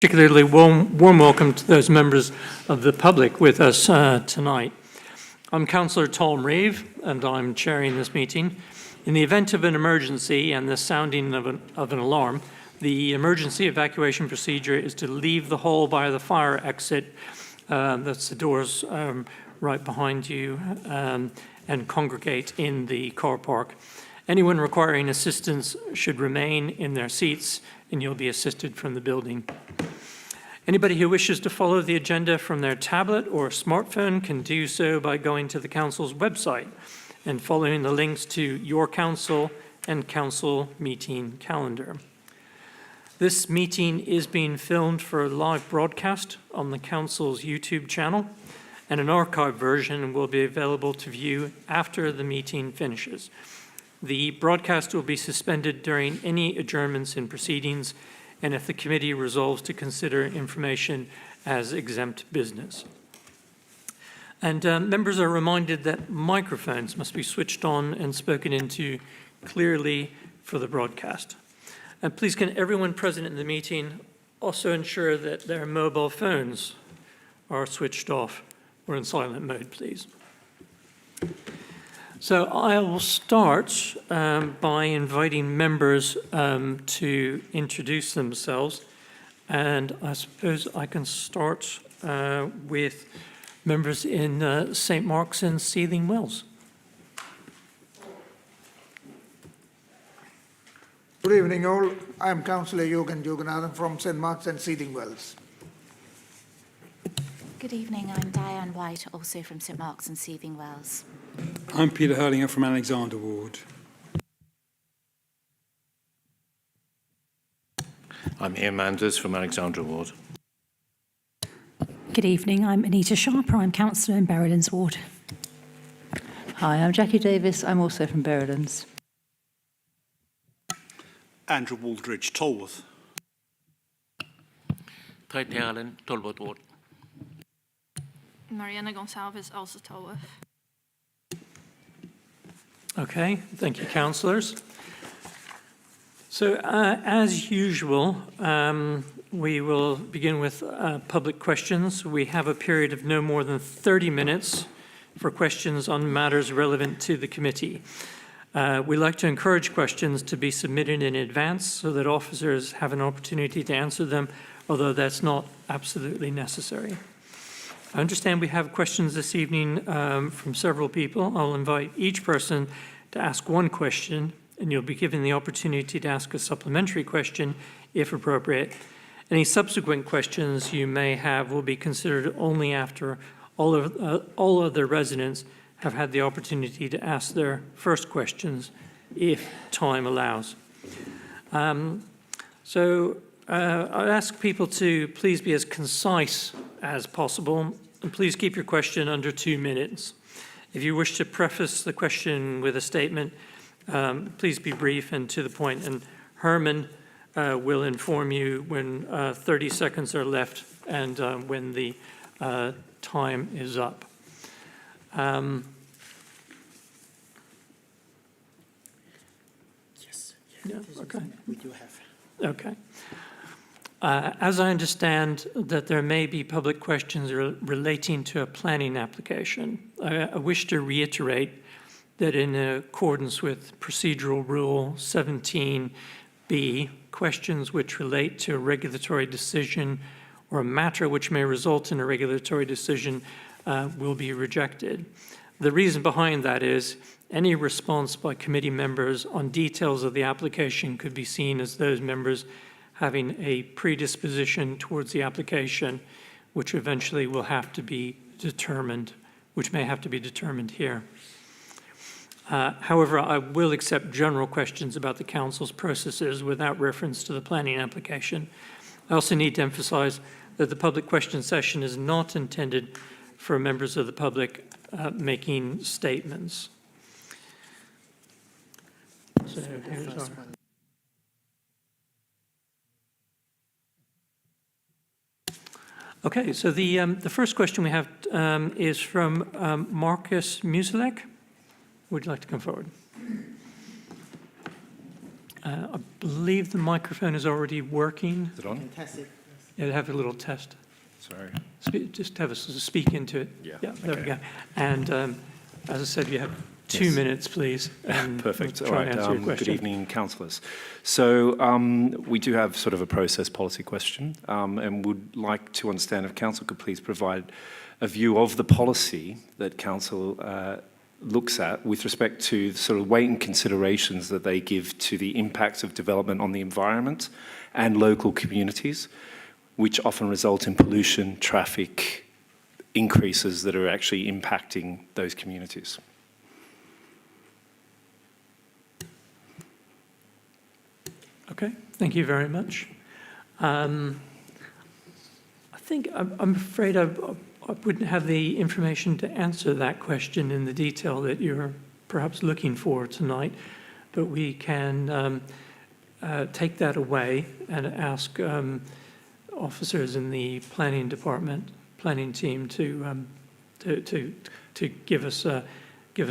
Particularly warm welcome to those members of the public with us tonight. I'm Councillor Tom Reeve, and I'm chairing this meeting. In the event of an emergency and the sounding of an alarm, the emergency evacuation procedure is to leave the hall via the fire exit. That's the doors right behind you, and congregate in the car park. Anyone requiring assistance should remain in their seats, and you'll be assisted from the building. Anybody who wishes to follow the agenda from their tablet or smartphone can do so by going to the Council's website and following the links to Your Council and Council meeting calendar. This meeting is being filmed for a live broadcast on the Council's YouTube channel, and an archive version will be available to view after the meeting finishes. The broadcast will be suspended during any adjournments in proceedings, and if the committee resolves to consider information as exempt business. And members are reminded that microphones must be switched on and spoken into clearly for the broadcast. And please, can everyone present in the meeting also ensure that their mobile phones are switched off or in silent mode, please. So I will start by inviting members to introduce themselves, and I suppose I can start with members in St Mark's and Seething Wells. Good evening all. I am Councillor Yogan Yoganathan from St Mark's and Seething Wells. Good evening, I'm Diane White, also from St Mark's and Seething Wells. I'm Peter Hurlinger from Alexander Ward. I'm Ian Manders from Alexandra Ward. Good evening, I'm Anita Sharper, I'm Councillor in Berrylands Ward. Hi, I'm Jackie Davis, I'm also from Berrylands. Andrew Waldridge, Tolworth. Traite Allen, Tolworth Ward. Mariana Gonçalves, also Tolworth. Okay, thank you, councillors. So as usual, we will begin with public questions. We have a period of no more than 30 minutes for questions on matters relevant to the committee. We like to encourage questions to be submitted in advance so that officers have an opportunity to answer them, although that's not absolutely necessary. I understand we have questions this evening from several people. I'll invite each person to ask one question, and you'll be given the opportunity to ask a supplementary question if appropriate. Any subsequent questions you may have will be considered only after all other residents have had the opportunity to ask their first questions, if time allows. I'll ask people to please be as concise as possible, and please keep your question under 2 minutes. If you wish to preface the question with a statement, please be brief and to the point, and Herman will inform you when 30 seconds are left and when the time is up. Yes. Yeah, okay. We do have. Okay. As I understand that there may be public questions relating to a planning application, I wish to reiterate that in accordance with procedural rule 17B, questions which relate to a regulatory decision or a matter which may result in a regulatory decision will be rejected. The reason behind that is any response by committee members on details of the application could be seen as those members having a predisposition towards the application, which eventually will have to be determined, which may have to be determined here. However, I will accept general questions about the council's processes without reference to the planning application. I also need to emphasize that the public question session is not intended for members of the public making statements. So here's our... Okay, so the first question we have is from Marcus Musilek. Would you like to come forward? I believe the microphone is already working. Is it on? Fantastic. Yeah, have a little test. Sorry. Just have us speak into it. Yeah, There we okay. go. And as I said, you have 2 minutes, please. And Perfect. we'll All try right. and answer your question. Good evening, councillors. So we do have sort of a process policy question and would like to understand if council could please provide a view of the policy that council looks at with respect to sort of weight and considerations that they give to the impacts of development on the environment and local communities, which often result in pollution, traffic increases that are actually impacting those communities. Okay, thank you very much. I think I'm afraid I wouldn't have the information to answer that question in the detail that you're perhaps looking for tonight, but we can take that away and ask officers in the planning department, planning team to give us a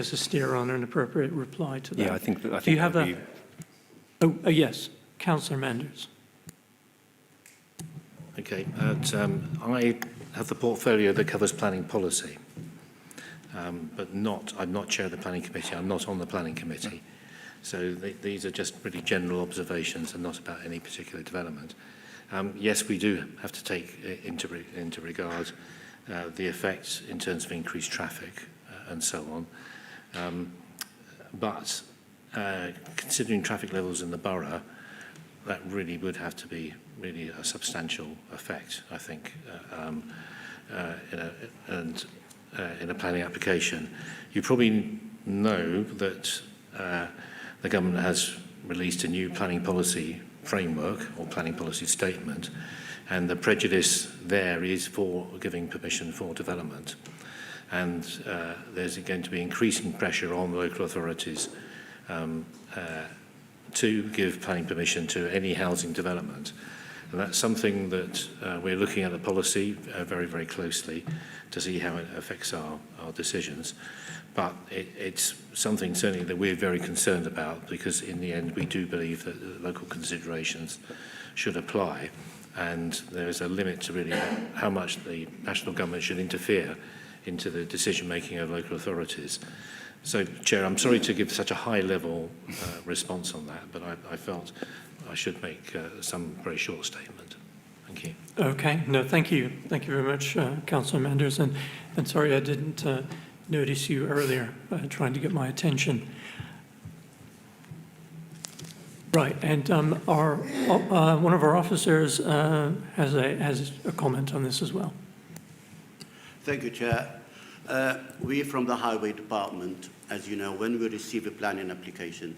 steer on an appropriate reply to that. Yeah, I think that Do you have would be... yes, Councillor Manders. Okay, I have the portfolio that covers planning policy, but I'm not chair of the planning committee. I'm not on the planning committee. So these are just really general observations and not about any particular development. Yes, we do have to take into regard the effects in terms of increased traffic and so on. But considering traffic levels in the borough, that really would have to be really a substantial effect, I think, in a planning application. You probably know that the government has released a new planning policy framework or planning policy statement, and the prejudice there is for giving permission for development. And there's going to be increasing pressure on local authorities to give planning permission to any housing development. And that's something that we're looking at the policy very, very closely to see how it affects our decisions. But it's something certainly that we're very concerned about, because in the end we do believe that local considerations should apply, and there is a limit to really how much the national government should interfere into the decision-making of local authorities. So, Chair, I'm sorry to give such a high-level response on that, but I felt I should make some very short statement. Thank you. Okay, no, thank you. Thank you very much, Councillor Manders, and sorry I didn't notice you earlier, trying to get my attention. Right, and one of our officers has a comment on this as well. Thank you, Chair. We from the Highway Department, as you know, when we receive a planning application,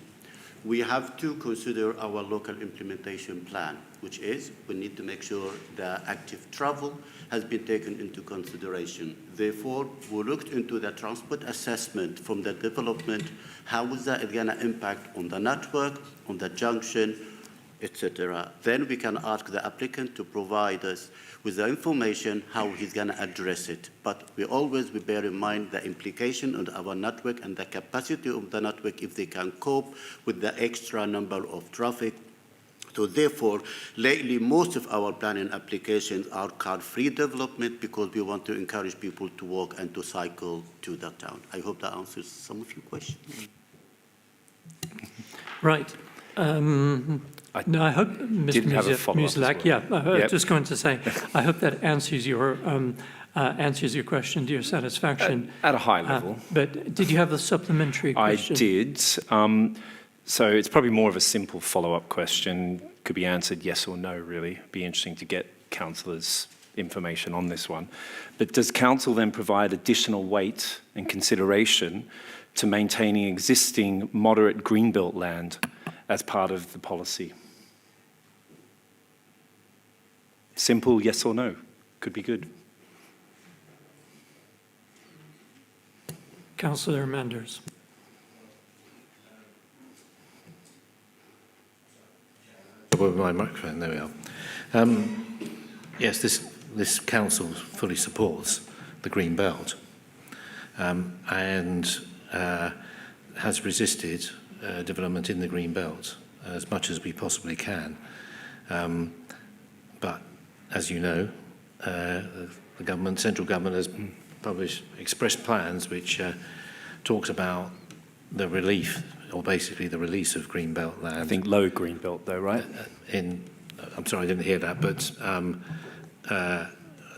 we have to consider our local implementation plan, which is we need to make sure the active travel has been taken into consideration. Therefore, we looked into the transport assessment from the development. How is that going to impact on the network, on the junction, etc. Then we can ask the applicant to provide us with the information how he's going to address it. But we always bear in mind the implication on our network and the capacity of the network if they can cope with the extra number of traffic. So therefore, lately, most of our planning applications are car-free development because we want to encourage people to walk and to cycle to the town. I hope that answers some of your questions. Right. No, I hope, Mr. Muslak, I was just going to say, I hope that answers your question to your satisfaction. At a high level. But did you have a supplementary question? I did. So it's probably more of a simple follow-up question. Could be answered yes or no, really. Be interesting to get councillors' information on this one. But does council then provide additional weight and consideration to maintaining existing moderate greenbelt land as part of the policy? Simple yes or no. Could be good. Councillor Manders. My microphone, there we are. Yes, this council fully supports the Green Belt and has resisted development in the Green Belt as much as we possibly can. But as you know, the government, central government, has published express plans which talks about the relief, or basically the release of greenbelt land. I think low greenbelt though, right? I'm sorry, I didn't hear that, but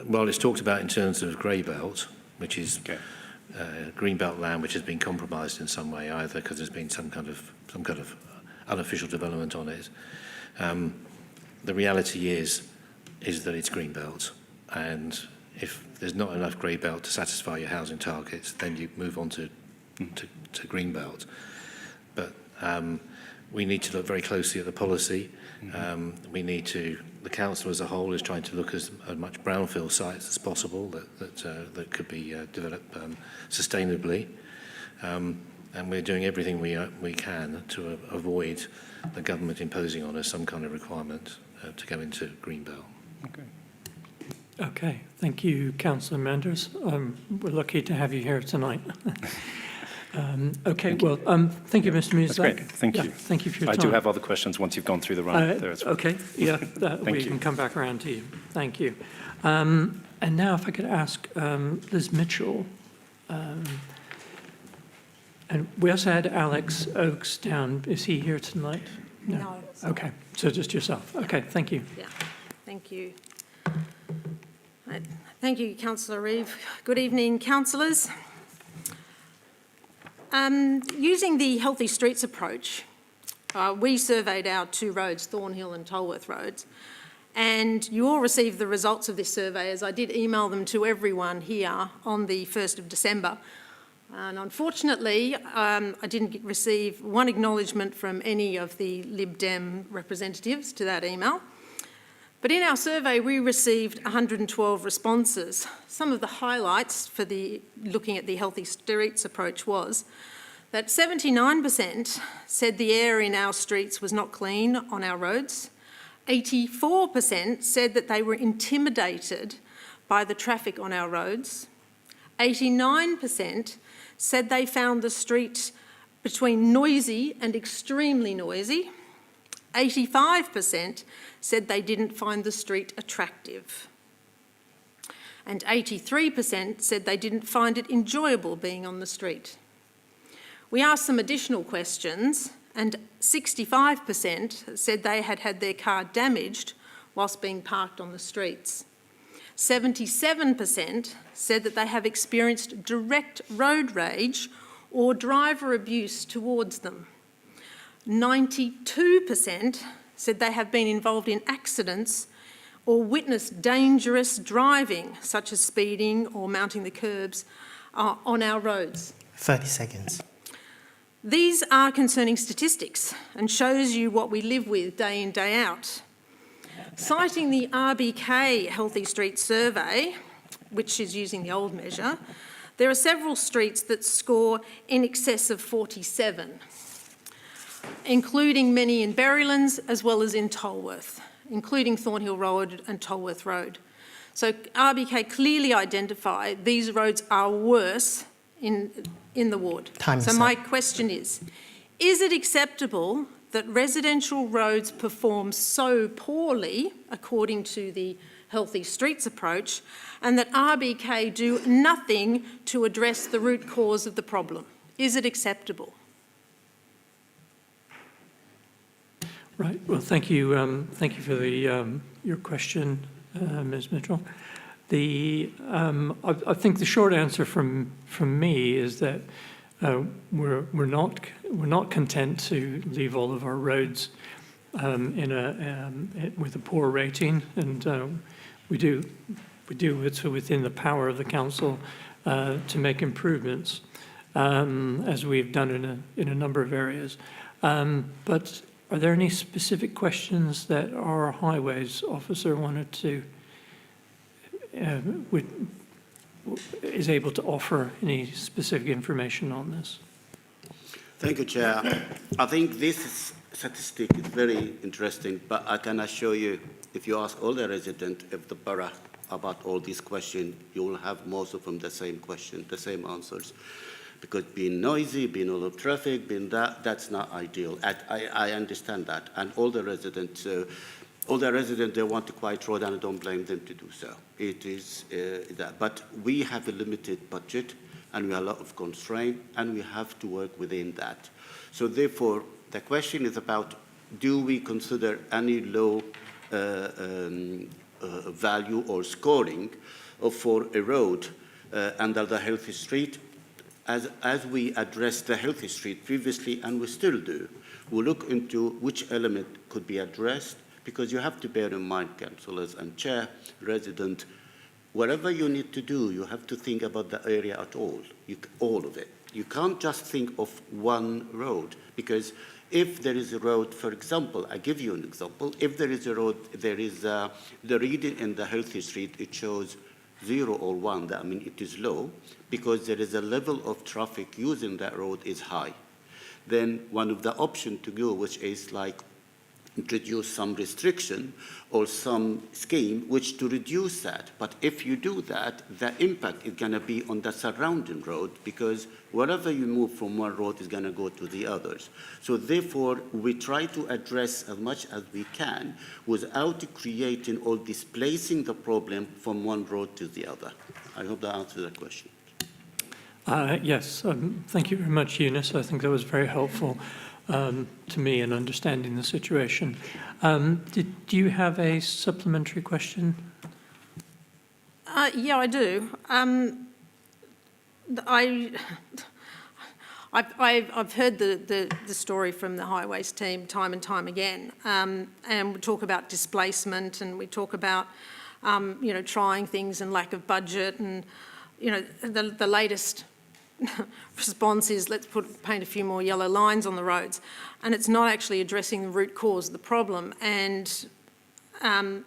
well, it's talked about in terms of grey belt, which is greenbelt land which has been compromised in some way, either because there's been some kind of unofficial development on it. The reality is that it's greenbelt, and if there's not enough grey belt to satisfy your housing targets, then you move on to greenbelt. But we need to look very closely at the policy. The council as a whole is trying to look at as much brownfield sites as possible that could be developed sustainably. And we're doing everything we can to avoid the government imposing on us some kind of requirement to go into greenbelt. Okay, thank you, Councillor Manders. We're lucky to have you here tonight. Thank you, Mr. Muzak. That's great. Thank you. Thank you for your time. I do have other questions once you've gone through the run there as well. Okay, yeah, we can come back around to you. Thank you. And now if I could ask Liz Mitchell, and we also had Alex Oakes down. Is he here tonight? No. Okay, so just yourself. Okay, thank you. Yeah, thank you. Right. Thank you, Councillor Reeve. Good evening, councillors. Using the Healthy Streets approach, we surveyed our two roads, Thornhill and Tolworth roads, and you all received the results of this survey, as I did email them to everyone here on the 1st of December. And unfortunately, I didn't receive one acknowledgement from any of the Lib Dem representatives to that email. But in our survey, we received 112 responses. Some of the highlights for looking at the Healthy Streets approach was that 79% said the air in our streets was not clean on our roads. 84% said that they were intimidated by the traffic on our roads. 89% said they found the street between noisy and extremely noisy. 85% said they didn't find the street attractive. And 83% said they didn't find it enjoyable being on the street. We asked some additional questions, and 65% said they had had their car damaged whilst being parked on the streets. 77% said that they have experienced direct road rage or driver abuse towards them. 92% said they have been involved in accidents or witnessed dangerous driving, such as speeding or mounting the curbs on our roads. 30 seconds. These are concerning statistics and shows you what we live with day in, day out. Citing the RBK Healthy Streets survey, which is using the old measure, there are several streets that score in excess of 47, including many in Berrylands as well as in Tolworth, including Thornhill Road and Tolworth Road. So RBK clearly identify these roads are worse in the ward. So my question is it acceptable that residential roads perform so poorly, according to the Healthy Streets approach, and that RBK do nothing to address the root cause of the problem? Is it acceptable? Right. Well, thank you. Thank you for your question, Ms. Mitchell. I think the short answer from me is that we're not content to leave all of our roads with a poor rating, and we do it's within the power of the council to make improvements, as we've done in a number of areas. But are there any specific questions that our highways officer wanted to is able to offer any specific information on this? Thank you, Chair. I think this statistic is very interesting, but I can assure you, if you ask all the residents of the borough about all these questions, you will have most of them the same question, the same answers. Because being noisy, being all of traffic, being that's not ideal. I understand that. And all the residents all the residents, they want a quiet road, and I don't blame them to do so. It is that. But we have a limited budget, and we have a lot of constraint, and we have to work within that. So therefore, the question is about, do we consider any low value or scoring for a road under the healthy street? As we addressed the healthy street previously, and we still do, we look into which element could be addressed, because you have to bear in mind, councillors and chair, resident, whatever you need to do, you have to think about the area at all, all of it. You can't just think of one road, because if there is a road, for example, I give you an example, if there is a road, there is the reading in the healthy street, it shows 0 or 1, that means it is low, because there is a level of traffic using that road is high. Then one of the options to go, which is like introduce some restriction or some scheme which to reduce that. But if you do that, the impact is going to be on the surrounding road, because wherever you move from one road is going to go to the others. So therefore, we try to address as much as we can without creating or displacing the problem from one road to the other. I hope that answers the question. Yes, thank you very much, Eunice. I think that was very helpful to me in understanding the situation. Do you have a supplementary question? Yeah, I do. I've heard the story from the highways team time and time again, and we talk about displacement, and we talk about trying things and lack of budget, and the latest response is let's paint a few more yellow lines on the roads, and it's not actually addressing the root cause of the problem. And I'm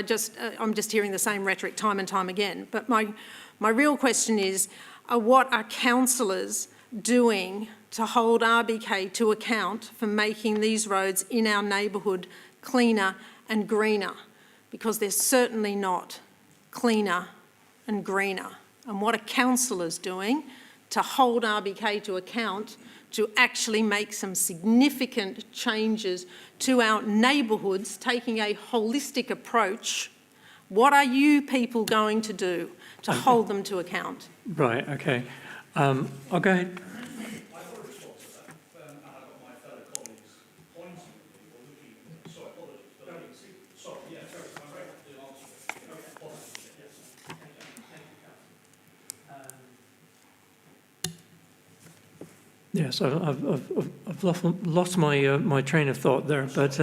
just hearing the same rhetoric time and time again. But my real question is, what are councillors doing to hold RBK to account for making these roads in our neighbourhood cleaner and greener? Because they're certainly not cleaner and greener. And what are councillors doing to hold RBK to account to actually make some significant changes to our neighbourhoods, taking a holistic approach? What are you people going to do to hold them to account? Right, okay. I'll go ahead. Yes, I've lost my train of thought there, but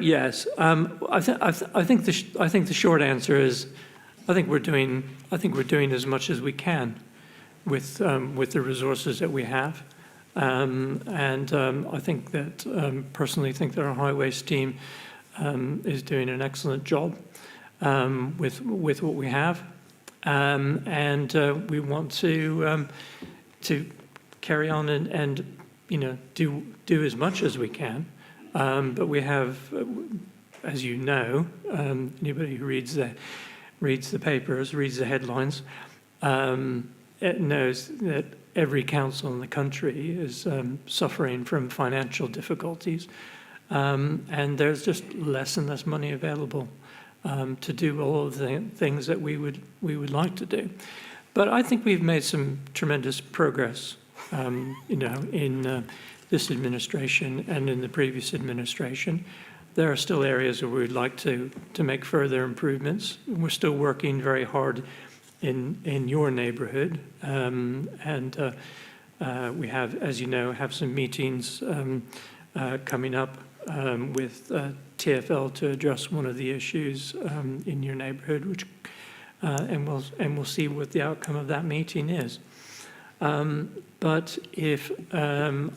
yes, I think the short answer is I think we're doing as much as we can with the resources that we have, and I think that personally think that our highways team is doing an excellent job with what we have. And we want to carry on and do as much as we can. But we have, as you know, anybody who reads the papers, reads the headlines, it knows that every council in the country is suffering from financial difficulties, and there's just less and less money available to do all of the things that we would like to do. But I think we've made some tremendous progress, in this administration and in the previous administration. There are still areas where we'd like to make further improvements. We're still working very hard in your neighbourhood, and we have, as you know, have some meetings coming up with TfL to address one of the issues in your neighbourhood, which and we'll see what the outcome of that meeting is. But if I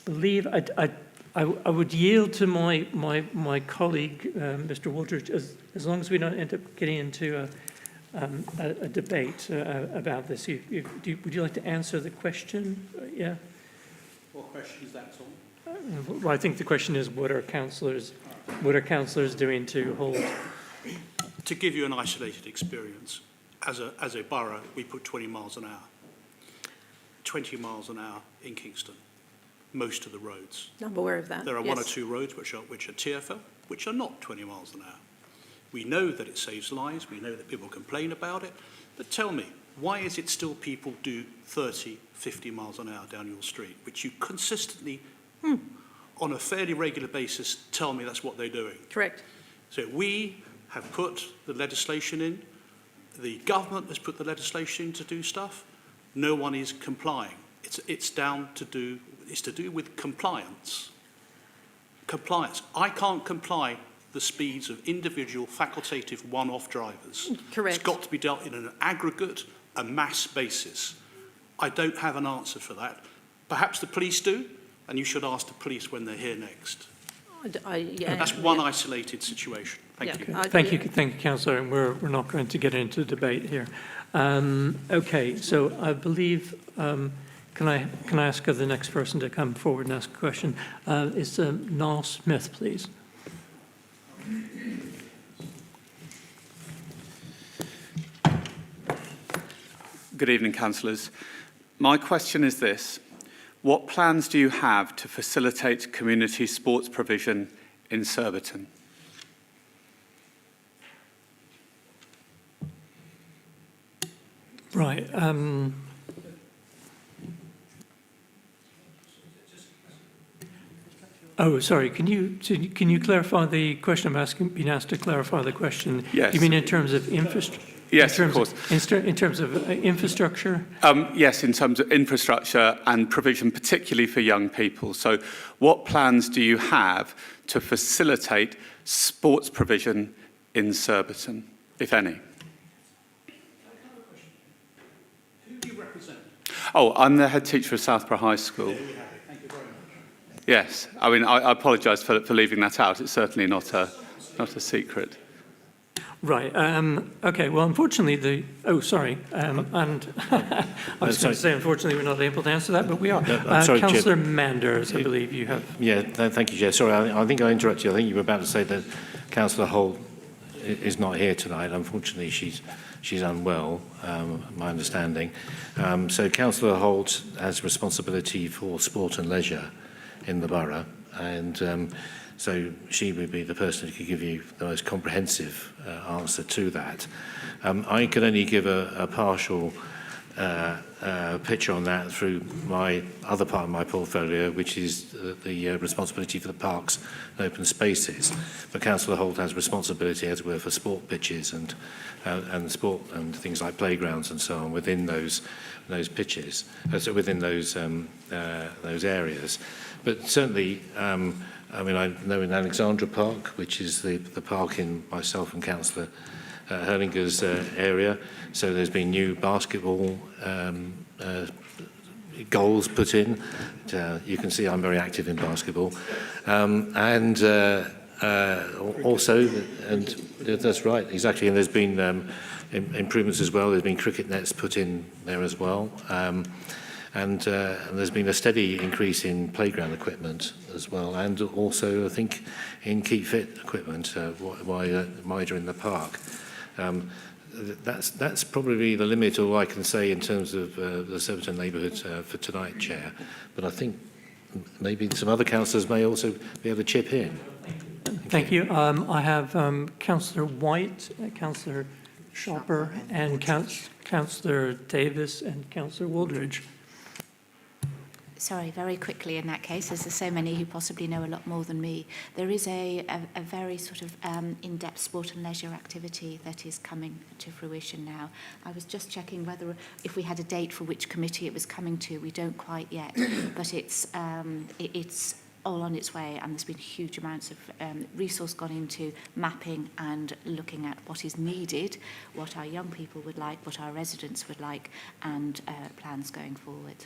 believe I would yield to my colleague Mr. Wooldridge as long as we don't end up getting into a debate about this. Would you like to answer the question? Yeah. What question is that, Tom? Well, I think the question is, what are councillors doing to hold? To give you an isolated experience, as a borough, we put 20 miles an hour. 20 miles an hour in Kingston. most of the roads. I'm aware of that. There are yes. one or two roads which are TFL, which are not 20 miles an hour. We know that it saves lives. We know that people complain about it. But tell me, why is it still people do 30, 50 miles an hour down your street, which you consistently, on a fairly regular basis, tell me that's what they're doing? Correct. So we have put the legislation in. The government has put the legislation in to do stuff. No one is complying. It's to do with compliance. Compliance. I can't comply the speeds of individual facultative one-off drivers. Correct. It's got to be dealt in an aggregate, a mass basis. I don't have an answer for that. Perhaps the police do, and you should ask the police when they're here next. That's one isolated situation. Thank you. Thank you, Councillor, and we're not going to get into debate here. Okay, so I believe, can I ask the next person to come forward and ask a question? It's Niall Smith, please. Good evening, councillors. My question is this. What plans do you have to facilitate community sports provision in Surbiton? Right. Oh, sorry. Can you clarify the question? Being asked to clarify the question. Yes. You mean in terms of infrastructure? Yes, of course. In terms of infrastructure? Yes, in terms of infrastructure and provision, particularly for young people. So what plans do you have to facilitate sports provision in Surbiton, if any? Who do you represent? Oh, I'm the head teacher of Southborough High School. There you have it. Thank you very much. Yes, I mean, I apologise for leaving that out. It's certainly not a secret. Right. Okay. Well, unfortunately, and I was going to say, unfortunately, we're not able to answer that, but we are. Sorry, Councillor Manders, I believe you have. Yeah, thank you, Chair. Sorry, I think I interrupted you. I think you were about to say that Councillor Holt is not here tonight. Unfortunately, she's unwell, my understanding. So Councillor Holt has responsibility for sport and leisure in the borough, and so she would be the person who could give you the most comprehensive answer to that. I can only give a partial picture on that through my other part of my portfolio, which is the responsibility for the parks and open spaces. But Councillor Holt has responsibility, as it were, for sport pitches and sport and things like playgrounds and so on within those pitches, so within those areas. But certainly, I mean, I know in Alexandra Park, which is the park in myself and Councillor Hurlinger's area, so there's been new basketball goals put in. You can see I'm very active in basketball. And also, and that's right, exactly, and there's been improvements as well. There's been cricket nets put in there as well. And there's been a steady increase in playground equipment as well, and also I think in Keep Fit equipment wider in the park. That's probably the limit, all I can say in terms of the Surbiton neighbourhood for tonight, Chair. But I think maybe some other councillors may also be able to chip in. Thank you. I have Councillor White, Councillor Shopper, and Councillor Davis and Councillor Wooldridge. Sorry, very quickly in that case, as there's so many who possibly know a lot more than me. There is a very sort of in-depth sport and leisure activity that is coming to fruition now. I was just checking whether, if we had a date for which committee it was coming to. We don't quite yet, but it's all on its way, and there's been huge amounts of resource gone into mapping and looking at what is needed, what our young people would like, what our residents would like, and plans going forward.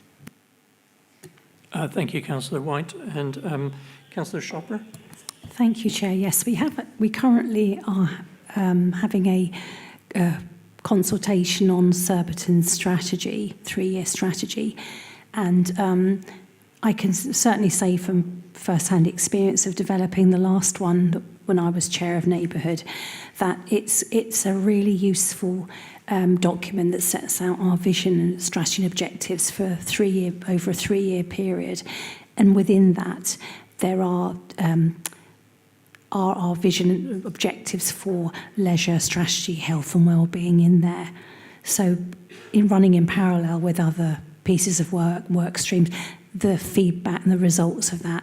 Thank you, Councillor White. And Councillor Shopper? Thank you, Chair. Yes, we currently are having a consultation on Surbiton's strategy, 3-year strategy. And I can certainly say from first-hand experience of developing the last one when I was chair of Neighbourhood, that it's a really useful document that sets out our vision and strategy and objectives for over a 3-year period. And within that, there are our vision and objectives for leisure, strategy, health and wellbeing in there. So in running in parallel with other pieces of work streams, the feedback and the results of that,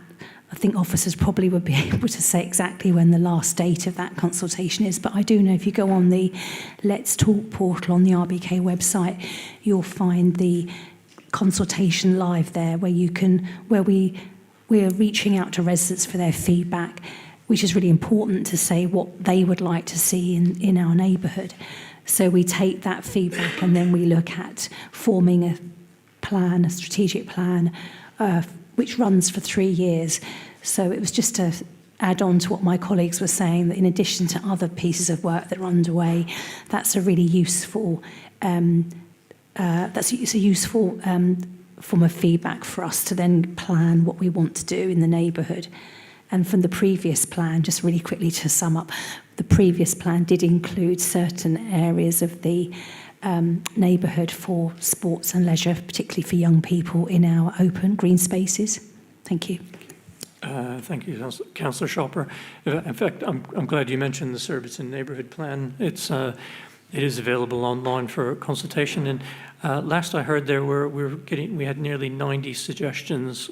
I think officers probably would be able to say exactly when the last date of that consultation is, but I do know if you go on the Let's Talk portal on the RBK website, you'll find the consultation live there where we're reaching out to residents for their feedback, which is really important to say what they would like to see in our neighbourhood. So we take that feedback and then we look at forming a plan, a strategic plan, which runs for 3 years. So it was just to add on to what my colleagues were saying, that in addition to other pieces of work that are underway, that's a really useful, it's a useful form of feedback for us to then plan what we want to do in the neighbourhood. And from the previous plan, just really quickly to sum up, the previous plan did include certain areas of the neighbourhood for sports and leisure, particularly for young people in our open green spaces. Thank you. Thank you, Councillor Shopper. In fact, I'm glad you mentioned the Surbiton Neighbourhood Plan. It is available online for consultation. And last I heard, we had nearly 90 suggestions,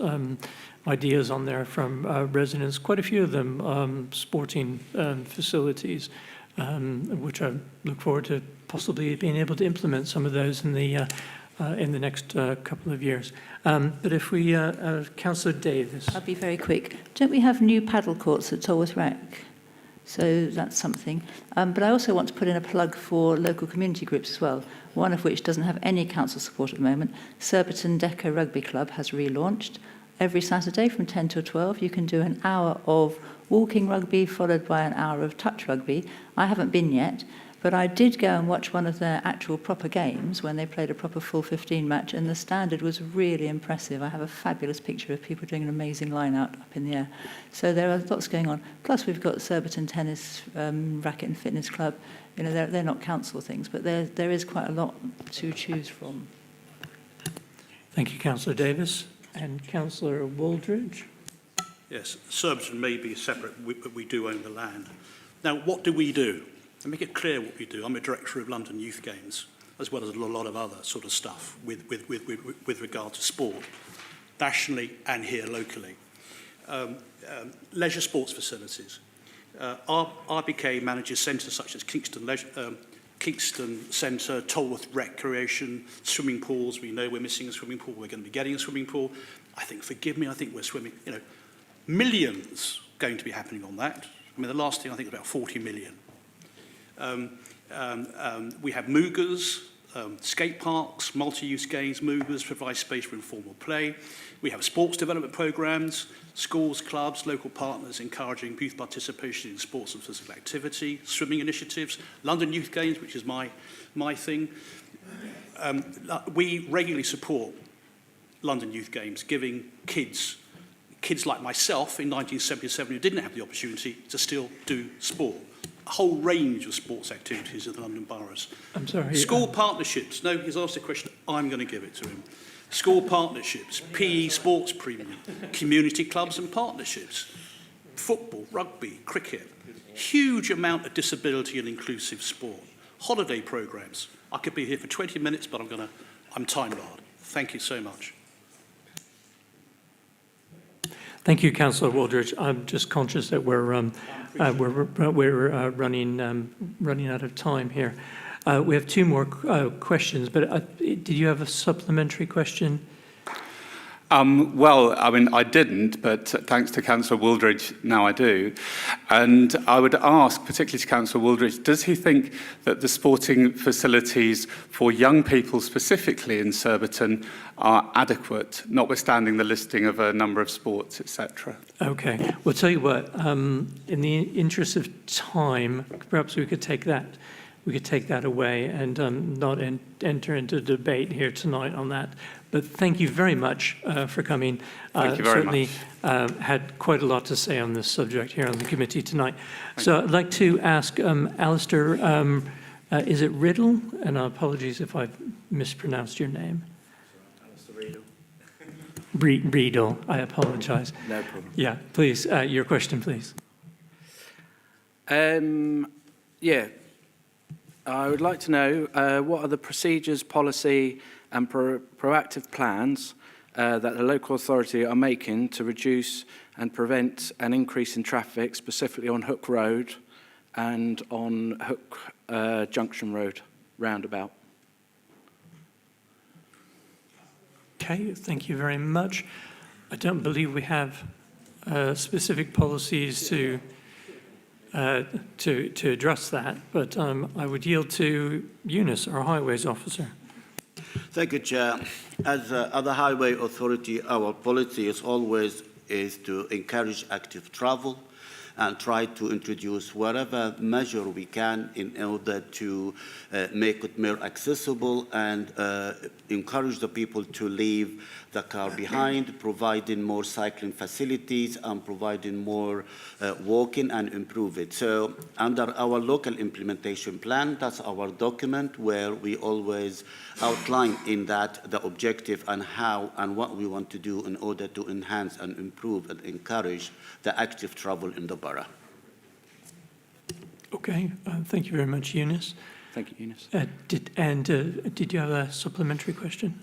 ideas on there from residents. Quite a few of them sporting facilities, which I look forward to possibly being able to implement some of those in the next couple of years. But if we, Councillor Davis. I'll be very quick. Don't we have new paddle courts at Tolworth Rec? So that's something. But I also want to put in a plug for local community groups as well, one of which doesn't have any council support at the moment. Surbiton Deco Rugby Club has relaunched. Every Saturday from 10 till 12, you can do an hour of walking rugby followed by an hour of touch rugby. I haven't been yet, but I did go and watch one of their actual proper games when they played a proper full 15 match, and the standard was really impressive. I have a fabulous picture of people doing an amazing line-out up in the air. So there are lots going on. Plus, we've got Surbiton Tennis Racket and Fitness Club. You know, they're not council things, but there is quite a lot to choose from. Thank you, Councillor Davis. And Councillor Wooldridge. Yes, Surbiton may be separate, but we do own the land. Now, what do we do? To make it clear what we do, I'm a director of London Youth Games, as well as a lot of other sort of stuff with regard to sport, nationally and here locally. Leisure sports facilities. RBK manages centres such as Kingston Centre, Tolworth Recreation, swimming pools. We know we're missing a swimming pool. We're going to be getting a swimming pool. I think we're swimming, millions going to be happening on that. I mean, the last thing I think was about 40 million. We have Moogers, skate parks, multi-use games. Moogers provide space for informal play. We have sports development programs, schools, clubs, local partners encouraging youth participation in sports and physical activity, swimming initiatives, London Youth Games, which is my thing. We regularly support London Youth Games, giving kids like myself in 1977 who didn't have the opportunity to still do sport. A whole range of sports activities in the London boroughs. I'm sorry. School partnerships. No, he's asked a question. I'm going to give it to him. School partnerships, PE sports premium, community clubs and partnerships, football, rugby, cricket, huge amount of disability and inclusive sport, holiday programs. I could be here for 20 minutes, but I'm time barred. Thank you so much. Thank you, Councillor Wooldridge. I'm just conscious that we're running out of time here. We have two more questions, but did you have a supplementary question? Well, I mean, I didn't, but thanks to Councillor Wooldridge, now I do. And I would ask, particularly to Councillor Wooldridge, does he think that the sporting facilities for young people specifically in Surbiton are adequate, notwithstanding the listing of a number of sports, etc.? Okay. Well, tell you what, in the interest of time, perhaps we could take that away and not enter into debate here tonight on that. But thank you very much for coming. Thank you very much. Certainly had quite a lot to say on this subject here on the committee tonight. So I'd like to ask Alistair, is it Riddle? And apologies if I've mispronounced your name. Riedel. I apologise. No problem. Yeah, please, your question, please. Yeah, I would like to know what are the procedures, policy and proactive plans that the local authority are making to reduce and prevent an increase in traffic, specifically on Hook Road and on Hook Junction Road roundabout. Okay, thank you very much. I don't believe we have specific policies to address that, but I would yield to Eunice, our highways officer. Thank you, Chair. As the Highway Authority, our policy is always to encourage active travel and try to introduce whatever measure we can in order to make it more accessible and encourage the people to leave the car behind, providing more cycling facilities and providing more walking and improve it. So under our local implementation plan, that's our document where we always outline in that the objective and how and what we want to do in order to enhance and improve and encourage the active travel in the borough. Okay, thank you very much, Eunice. Thank you, Eunice. Did you have a supplementary question?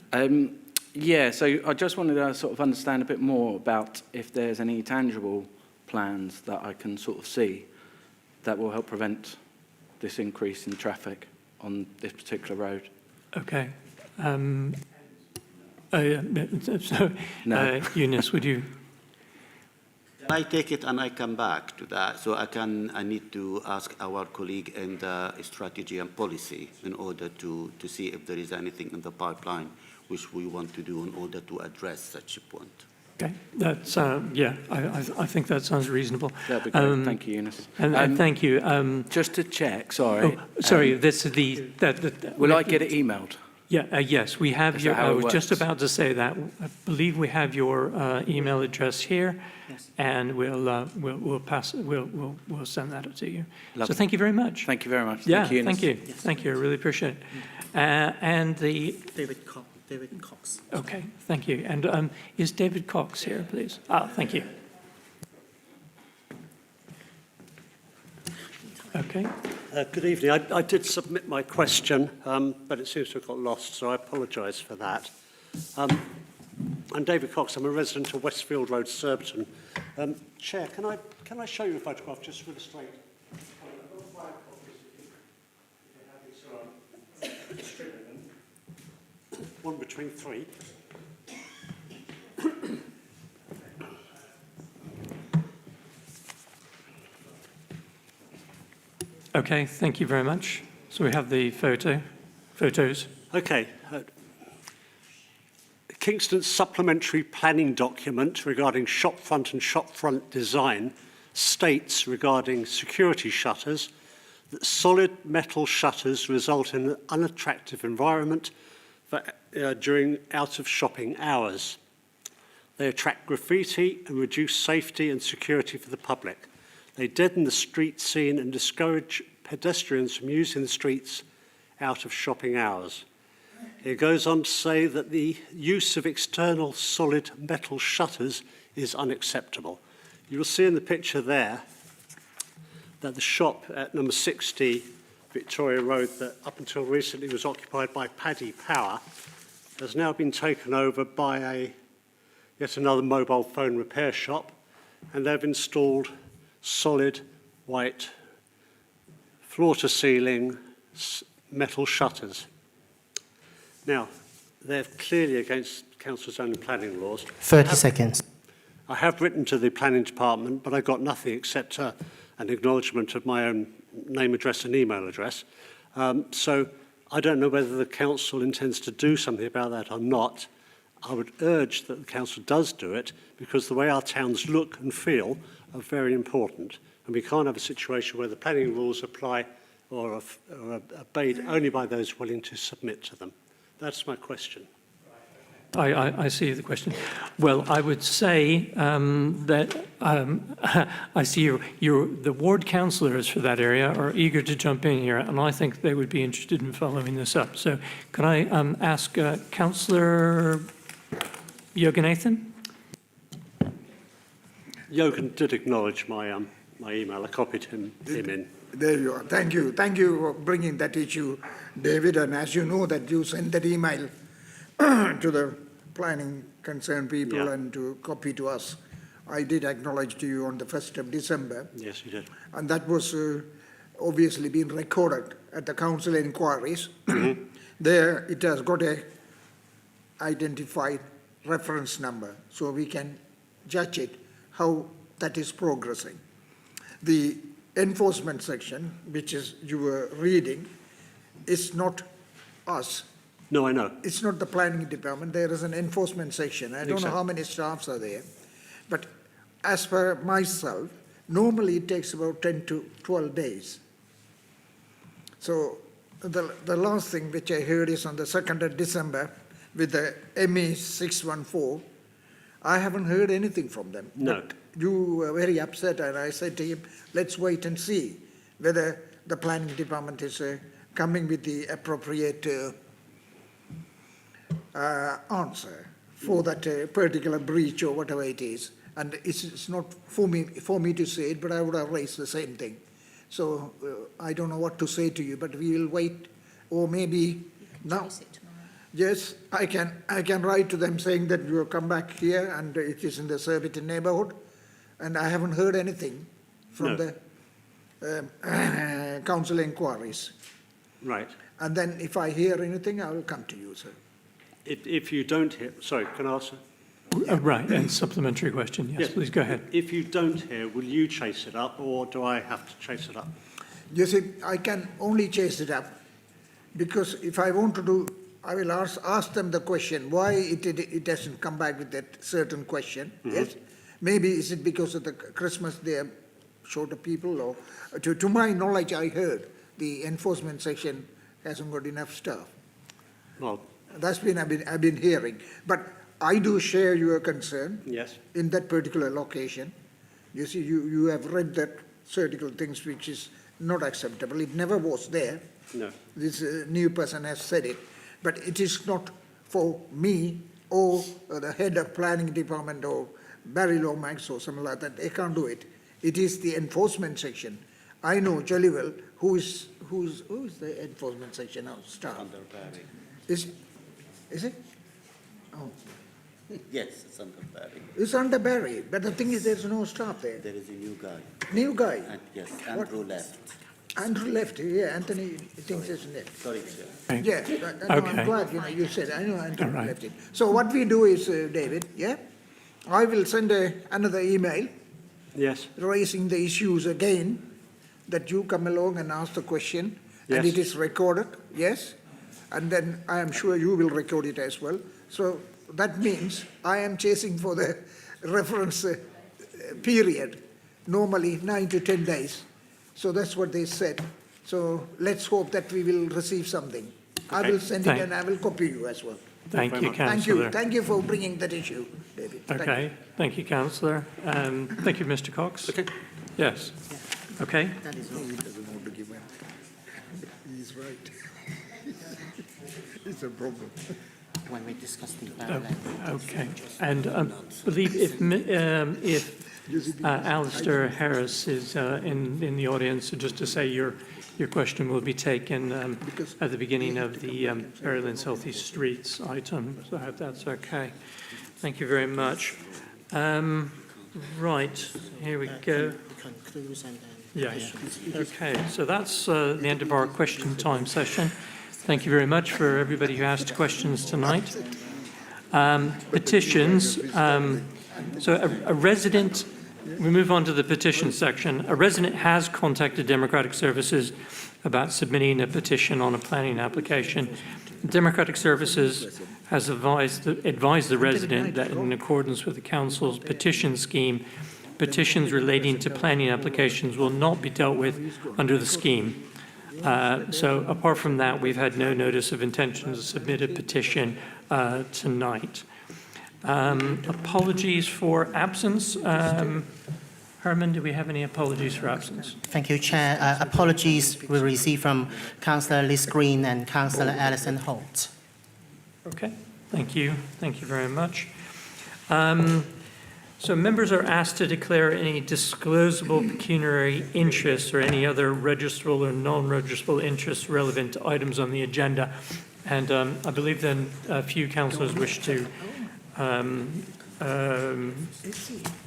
Yeah, so I just wanted to sort of understand a bit more about if there's any tangible plans that I can sort of see that will help prevent this increase in traffic on this particular road. Okay. Eunice, would you? I take it and I come back to that. So I need to ask our colleague in the strategy and policy in order to see if there is anything in the pipeline which we want to do in order to address such a point. Okay, that's, yeah, I think that sounds reasonable. That'd be great. Thank you, Eunice. And thank you. Just to check, sorry. Oh, sorry, this is the... will I get it emailed? Yeah, yes, we have your, I was just works? about to say that. I believe we have your email address here, Yes. And we'll pass, we'll send that to you. Lovely. So thank you very much. Thank you very much. Yeah, thank you, thank you. Eunice. Yes. Thank you, I really appreciate it. And the... David Cox. Okay, thank you. And is David Cox here, please? Ah, thank you. Okay. Good evening. I did submit my question, but it seems to have got lost, so I apologise for that. I'm David Cox. I'm a resident of Westfield Road, Surbiton. Chair, can I show you a photograph just to illustrate? I've got 5 copies if you have these, so I'm one between 3. Okay, thank you very much. So we have the photos. Okay. Kingston's supplementary planning document regarding shopfront and shopfront design states regarding security shutters that solid metal shutters result in an unattractive environment during out-of-shopping hours. They attract graffiti and reduce safety and security for the public. They deaden the street scene and discourage pedestrians from using the streets out of shopping hours. It goes on to say that the use of external solid metal shutters is unacceptable. You will see in the picture there that the shop at number 60 Victoria Road, that up until recently was occupied by Paddy Power, has now been taken over by yet another mobile phone repair shop, and they've installed solid white floor-to-ceiling metal shutters. Now, they're clearly against council zoning planning laws. 30 seconds. I have written to the planning department, but I got nothing except an acknowledgement of my own name, address and email address. So I don't know whether the council intends to do something about that or not. I would urge that the council does do it, because the way our towns look and feel are very important. And we can't have a situation where the planning rules apply or are obeyed only by those willing to submit to them. That's my question. I see the question. Well, I would say that I see the ward councillors for that area are eager to jump in here, and I think they would be interested in following this up. So can I ask Councillor Yoganathan? Jogan did acknowledge my email. I copied him in. There you are. Thank you. Thank you for bringing that issue, David. And as you know that you sent that email to the planning concerned people and to copy to us. I did acknowledge to you on the 1st of December. Yes, you did. And that was obviously been recorded at the council inquiries. There it has got a identified reference number, so we can judge it, how that is progressing. The enforcement section, which is you were reading, is not us. No, I know. It's not the planning department. There is an enforcement section. I don't know Exactly. how many staffs are there. But as per myself, normally it takes about 10 to 12 days. So the last thing which I heard is on the 2nd of December with the ME 614. I haven't heard anything from them. No. But you were very upset, and I said to him, let's wait and see whether the planning department is coming with the appropriate answer for that particular breach or whatever it is. And it's not for me to say it, but I would have raised the same thing. So I don't know what to say to you, but we will wait, or maybe now. Yes, I can write to them saying that you will come back here and it is in the Surbiton neighbourhood, and I haven't heard anything from the council inquiries. Right. And then if I hear anything, I will come to you, sir. If you don't hear, sorry, can I answer? Right, and supplementary question. Yes, please go ahead. If you don't hear, will you chase it up, or do I have to chase it up? You see, I can only chase it up because if I want to do, I will ask them the question, why it doesn't come back with that certain question, yes? Maybe is it because of the Christmas they are short of people, or to my knowledge I heard the enforcement section hasn't got enough staff. Well, that's been I've been hearing. But I do share your concern in that particular location. You see, you have read that certain things which is not acceptable. It never was there. No. This new person has said it. But it is not for me or the head of planning department or Barry Lomax or something like that. They can't do it. It is the enforcement section. I know jolly well who is the enforcement section now staff. Under Barry. Is it? Oh. Yes, it's under Barry. It's under Barry, but the thing is there's no staff there. There is a new guy. New guy? And, yes, Andrew left. Andrew left, yeah, Anthony thinks it's left. Sorry, Chair. Yeah, I'm glad you said, I know Anthony left it. So what we do is, David, I will send another email raising the issues again, that you come along and ask the question, and it is recorded, and then I am sure you will record it as well. So that means I am chasing for the reference period, normally 9 to 10 days. So that's what they said. So let's hope that we will receive something. I will send it and I will copy you as well. Thank you, Councillor. Thank you for bringing that issue, David. Okay, thank you, Councillor. Thank you, Mr. Cox. Okay. Yes. Okay. He doesn't want to give in. He's right. It's a problem. When we discuss the Okay. And I believe if Alistair Harris is in the audience, so just to say your question will be taken at the beginning of the Maryland's Healthy Streets item, so I hope that's okay. Thank you very much. Right, here we go. Yeah. Okay, so that's the end of our question time session. Thank you very much for everybody who asked questions tonight. Petitions. So a resident, we move on to the petition section. A resident has contacted Democratic Services about submitting a petition on a planning application. Democratic Services has advised the resident that in accordance with the Council's petition scheme, petitions relating to planning applications will not be dealt with under the scheme. So apart from that, we've had no notice of intention to submit a petition tonight. Apologies for absence. Herman, do we have any apologies for absence? Thank you, Chair. Apologies we received from Councillor Liz Green and Councillor Alison Holt. Okay, thank you. Thank you very much. So members are asked to declare any disclosable pecuniary interests or any other registrable or non-registrable interests relevant to items on the agenda. And I believe then a few councillors wish to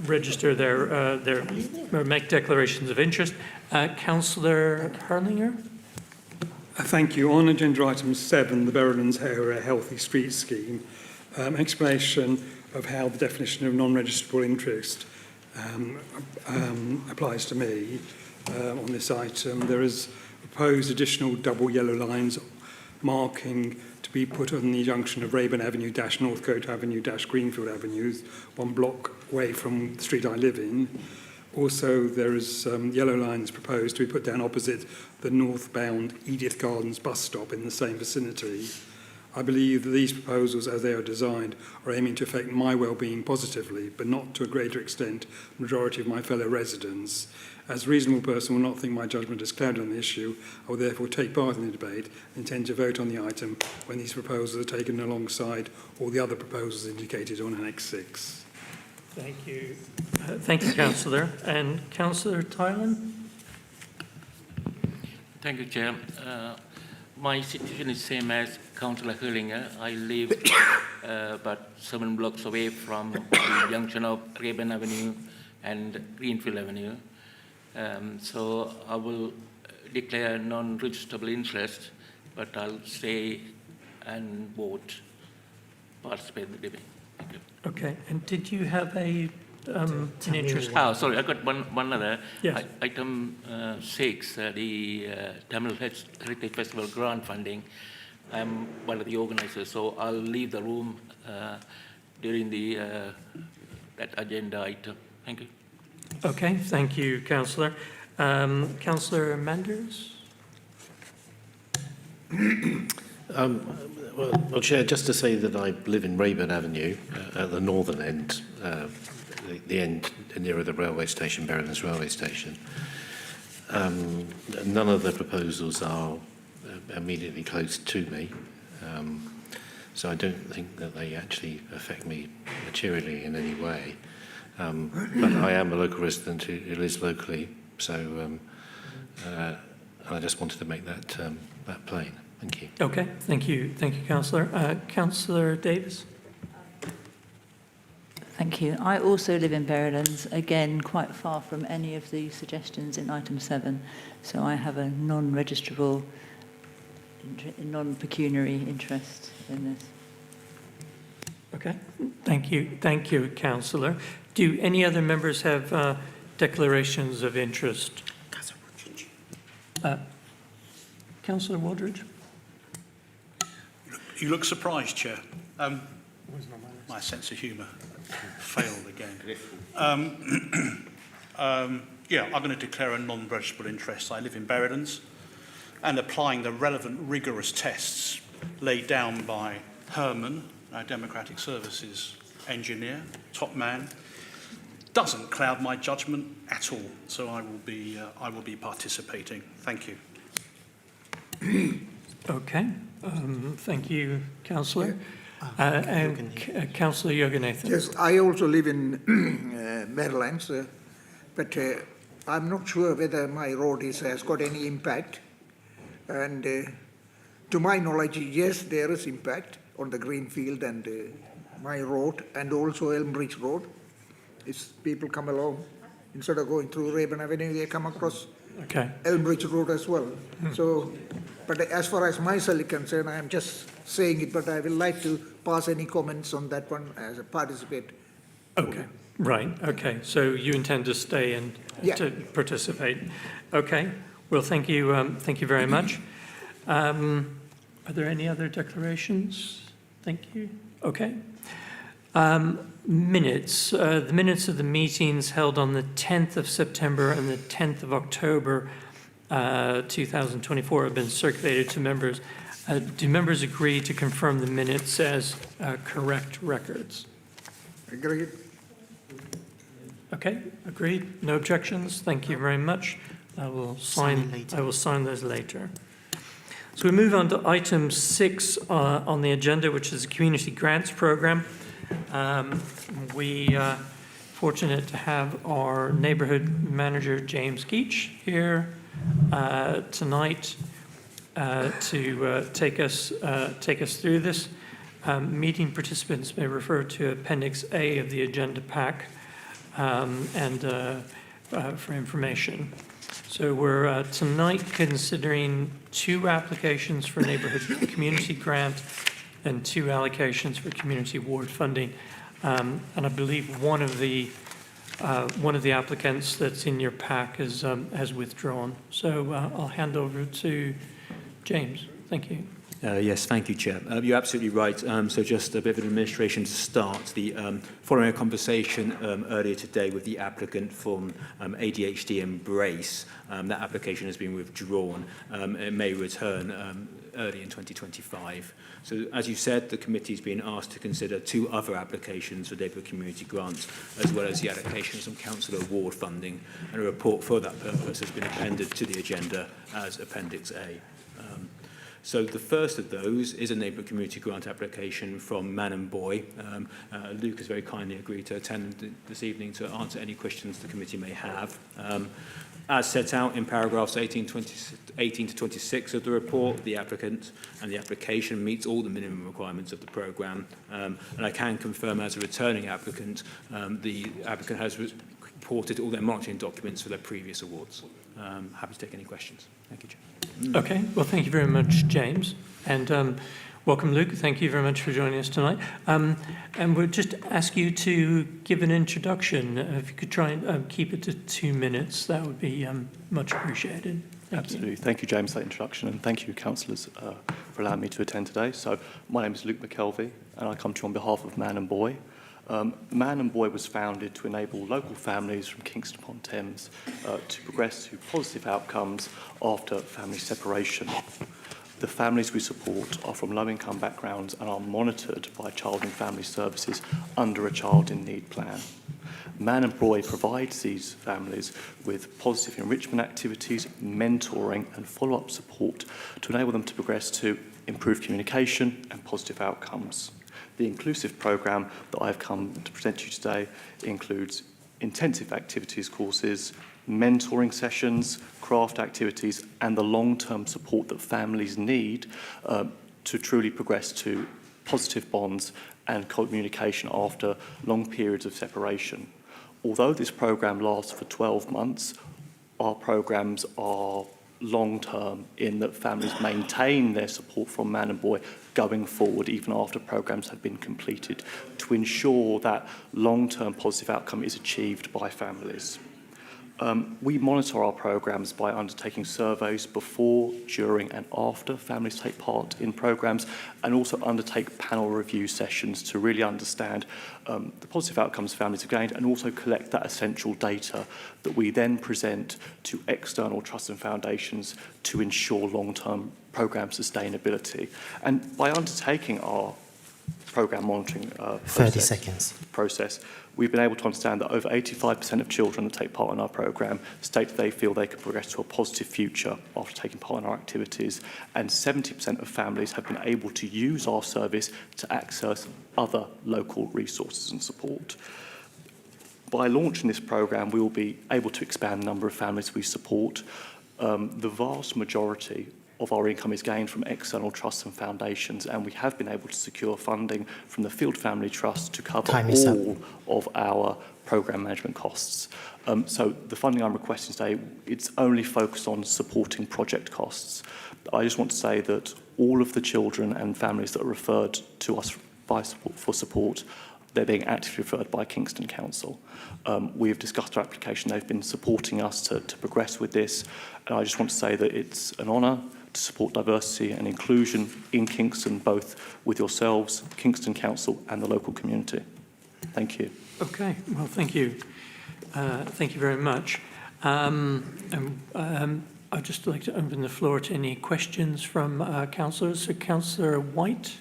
register their or make declarations of interest. Councillor Harlinger? Thank you. On agenda item 7, the Berrylands Area Healthy Street Scheme, explanation of how the definition of non-registrable interest applies to me on this item. There is proposed additional double yellow lines marking to be put on the junction of Rayburn Avenue - Northcote Avenue - Greenfield Avenues, 1 block away from the street I live in. Also, there is yellow lines proposed to be put down opposite the northbound Edith Gardens bus stop in the same vicinity. I believe that these proposals, as they are designed, are aiming to affect my well-being positively, but not to a greater extent the majority of my fellow residents. As a reasonable person will not think my judgment is clouded on the issue, I will therefore take part in the debate and intend to vote on the item when these proposals are taken alongside all the other proposals indicated on Annex 6. Thank you. Thank you, Councillor. And Councillor Thailand? Thank you, Chair. My situation is same as Councillor Hurlinger. I live about 7 blocks away from the junction of Rayburn Avenue and Greenfield Avenue. So I will declare non-registrable interest, but I'll stay and vote, participate in the debate. Thank you. Okay. And did you have an interest? Oh, sorry, I got one other. Yes. Item 6, the Tamil Heritage Festival grant funding. I'm one of the organizers, so I'll leave the room during that agenda item. Thank you. Okay, thank you, Councillor. Councillor Manders? Well, Chair, just to say that I live in Rayburn Avenue at the northern end, the end nearer the railway station, Berrylands railway station. None of the proposals are immediately close to me, so I don't think that they actually affect me materially in any way. But I am a local resident who lives locally, so and I just wanted to make that plain. Thank you. Okay, thank you, Councillor. Councillor Davis? Thank you. I also live in Berrylands, again, quite far from any of the suggestions in item 7. So I have a non-registrable, non-pecuniary interest in this. Okay, thank you, Councillor. Do any other members have declarations of interest? Councillor Waldridge? You look surprised, Chair. My sense of humour failed again. Yeah, I'm going to declare a non-registrable interest. I live in Berrylands, and applying the relevant rigorous tests laid down by Herman, our Democratic Services engineer, top man, doesn't cloud my judgment at all. So I will be participating. Thank you. Okay, thank you, Councillor. And Councillor Yoganathan. Yes, I also live in Maryland, but I'm not sure whether my road has got any impact. And to my knowledge, yes, there is impact on the Greenfield and my road, and also Elmbridge Road. If people come along, instead of going through Rayburn Avenue, they come across Elmbridge Road as well. So, but as far as myself is concerned, I am just saying it, but I will like to pass any comments on that one as a participant. Okay, right, okay. So you intend to stay and to participate. Okay, well, thank you very much. Are there any other declarations? Thank you. Okay. Minutes. The minutes of the meetings held on the 10th of September and the 10th of October 2024 have been circulated to members. Do members agree to confirm the minutes as correct records? Agreed. Okay, agreed. No objections. Thank you very much. I will sign those later. So we move on to item 6 on the agenda, which is the Community Grants Programme. We are fortunate to have our neighbourhood manager, James Geach, here tonight to take us through this. Meeting participants may refer to Appendix A of the agenda pack for information. So we're tonight considering 2 applications for neighbourhood community grant and 2 allocations for community ward funding. And I believe one of the applicants that's in your pack has withdrawn. So I'll hand over to James. Thank you. Yes, thank you, Chair. You're absolutely right. So just a bit of an administration to start. Following a conversation earlier today with the applicant from ADHD Embrace, that application has been withdrawn. It may return early in 2025. So as you said, the committee's been asked to consider 2 other applications for neighbourhood community grants, as well as the allocation of some council award funding, and a report for that purpose has been appended to the agenda as Appendix A. So the first of those is a neighbourhood community grant application from Man and Boy. Luke has very kindly agreed to attend this evening to answer any questions the committee may have. As set out in paragraphs 18 to 26 of the report, the applicant and the application meets all the minimum requirements of the programme. And I can confirm as a returning applicant, the applicant has reported all their monitoring documents for their previous awards. Happy to take any questions. Thank you, Chair. Okay, well, thank you very much, James. And welcome, Luke. Thank you very much for joining us tonight. And we'll just ask you to give an introduction. If you could try and keep it to 2 minutes, that would be much appreciated. Absolutely. Thank you, James, for that introduction. And thank you, councillors, for allowing me to attend today. So my name is Luke McKelvey, and I come to you on behalf of Man and Boy. Man and Boy was founded to enable local families from Kingston upon Thames to progress to positive outcomes after family separation. The families we support are from low-income backgrounds and are monitored by Child and Family Services under a Child in Need plan. Man and Boy provides these families with positive enrichment activities, mentoring and follow-up support to enable them to progress to improved communication and positive outcomes. The inclusive programme that I've come to present to you today includes intensive activities courses, mentoring sessions, craft activities, and the long-term support that families need to truly progress to positive bonds and communication after long periods of separation. Although this programme lasts for 12 months, our programmes are long-term in that families maintain their support from Man and Boy going forward even after programmes have been completed to ensure that long-term positive outcome is achieved by families. We monitor our programmes by undertaking surveys before, during and after families take part in programmes, and also undertake panel review sessions to really understand the positive outcomes families have gained and also collect that essential data that we then present to external trusts and foundations to ensure long-term programme sustainability. And by undertaking our programme monitoring process, we've been able to understand that over 85% of children that take part in our programme state that they feel they can progress to a positive future after taking part in our activities, and 70% of families have been able to use our service to access other local resources and support. By launching this programme, we will be able to expand the number of families we support. The vast majority of our income is gained from external trusts and foundations, and we have been able to secure funding from the Field Family Trust to cover all of our programme management costs. So the funding I'm requesting today, it's only focused on supporting project costs. I just want to say that all of the children and families that are referred to us for support, they're being actively referred by Kingston Council. We've discussed our application. They've been supporting us to progress with this. And I just want to say that it's an honour to support diversity and inclusion in Kingston, both with yourselves, Kingston Council and the local community. Thank you. Okay, well, thank you. Thank you very much. I'd just like to open the floor to any questions from councillors. So Councillor White.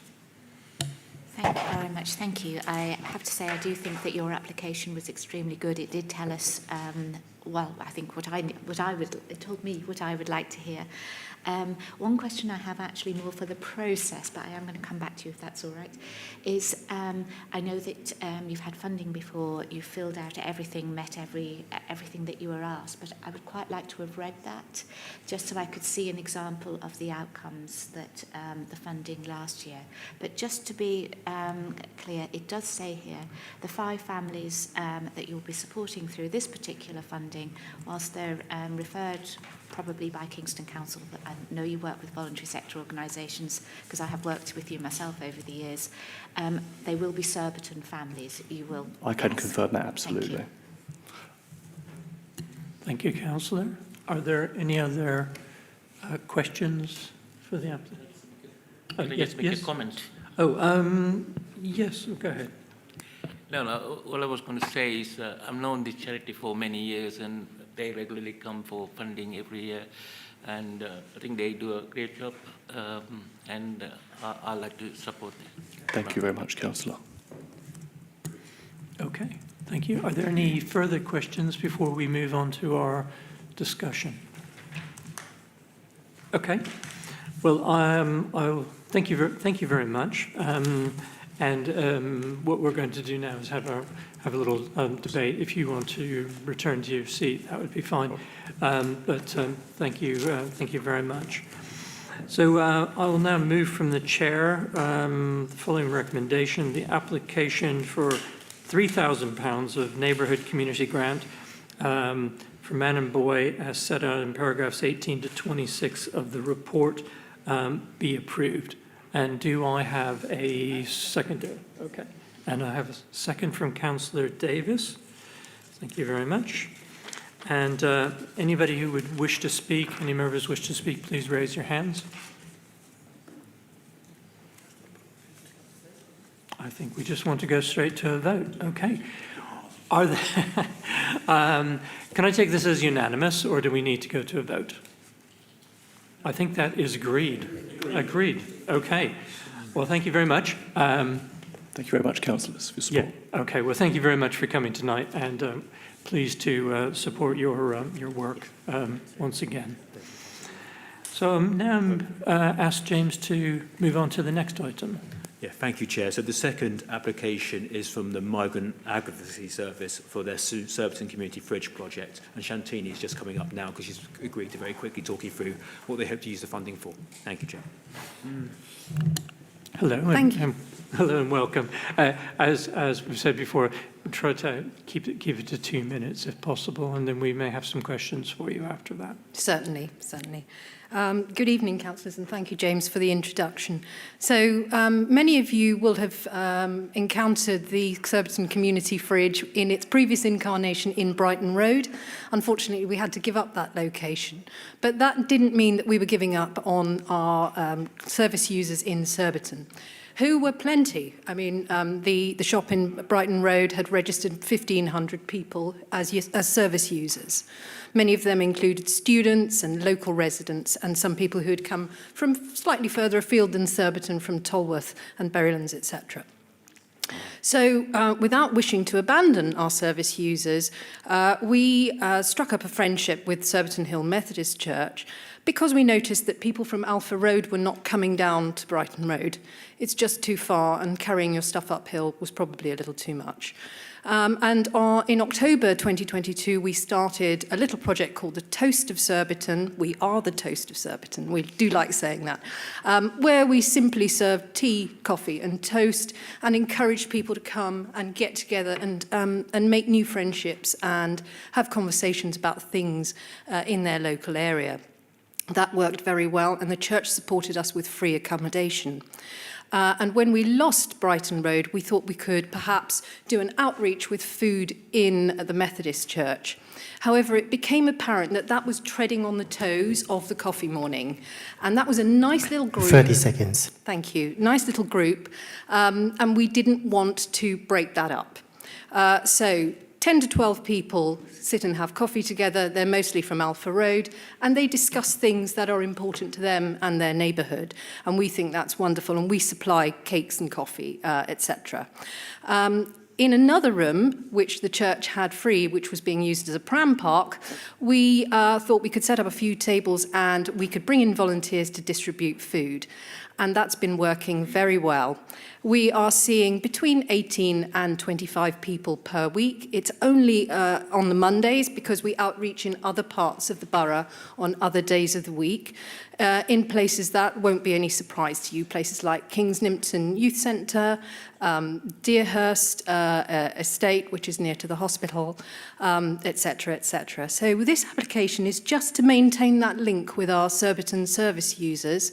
Thank you very much. Thank you. I have to say I do think that your application was extremely good. It did tell us well, I think it told me what I would like to hear. One question I have actually more for the process, but I am going to come back to you if that's all right, is I know that you've had funding before, you've filled out everything, met everything that you were asked, but I would quite like to have read that, just so I could see an example of the outcomes that the funding last year. But just to be clear, it does say here, the 5 families that you'll be supporting through this particular funding, whilst they're referred probably by Kingston Council, but I know you work with voluntary sector organisations, because I have worked with you myself over the years. They will be Surbiton families. You will. I can confirm that, absolutely. Thank you, Councillor. Are there any other questions for the applicant? Can I just make a comment? Yes, go ahead. No, all I was going to say is I've known this charity for many years, and they regularly come for funding every year, and I think they do a great job, and I'd like to support them. Thank you very much, Councillor. Okay, thank you. Are there any further questions before we move on to our discussion? Okay. Well, I'll thank you very much. What we're going to do now is have a little debate. If you want to return to your seat, that would be fine. Thank you very much. So I will now move from the chair the following recommendation: the application for £3,000 of Neighbourhood Community Grant for man and boy, as set out in paragraphs 18 to 26 of the report, be approved. And do I have a seconder? Okay. And I have a second from Councillor Davis. Thank you very much. And anybody who would wish to speak, any members wish to speak, please raise your hands. I think we just want to go straight to a vote. Okay. Are there can I take this as unanimous, or do we need to go to a vote? I think that is agreed. Agreed. Okay. Well, thank you very much. Thank you very much, councillors, for your support. Yeah. Okay. Well, thank you very much for coming tonight, and pleased to support your work once again. So now ask James to move on to the next item. Yeah, thank you, Chair. So the second application is from the Migrant Advocacy Service for their Surbiton Community Fridge project. And Shantini is just coming up now because she's agreed to very quickly talk you through what they hope to use the funding for. Thank you, Chair. Hello. Thank you. Hello and welcome. As we've said before, we'll try to keep it to 2 minutes if possible, and then we may have some questions for you after that. Certainly, certainly. Good evening, councillors, and thank you, James, for the introduction. So many of you will have encountered the Surbiton Community Fridge in its previous incarnation in Brighton Road. Unfortunately, we had to give up that location. But that didn't mean that we were giving up on our service users in Surbiton, who were plenty. I mean, the shop in Brighton Road had registered 1,500 people as service users. Many of them included students and local residents, and some people who had come from slightly further afield than Surbiton, from Tolworth and Berrylands, etc. So without wishing to abandon our service users, we struck up a friendship with Surbiton Hill Methodist Church, because we noticed that people from Alpha Road were not coming down to Brighton Road. It's just too far, and carrying your stuff uphill was probably a little too much. In October 2022, we started a little project called the Toast of Surbiton. We are the Toast of Surbiton. We do like saying that. Where we simply serve tea, coffee and toast, and encourage people to come and get together and make new friendships and have conversations about things in their local area. That worked very well, and the church supported us with free accommodation. And when we lost Brighton Road, we thought we could perhaps do an outreach with food in the Methodist Church. However, it became apparent that that was treading on the toes of the coffee morning. And that was a nice little group. 30 seconds. Thank you. Nice little group. And we didn't want to break that up. So 10 to 12 people sit and have coffee together. They're mostly from Alpha Road, and they discuss things that are important to them and their neighbourhood. And we think that's wonderful, and we supply cakes and coffee, etc. In another room, which the church had free, which was being used as a pram park, we thought we could set up a few tables and we could bring in volunteers to distribute food. And that's been working very well. We are seeing between 18 and 25 people per week. It's only on the Mondays because we outreach in other parts of the borough on other days of the week. In places that won't be any surprise to you, places like Kingston Youth Centre, Deerhurst Estate, which is near to the hospital, etc., etc. So this application is just to maintain that link with our Surbiton service users.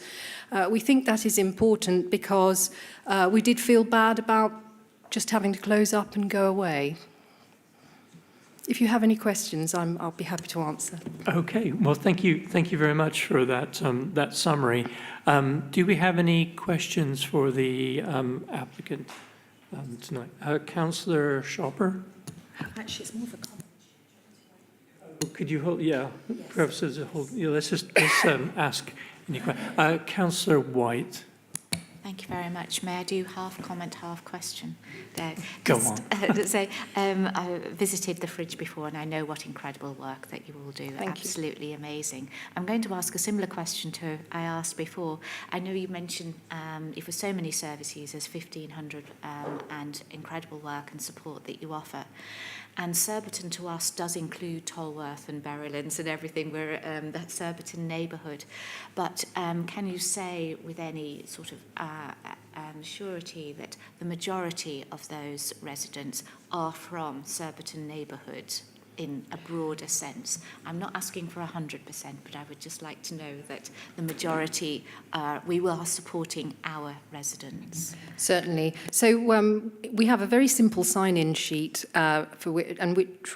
We think that is important because we did feel bad about just having to close up and go away. If you have any questions, I'll be happy to answer. Okay, well, thank you very much for that, that summary. Do we have any questions for the applicant tonight? Councillor Shopper? Actually, it's more of a comment. Could you hold, yeah, perhaps there's a hold, yeah, let's ask any questions. Councillor White. Thank you very much. May I do half comment, half question? Go on. So, I visited the fridge before and I know what incredible work that you all do. Absolutely amazing. I'm going to ask a similar question to I asked before. I know you mentioned for so many service users, 1,500 and incredible work and support that you offer. And Surbiton to us does include Tolworth and Berrylands and everything. We're that Surbiton neighbourhood. But can you say with any sort of surety that the majority of those residents are from Surbiton neighbourhood in a broader sense? I'm not asking for 100%, but I would just like to know that the majority, we are supporting our residents. Certainly. So we have a very simple sign-in sheet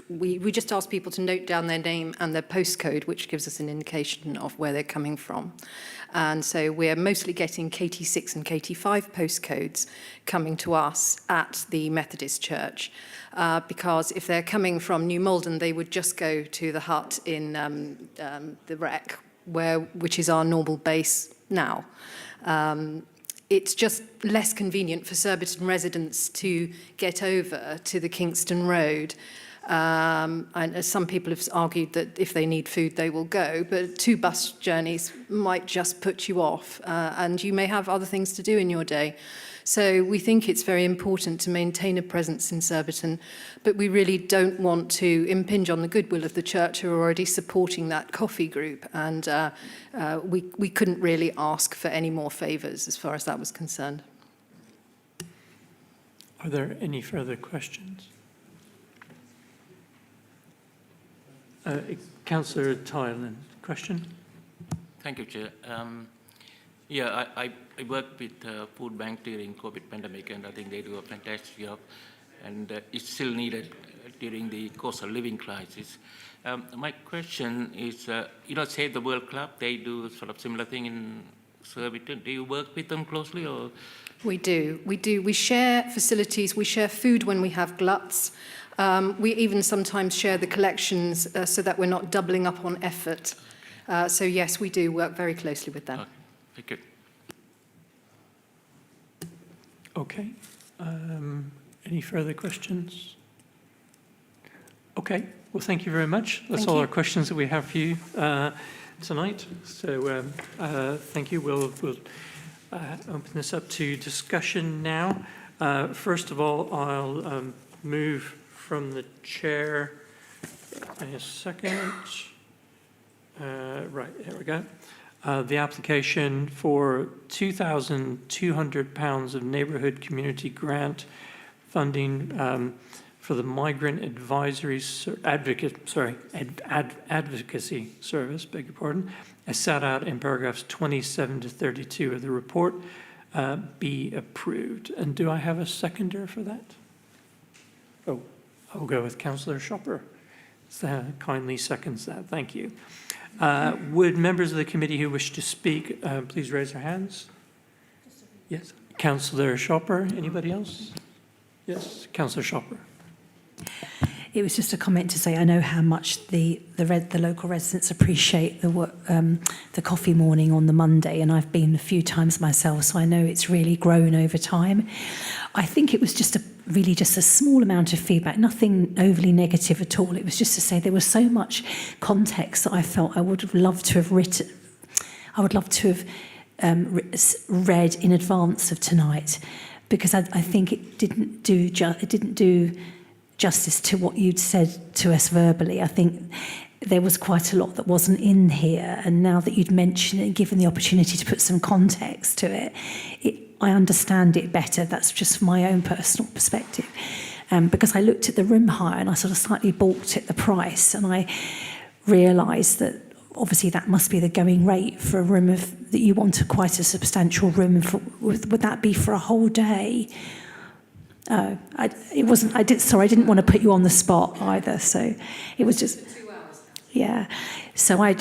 we just ask people to note down their name and their postcode, which gives us an indication of where they're coming from. And so we're mostly getting KT6 and KT5 postcodes coming to us at the Methodist Church. Because if they're coming from New Malden, they would just go to the hut in the Wreck, which is our normal base now. It's just less convenient for Surbiton residents to get over to the Kingston Road. And some people have argued that if they need food, they will go, but 2 bus journeys might just put you off, and you may have other things to do in your day. So we think it's very important to maintain a presence in Surbiton, but we really don't want to impinge on the goodwill of the church who are already supporting that coffee group. And we couldn't really ask for any more favours as far as that was concerned. Are there any further questions? Councillor Tylan, question? Thank you, Chair. Yeah, I worked with food bank during COVID pandemic, and I think they do a fantastic job, and it's still needed during the cost of living crisis. My question is, Save the World Club, they do sort of similar thing in Surbiton. Do you work with them closely, or? We do. We share facilities. We share food when we have gluts. We even sometimes share the collections so that we're not doubling up on effort. So yes, we do work very closely with them. Okay. Thank you. Okay. Any further questions? Okay. Well, thank you very much. That's all our questions that we have for you tonight. So thank you. We'll open this up to discussion now. First of all, I'll move from the chair in a second. Right, there we go. The application for £2,200 of neighbourhood community grant funding for the Migrant Advisory Advocacy Service, beg your pardon, as set out in paragraphs 27 to 32 of the report, be approved. And do I have a seconder for that? Oh, I'll go with Councillor Shopper. Kindly seconds that. Thank you. Would members of the committee who wish to speak please raise their hands? Yes. Councillor Shopper. Anybody else? Yes. Councillor Shopper. It was just a comment to say I know how much the local residents appreciate the coffee morning on the Monday, and I've been a few times myself, so I know it's really grown over time. I think it was just really just a small amount of feedback, nothing overly negative at all. It was just to say there was so much context that I felt I would have loved to have written. I would love to have read in advance of tonight, because I think it didn't do justice to what you'd said to us verbally. I think there was quite a lot that wasn't in here, and now that you'd mentioned it and given the opportunity to put some context to it, I understand it better. That's just my own personal perspective. Because I looked at the room hire and I sort of slightly balked at the price, and I realised that obviously that must be the going rate for a room that you want quite a substantial room. Would that be for a whole day? It wasn't. I didn't want to put you on the spot either. So it was just. Yeah. So I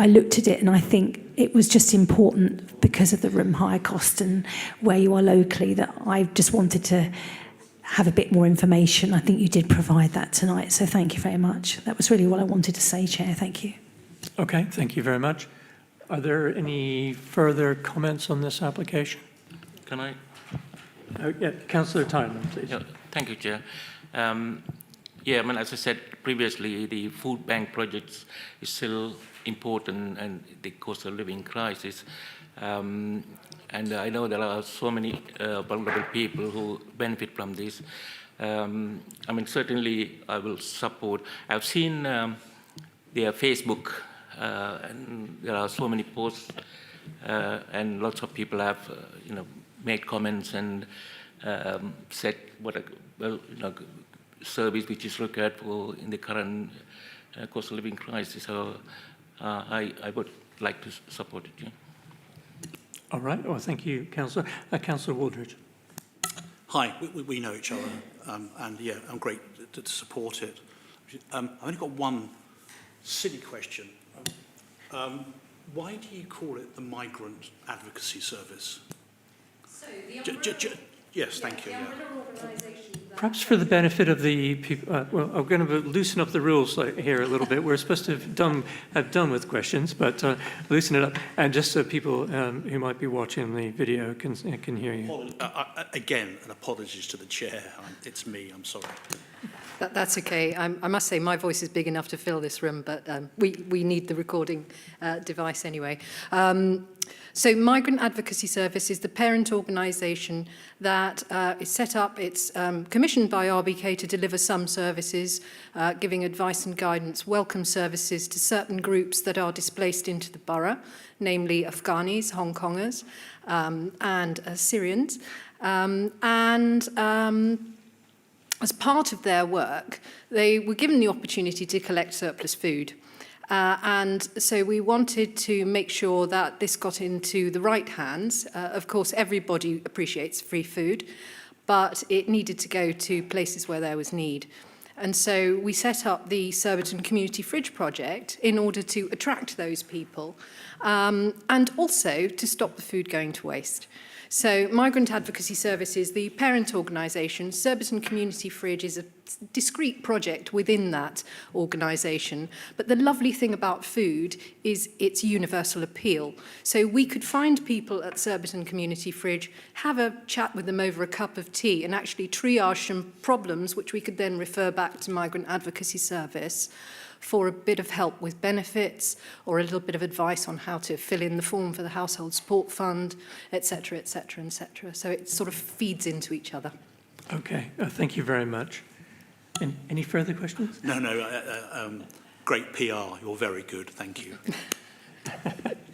looked at it and I think it was just important because of the room hire cost and where you are locally that I just wanted to have a bit more information. I think you did provide that tonight. So thank you very much. That was really what I wanted to say, Chair. Thank you. Okay, thank you very much. Are there any further comments on this application? Can I? Yeah, Councillor Tynan, please. Yeah, thank you, Chair. Yeah, I mean, as I said previously, the food bank projects is still important, and the cost of living crisis. And I know there are so many vulnerable people who benefit from this. I mean, certainly I will support. I've seen their Facebook, and there are so many posts, and lots of people have, made comments and said what a service which is required for in the current cost of living crisis. So I would like to support it. Yeah. All right. Well, thank you, Councillor. Councillor Waldridge. Hi. We know each other, and yeah, I'm great to support it. I've only got one silly question. Why do you call it the Migrant Advocacy Service? So the yes, thank you. Perhaps for the benefit of the people, well, I'm going to loosen up the rules here a little bit. We're supposed to have done with questions, but loosen it up, and just so people who might be watching the video can hear you. Again, an apologies to the chair. It's me. I'm sorry. That's okay. I must say my voice is big enough to fill this room, but we need the recording device anyway. So Migrant Advocacy Service is the parent organisation that is set up. It's commissioned by RBK to deliver some services, giving advice and guidance, welcome services to certain groups that are displaced into the borough, namely Afghanis, Hong Kongers, and Syrians. As part of their work, they were given the opportunity to collect surplus food. And so we wanted to make sure that this got into the right hands. Of course, everybody appreciates free food, but it needed to go to places where there was need. And so we set up the Surbiton Community Fridge Project in order to attract those people and also to stop the food going to waste. So Migrant Advocacy Service is the parent organisation. Surbiton Community Fridge is a discrete project within that organisation. But the lovely thing about food is its universal appeal. So we could find people at Surbiton Community Fridge, have a chat with them over a cup of tea, and actually triage some problems which we could then refer back to Migrant Advocacy Service for a bit of help with benefits or a little bit of advice on how to fill in the form for the Household Support Fund, etc., etc., etc. So it sort of feeds into each other. Okay, thank you very much. And any further questions? No, great PR. You're very good. Thank you.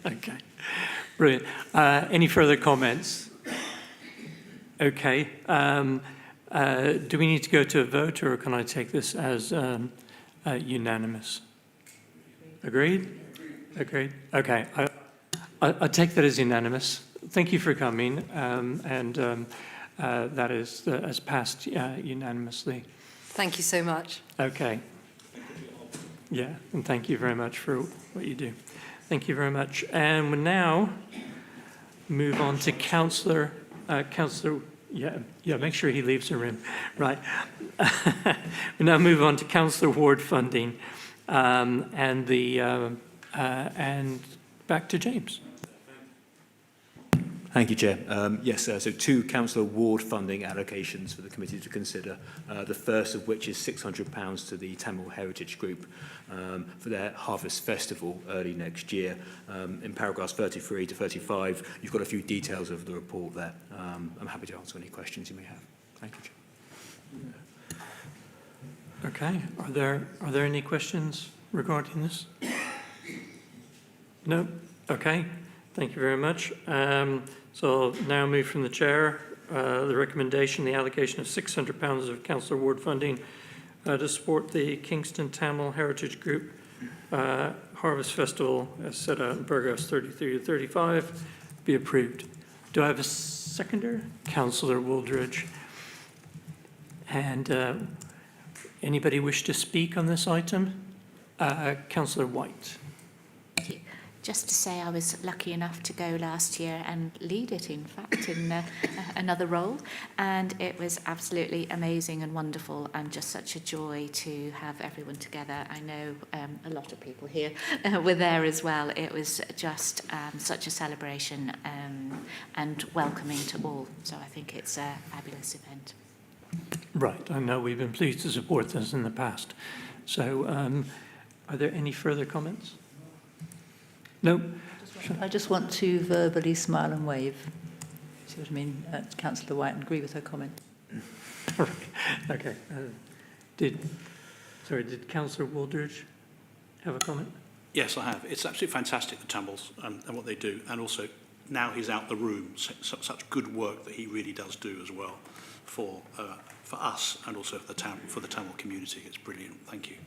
Okay, brilliant. Any further comments? Okay. Do we need to go to a vote, or can I take this as unanimous? Agreed? Agreed. Okay. I take that as unanimous. Thank you for coming, and that is as passed unanimously. Thank you so much. Okay. Yeah, and thank you very much for what you do. Thank you very much. And we now move on to Councillor. Yeah, make sure he leaves the room. Right. We now move on to Councillor Ward funding, and back to James. Thank you, Chair. Yes, so 2 councillor ward funding allocations for the committee to consider. The first of which is £600 to the Tamil Heritage Group for their Harvest Festival early next year. In paragraphs 33 to 35, you've got a few details of the report there. I'm happy to answer any questions you may have. Thank you, Chair. Okay. Are there any questions regarding this? No? Okay. Thank you very much. So I'll now move from the chair. The recommendation, the allocation of £600 of councillor ward funding to support the Kingston Tamil Heritage Group Harvest Festival as set out in paragraphs 33 to 35 be approved. Do I have a seconder? Councillor Wooldridge. And anybody wish to speak on this item? Councillor White. Just to say I was lucky enough to go last year and lead it, in fact, in another role. And it was absolutely amazing and wonderful and just such a joy to have everyone together. I know a lot of people here were there as well. It was just such a celebration and welcoming to all. So I think it's a fabulous event. Right. I know we've been pleased to support this in the past. So are there any further comments? No. I just want to verbally smile and wave. See what I mean? Councillor White, and agree with her comment. All right. Okay. Did Councillor Wooldridge have a comment? Yes, I have. It's absolutely fantastic, the Tamils and what they do. And also, now he's out the room, such good work that he really does do as well for us and also for the Tamil community. It's brilliant. Thank you.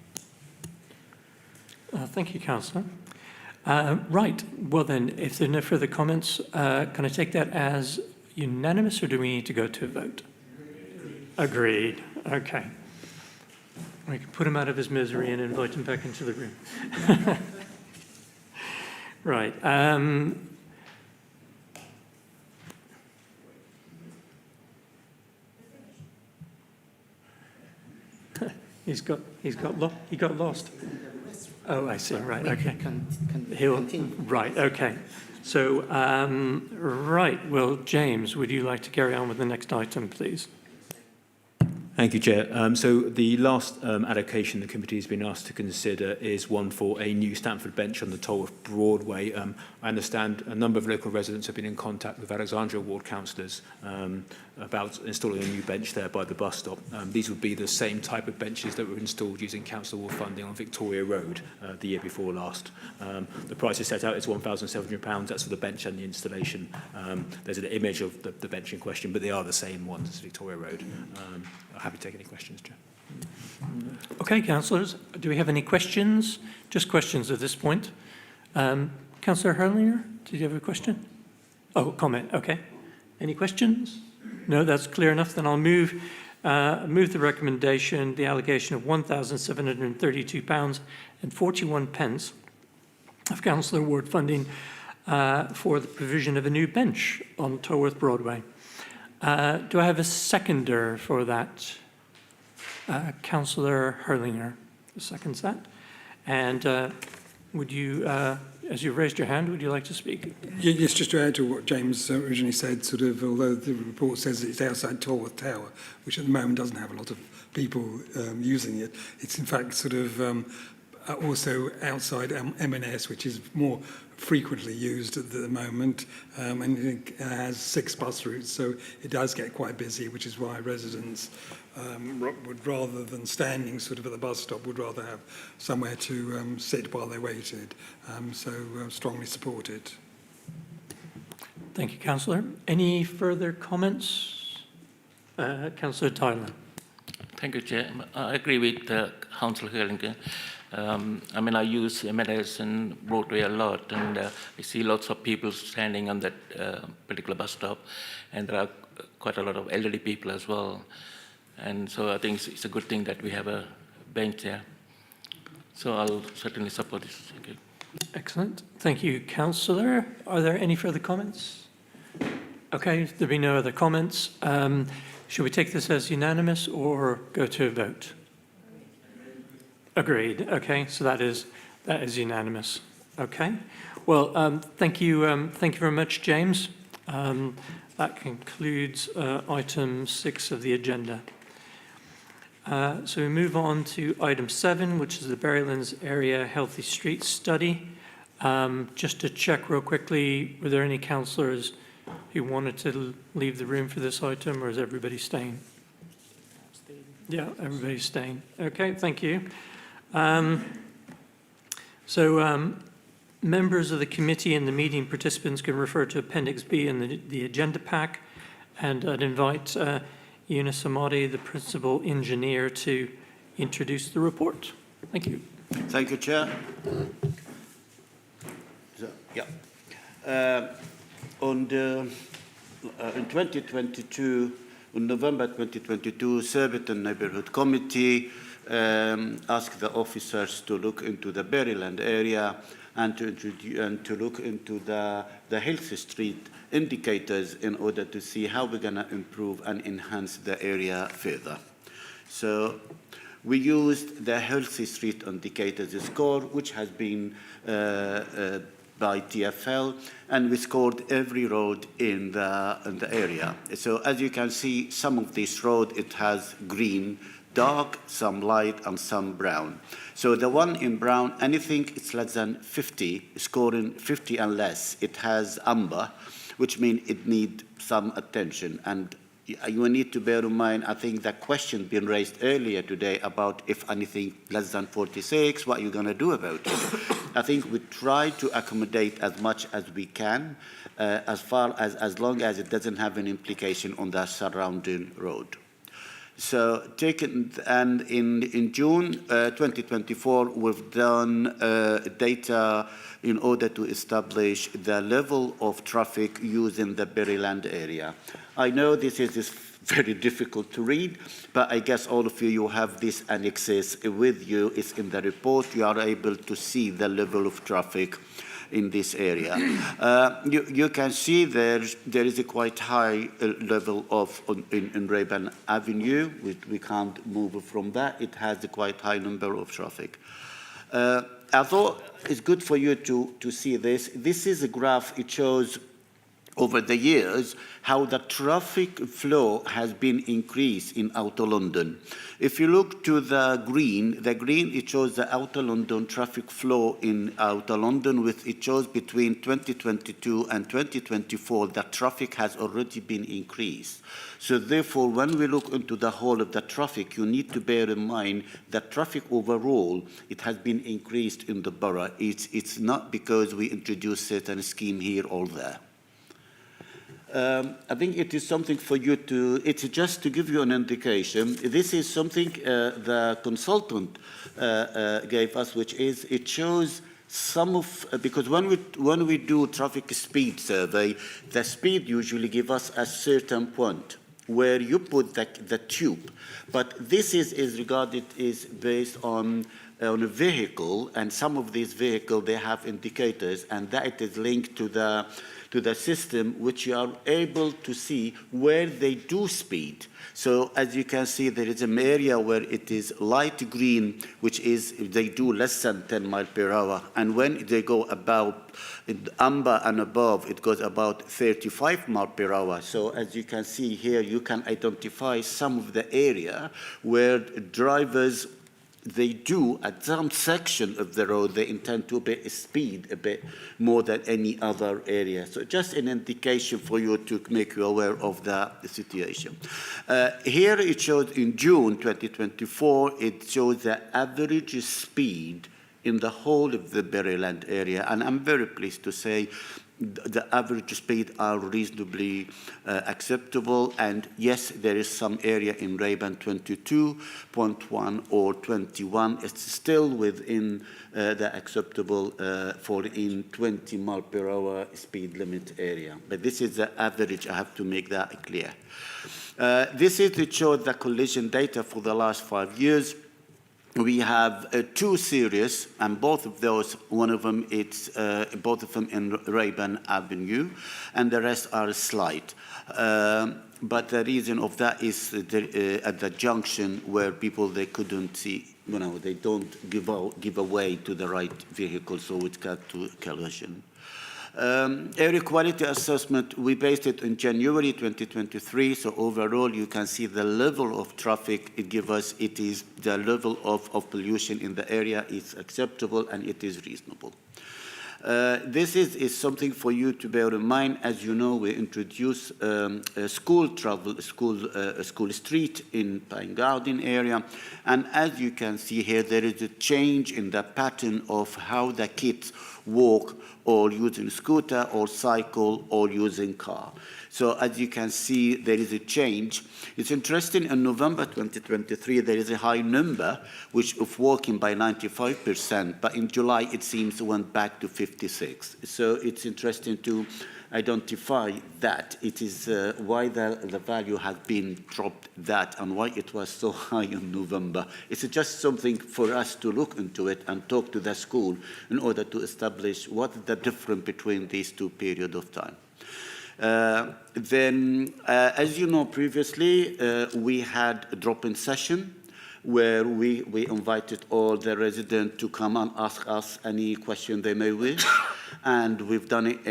Thank you, Councillor. Right. Well then, if there are no further comments, can I take that as unanimous or do we need to go to a vote? Agreed. Okay. We can put him out of his misery and invite him back into the room. Right. He got lost. Oh, I see. Right. Okay. Right. Okay. So, right. Well, James, would you like to carry on with the next item, please? Thank you, Chair. So the last allocation the committee has been asked to consider is one for a new Stamford bench on the Tolworth Broadway. I understand a number of local residents have been in contact with Alexandria Ward councillors about installing a new bench there by the bus stop. These would be the same type of benches that were installed using council ward funding on Victoria Road the year before last. The price is set out, it's £1,700. That's for the bench and the installation. There's an image of the bench in question, but they are the same ones as Victoria Road. I'm happy to take any questions, Chair. Okay, councillors, do we have any questions? Just questions at this point. Councillor Hurlinger, did you have a question? Oh, comment, okay. Any questions? No, that's clear enough. Then I'll move the recommendation, the allocation of £1,732.41 of councillor ward funding for the provision of a new bench on Tolworth Broadway. Do I have a seconder for that? Councillor Hurlinger seconds that. And would you, as you've raised your hand, would you like to speak? Yes, just to add to what James originally said, sort of, although the report says it's outside Tolworth Tower, which at the moment doesn't have a lot of people using it, it's in fact sort of also outside M&S, which is more frequently used at the moment, and it has 6 bus routes, so it does get quite busy, which is why residents would, rather than standing sort of at the bus stop, would rather have somewhere to sit while they waited. So strongly support it. Thank you, Councillor. Any further comments? Councillor Tyler. Thank you, Chair. I agree with Councillor Hurlinger. I mean, I use M&S and Broadway a lot, and I see lots of people standing on that particular bus stop, and there are quite a lot of elderly people as well. And so I think it's a good thing that we have a bench there. So I'll certainly support this. Thank you. Excellent. Thank you, Councillor. Are there any further comments? Okay, if there be no other comments, should we take this as unanimous or go to a vote? Agreed. Okay, so that is unanimous. Okay. Well, thank you very much, James. That concludes item 6 of the agenda. So we move on to item 7, which is the Berrylands Area Healthy Streets Study. Just to check real quickly, were there any councillors who wanted to leave the room for this item, or is everybody staying? Yeah, everybody's staying. Okay, thank you. Members of the committee and the meeting participants can refer to Appendix B in the agenda pack, and I'd invite Yunus Amadi, the principal engineer, to introduce the report. Thank you. Thank you, Chair. In 2022, in November 2022, Surbiton Neighbourhood Committee asked the officers to look into the Berryland area and to look into the healthy street indicators in order to see how we're going to improve and enhance the area further. So we used the healthy street indicators score, which has been by TfL, and we scored every road in the area. So as you can see, some of this road, it has green, dark, some light, and some brown. So the one in brown, anything it's less than 50, scoring 50 and less, it has amber, which means it needs some attention. And you need to bear in mind, I think the question being raised earlier today about if anything less than 46, what are you going to do about it? I think we try to accommodate as much as we can, as long as it doesn't have an implication on the surrounding road. So and in June 2024, we've done data in order to establish the level of traffic used in the Berryland area. I know this is very difficult to read, but I guess all of you have this annexes with you. It's in the report. You are able to see the level of traffic in this area. You can see there is a quite high level in Rayburn Avenue. We can't move from that. It has a quite high number of traffic. I thought it's good for you to see this. This is a graph. It shows over the years how the traffic flow has been increased in Outer London. If you look to the green, it shows the Outer London traffic flow in Outer London, it shows between 2022 and 2024 that traffic has already been increased. So therefore, when we look into the whole of the traffic, you need to bear in mind that traffic overall, it has been increased in the borough. It's not because we introduced certain scheme here or there. I think it is something for you it's just to give you an indication. This is something the consultant gave us, which is, it shows some of, because when we do traffic speed survey, the speed usually give us a certain point where you put the tube. But this is based on a vehicle, and some of these vehicles, they have indicators, and that is linked to the system, which you are able to see where they do speed. So as you can see, there is an area where it is light green, which is they do less than 10 miles per hour. And when they go about amber and above, it goes about 35 miles per hour. So as you can see here, you can identify some of the area where drivers, they do, at some section of the road, they intend to speed a bit more than any other area. So just an indication for you to make you aware of the situation. Here it shows in June 2024, it shows the average speed in the whole of the Berryland area. And I'm very pleased to say the average speed are reasonably acceptable. And yes, there is some area in Rayburn 22.1 or 21. It's still within the acceptable for in 20 miles per hour speed limit area. But this is the average. I have to make that clear. This is to show the collision data for the last 5 years. We have 2 series, and both of those, one of them, both of them in Rayburn Avenue, and the rest are slight. But the reason of that is at the junction where people, they couldn't see, they don't give away to the right vehicle, so it got to collision. Area quality assessment, we based it in January 2023. So overall, you can see the level of traffic it gives us. It is the level of pollution in the area is acceptable and it is reasonable. This is something for you to bear in mind. As you know, we introduced school street in Pine Garden area. And as you can see here, there is a change in the pattern of how the kids walk or using scooter or cycle or using car. So as you can see, there is a change. It's interesting, in November 2023, there is a high number of walking by 95%, but in July, it seems went back to 56. So it's interesting to identify that. It is why the value has been dropped that and why it was so high in November. It's just something for us to look into it and talk to the school in order to establish what is the difference between these two periods of time. As you know, previously, we had a drop-in session where we invited all the residents to come and ask us any question they may wish. And we've done it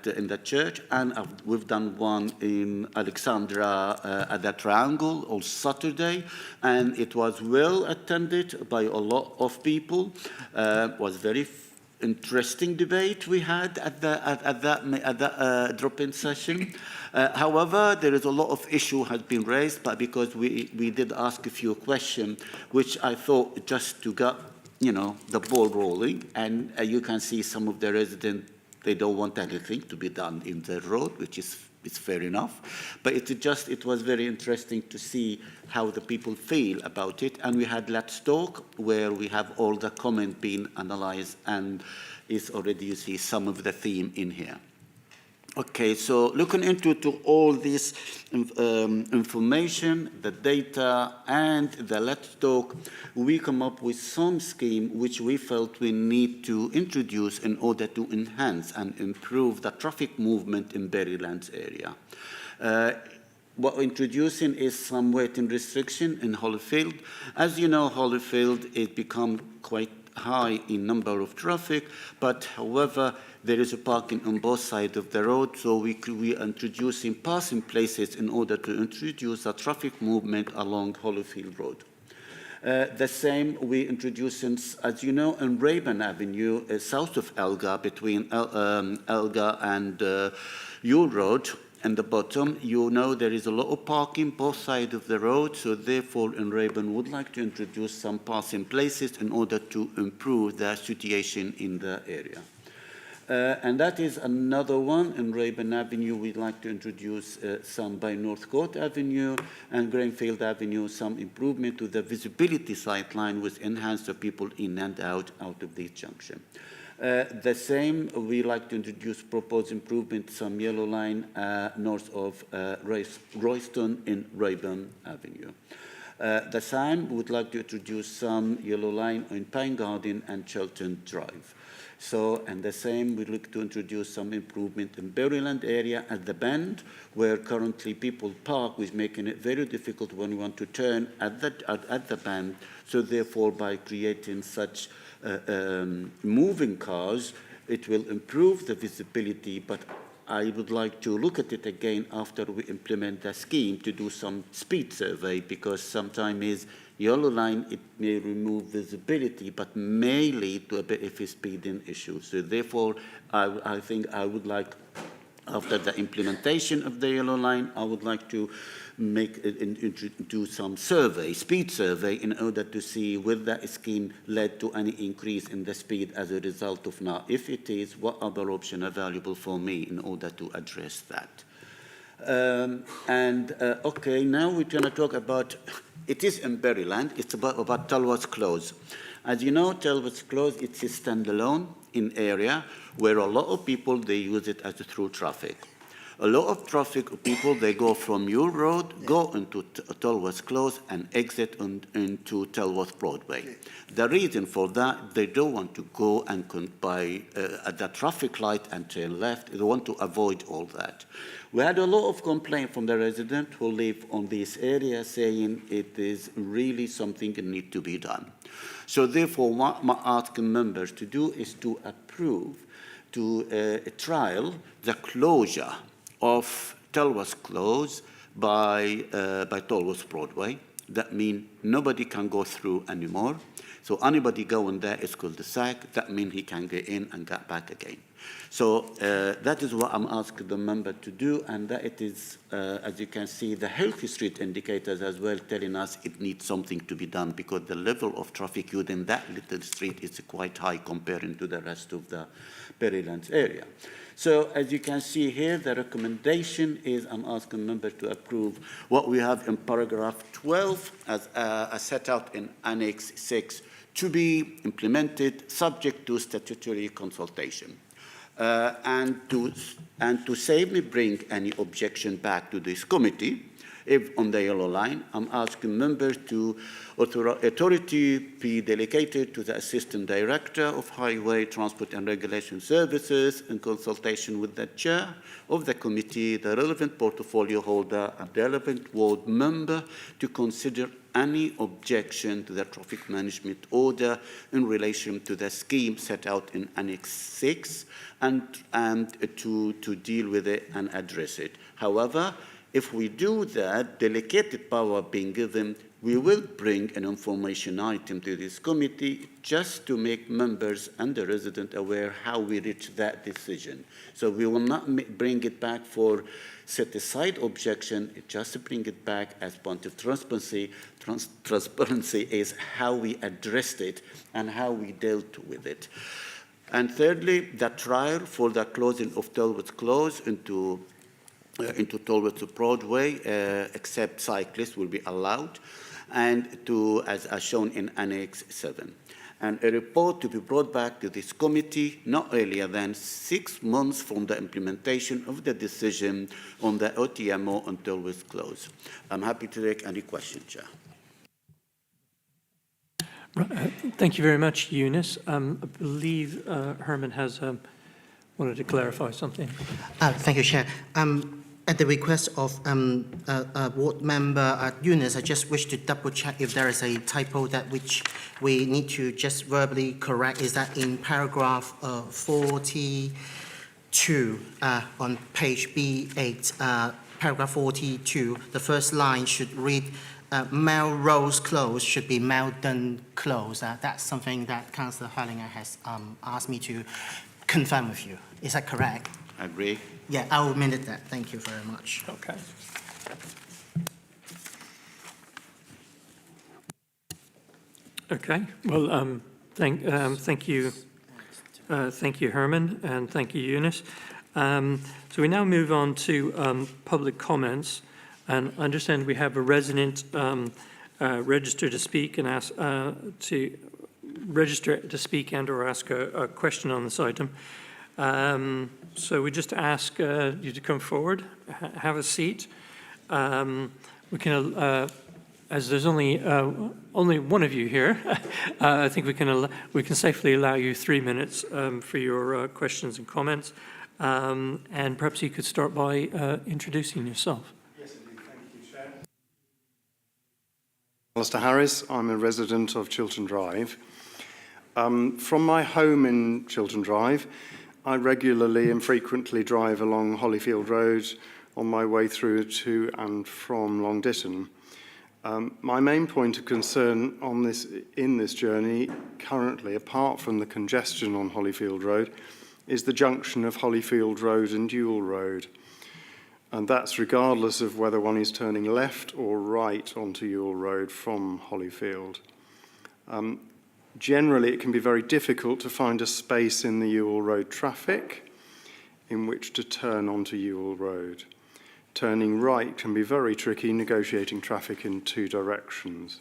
in the church, and we've done one in Alexandra at the Triangle on Saturday, and it was well attended by a lot of people. It was very interesting debate we had at that drop-in session. However, there is a lot of issue has been raised, but because we did ask a few questions, which I thought just to get the ball rolling, and you can see some of the residents, they don't want anything to be done in the road, which is fair enough. But it was very interesting to see how the people feel about it. And we had Let's Talk, where we have all the comment being analyzed, and is already, you see, some of the theme in here. Okay, so looking into all this information, the data, and the Let's Talk, we come up with some scheme which we felt we need to introduce in order to enhance and improve the traffic movement in Berrylands area. What we're introducing is some waiting restriction in Holyfield. As you know, Holyfield, it become quite high in number of traffic, but however, there is a parking on both sides of the road, so we are introducing passing places in order to introduce a traffic movement along Holyfield Road. The same we introducing, as you know, in Raven Avenue, south of Elga, between Elga and Yule Road. And the bottom, you know there is a lot of parking both sides of the road, so therefore in Raven would like to introduce some passing places in order to improve the situation in the area. And that is another one. In Raven Avenue, we'd like to introduce some by Northcote Avenue and Greenfield Avenue, some improvement to the visibility sightline with enhanced the people in and out of this junction. The same, we like to introduce proposed improvement, some yellow line north of Royston in Raven Avenue. The same, we would like to introduce some yellow line in Pine Garden and Chelton Drive. So, and the same, we look to introduce some improvement in Berryland area at the bend, where currently people park, which is making it very difficult when you want to turn at the bend. So therefore, by creating such moving cars, it will improve the visibility, but I would like to look at it again after we implement the scheme to do some speed survey, because sometimes yellow line, it may remove visibility, but may lead to a bit of a speeding issue. So therefore, I think I would like, after the implementation of the yellow line, I would like to do some survey, speed survey, in order to see whether that scheme led to any increase in the speed as a result of now. If it is, what other options are available for me in order to address that? Okay, now we're going to talk about, it is in Berryland, it's about Talbot's Close. As you know, Talbot's Close, it's a standalone in area where a lot of people, they use it as a through traffic. A lot of traffic people, they go from your road, go into Talbot's Close and exit into Talbot Broadway. The reason for that, they don't want to go and by at the traffic light and turn left. They want to avoid all that. We had a lot of complaint from the residents who live on this area saying it is really something that needs to be done. So therefore, what I'm asking members to do is to approve to trial the closure of Tolworth Close by Tolworth Broadway. That means nobody can go through anymore. So anybody going there is cul-de-sac. That means he can get in and get back again. So that is what I'm asking the member to do, and that it is, as you can see, the healthy street indicators as well telling us it needs something to be done, because the level of traffic within that little street is quite high comparing to the rest of the Berrylands area. So as you can see here, the recommendation is I'm asking members to approve what we have in paragraph 12 as set out in Annex 6 to be implemented subject to statutory consultation. And to safely bring any objection back to this committee, if on the yellow line, I'm asking members to authority be delegated to the Assistant Director of Highway Transport and Regulation Services in consultation with the Chair of the committee, the relevant portfolio holder, and the relevant ward member to consider any objection to the traffic management order in relation to the scheme set out in Annex 6 and to deal with it and address it. However, if we do that, delegated power being given, we will bring an information item to this committee just to make members and the resident aware how we reach that decision. So we will not bring it back for set-aside objection, just bring it back as point of transparency. Transparency is how we addressed it and how we dealt with it. And thirdly, the trial for the closing of Tolworth Close into Tolworth Broadway, except cyclists will be allowed, and as shown in Annex 7. And a report to be brought back to this committee not earlier than 6 months from the implementation of the decision on the OTMO on Tolworth Close. I'm happy to take any questions, Chair. Thank you very much, Eunice. I believe Herman has wanted to clarify something. Thank you, Chair. At the request of ward member Eunice, I just wish to double check if there is a typo that which we need to just verbally correct. Is that in paragraph 42 on page B8, paragraph 42, the first line should read Melrose Close should be Meldon Close. That's something that Councillor Hurlinger has asked me to confirm with you. Is that correct? I agree. Yeah, I will minute that. Thank you very much. Okay. Okay. Well, thank you, Herman, and thank you, Eunice. So we now move on to public comments, and I understand we have a resident register to speak and ask to register to speak and/or ask a question on this item. So we just ask you to come forward, have a seat. We can, as there's only one of you here, I think we can safely allow you 3 minutes for your questions and comments. And perhaps you could start by introducing yourself. Yes, indeed. Thank you, Chair. Alistair Harris. I'm a resident of Chiltern Drive. From my home in Chiltern Drive, I regularly and frequently drive along Hollyfield Road on my way through to and from Long Ditton. My main point of concern in this journey currently, apart from the congestion on Hollyfield Road, is the junction of Hollyfield Road and Ewell Road. And that's regardless of whether one is turning left or right onto Ewell Road from Hollyfield. Generally, it can be very difficult to find a space in the Ewell Road traffic in which to turn onto Ewell Road. Turning right can be very tricky, negotiating traffic in 2 directions.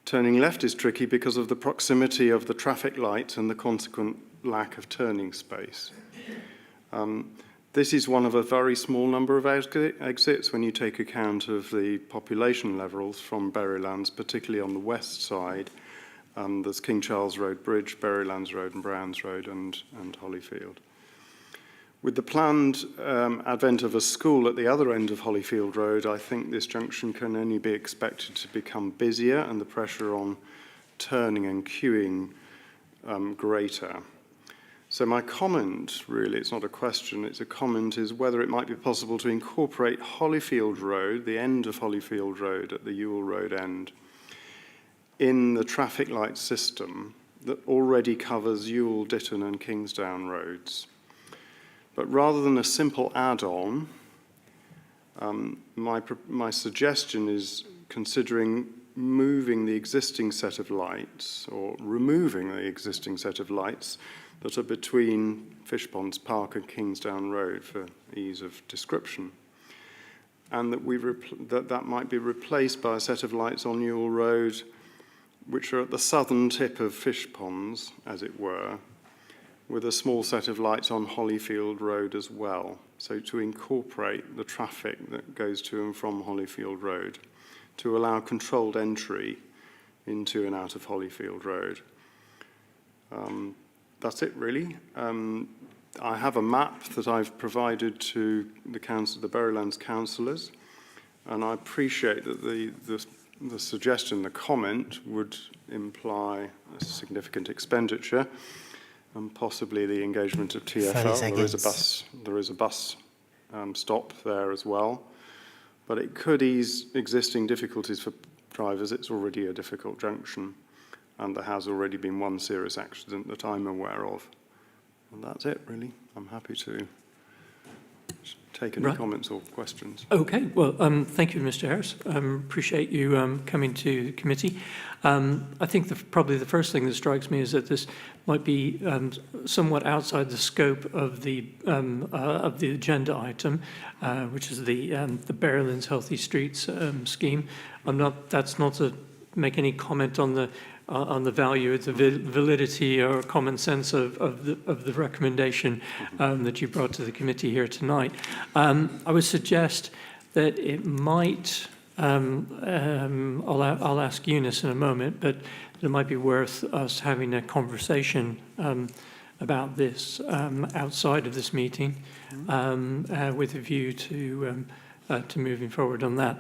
Turning left is tricky because of the proximity of the traffic light and the consequent lack of turning space. This is one of a very small number of exits when you take account of the population levels from Berrylands, particularly on the west side. There's King Charles Road Bridge, Berrylands Road and Browns Road and Hollyfield. With the planned advent of a school at the other end of Hollyfield Road, I think this junction can only be expected to become busier and the pressure on turning and queuing greater. So my comment, really, it's not a question, it's a comment, is whether it might be possible to incorporate Hollyfield Road, the end of Hollyfield Road at the Ewell Road end, in the traffic light system that already covers Ewell, Ditton and Kingsdown roads. But rather than a simple add-on, my suggestion is considering moving the existing set of lights, or removing the existing set of lights that are between Fishponds Park and Kingsdown Road for ease of description. And that that might be replaced by a set of lights on Ewell Road, which are at the southern tip of Fishponds, as it were, with a small set of lights on Hollyfield Road as well. So to incorporate the traffic that goes to and from Hollyfield Road, to allow controlled entry into and out of Hollyfield Road. That's it, really. I have a map that I've provided to the Berrylands councillors, and I appreciate that the suggestion, the comment, would imply a significant expenditure and possibly the engagement of TfL. There is a bus stop there as well, but it could ease existing difficulties for drivers. It's already a difficult junction, and there has already been one serious accident that I'm aware of. And that's it, really. I'm happy to take any comments or questions. Okay, well, thank you, Mr. Harris. Appreciate you coming to committee. I think probably the first thing that strikes me is that this might be somewhat outside the scope of the agenda item, which is the Berrylands Healthy Streets scheme. That's not to make any comment on the value, the validity or common sense of the recommendation that you brought to the committee here tonight. I would suggest that it might, I'll ask Eunice in a moment, but it might be worth us having a conversation about this outside of this meeting with a view to moving forward on that.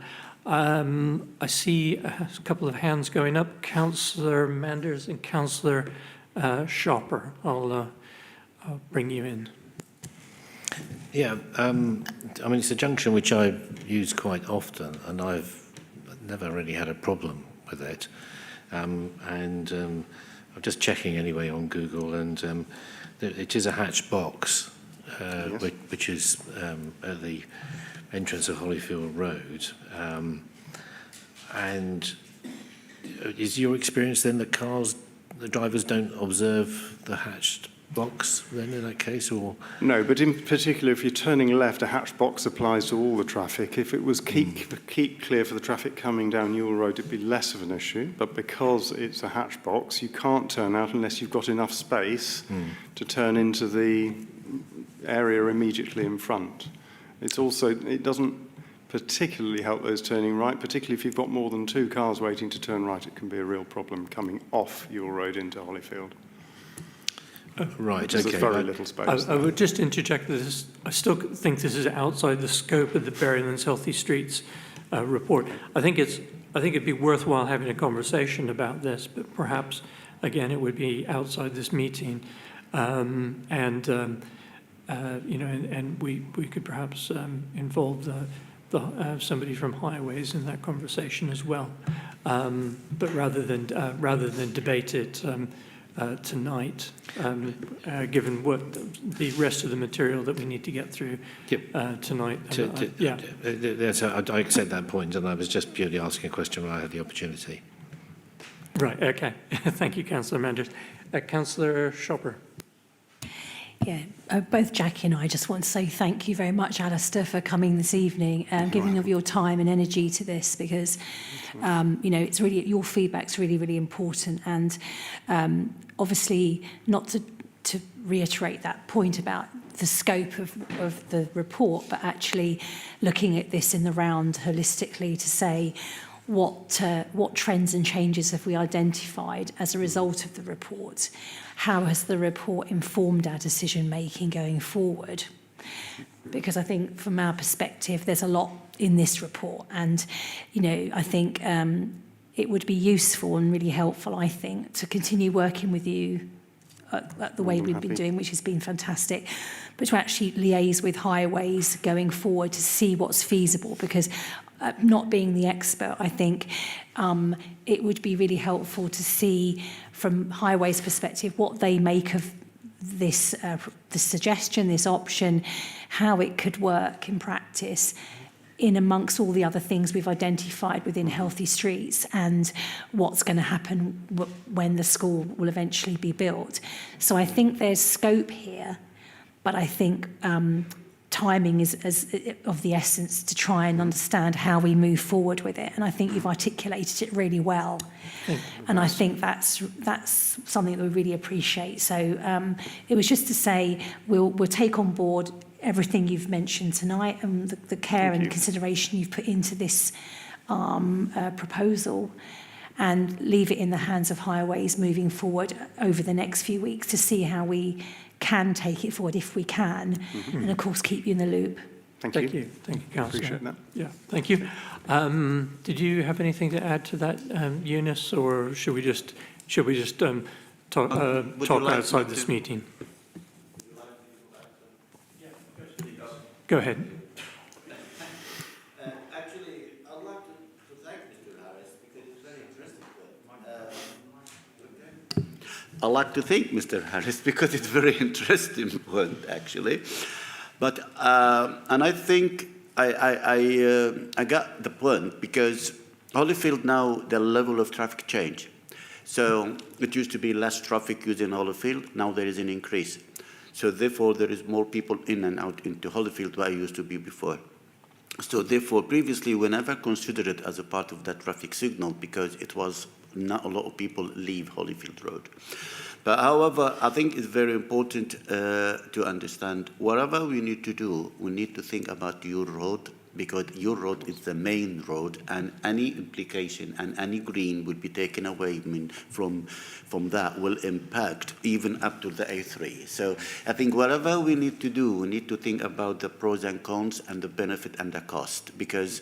I see a couple of hands going up. Councillor Manders and Councillor Shopper. I'll bring you in. Yeah, I mean, it's a junction which I use quite often, and I've never really had a problem with it. I'm just checking anyway on Google, and it is a hatch box, yes, which is at the entrance of Hollyfield Road. And is your experience then that the drivers don't observe the hatched box then in that case, or? No, but in particular, if you're turning left, a hatch box applies to all the traffic. If it was keep clear for the traffic coming down Ewell Road, it'd be less of an issue. But because it's a hatch box, you can't turn out unless you've got enough space to turn into the area immediately in front. It doesn't particularly help those turning right, particularly if you've got more than 2 cars waiting to turn right. It can be a real problem coming off Ewell Road into Hollyfield. Right, okay. There's very little space. I would just interject that I still think this is outside the scope of the Berrylands Healthy Streets report. I think it'd be worthwhile having a conversation about this, but perhaps, again, it would be outside this meeting. And we could perhaps involve somebody from Highways in that conversation as well. But rather than debate it tonight, given what the rest of the material that we need to get through tonight. I accept that point, and I was just purely asking a question when I had the opportunity. Right. Okay. Thank you, Councillor Manders. Councillor Shopper. Yeah, both Jackie and I just want to say thank you very much, Alistair, for coming this evening and giving of your time and energy to this, because it's really, your feedback's really, really important. And obviously, not to reiterate that point about the scope of the report, but actually looking at this in the round holistically to say what trends and changes have we identified as a result of the report? How has the report informed our decision making going forward? Because I think from our perspective, there's a lot in this report, and I think it would be useful and really helpful, I think, to continue working with you at the way we've been doing, which has been fantastic, but to actually liaise with highways going forward to see what's feasible, because not being the expert, I think it would be really helpful to see from highways perspective what they make of this suggestion, this option, how it could work in practice in amongst all the other things we've identified within Healthy Streets and what's going to happen when the school will eventually be built. So I think there's scope here, but I think timing is of the essence to try and understand how we move forward with it. And I think you've articulated it really well. And I think that's something that we really appreciate. So it was just to say we'll take on board everything you've mentioned tonight and the care and consideration you've put into this proposal, and leave it in the hands of highways moving forward over the next few weeks to see how we can take it forward if we can, and of course keep you in the loop. Thank you, Councillor. Appreciate that. Yeah, thank you. Did you have anything to add to that, Eunice, or should we just talk outside this meeting? Go ahead. Actually, I'd like to thank Mr. Harris because it's very interesting. I'd like to thank Mr. Harris because it's very interesting point, actually. But and I think I got the point, because Holyfield now the level of traffic change. So it used to be less traffic using Holyfield. Now there is an increase. So therefore, there is more people in and out into Holyfield where I used to be before. So therefore, previously, we never considered it as a part of that traffic signal because it was not a lot of people leave Holyfield Road. But however, I think it's very important to understand whatever we need to do, we need to think about your road, because your road is the main road, and any implication and any green will be taken away from that will impact even up to the A3. So I think whatever we need to do, we need to think about the pros and cons and the benefit and the cost, because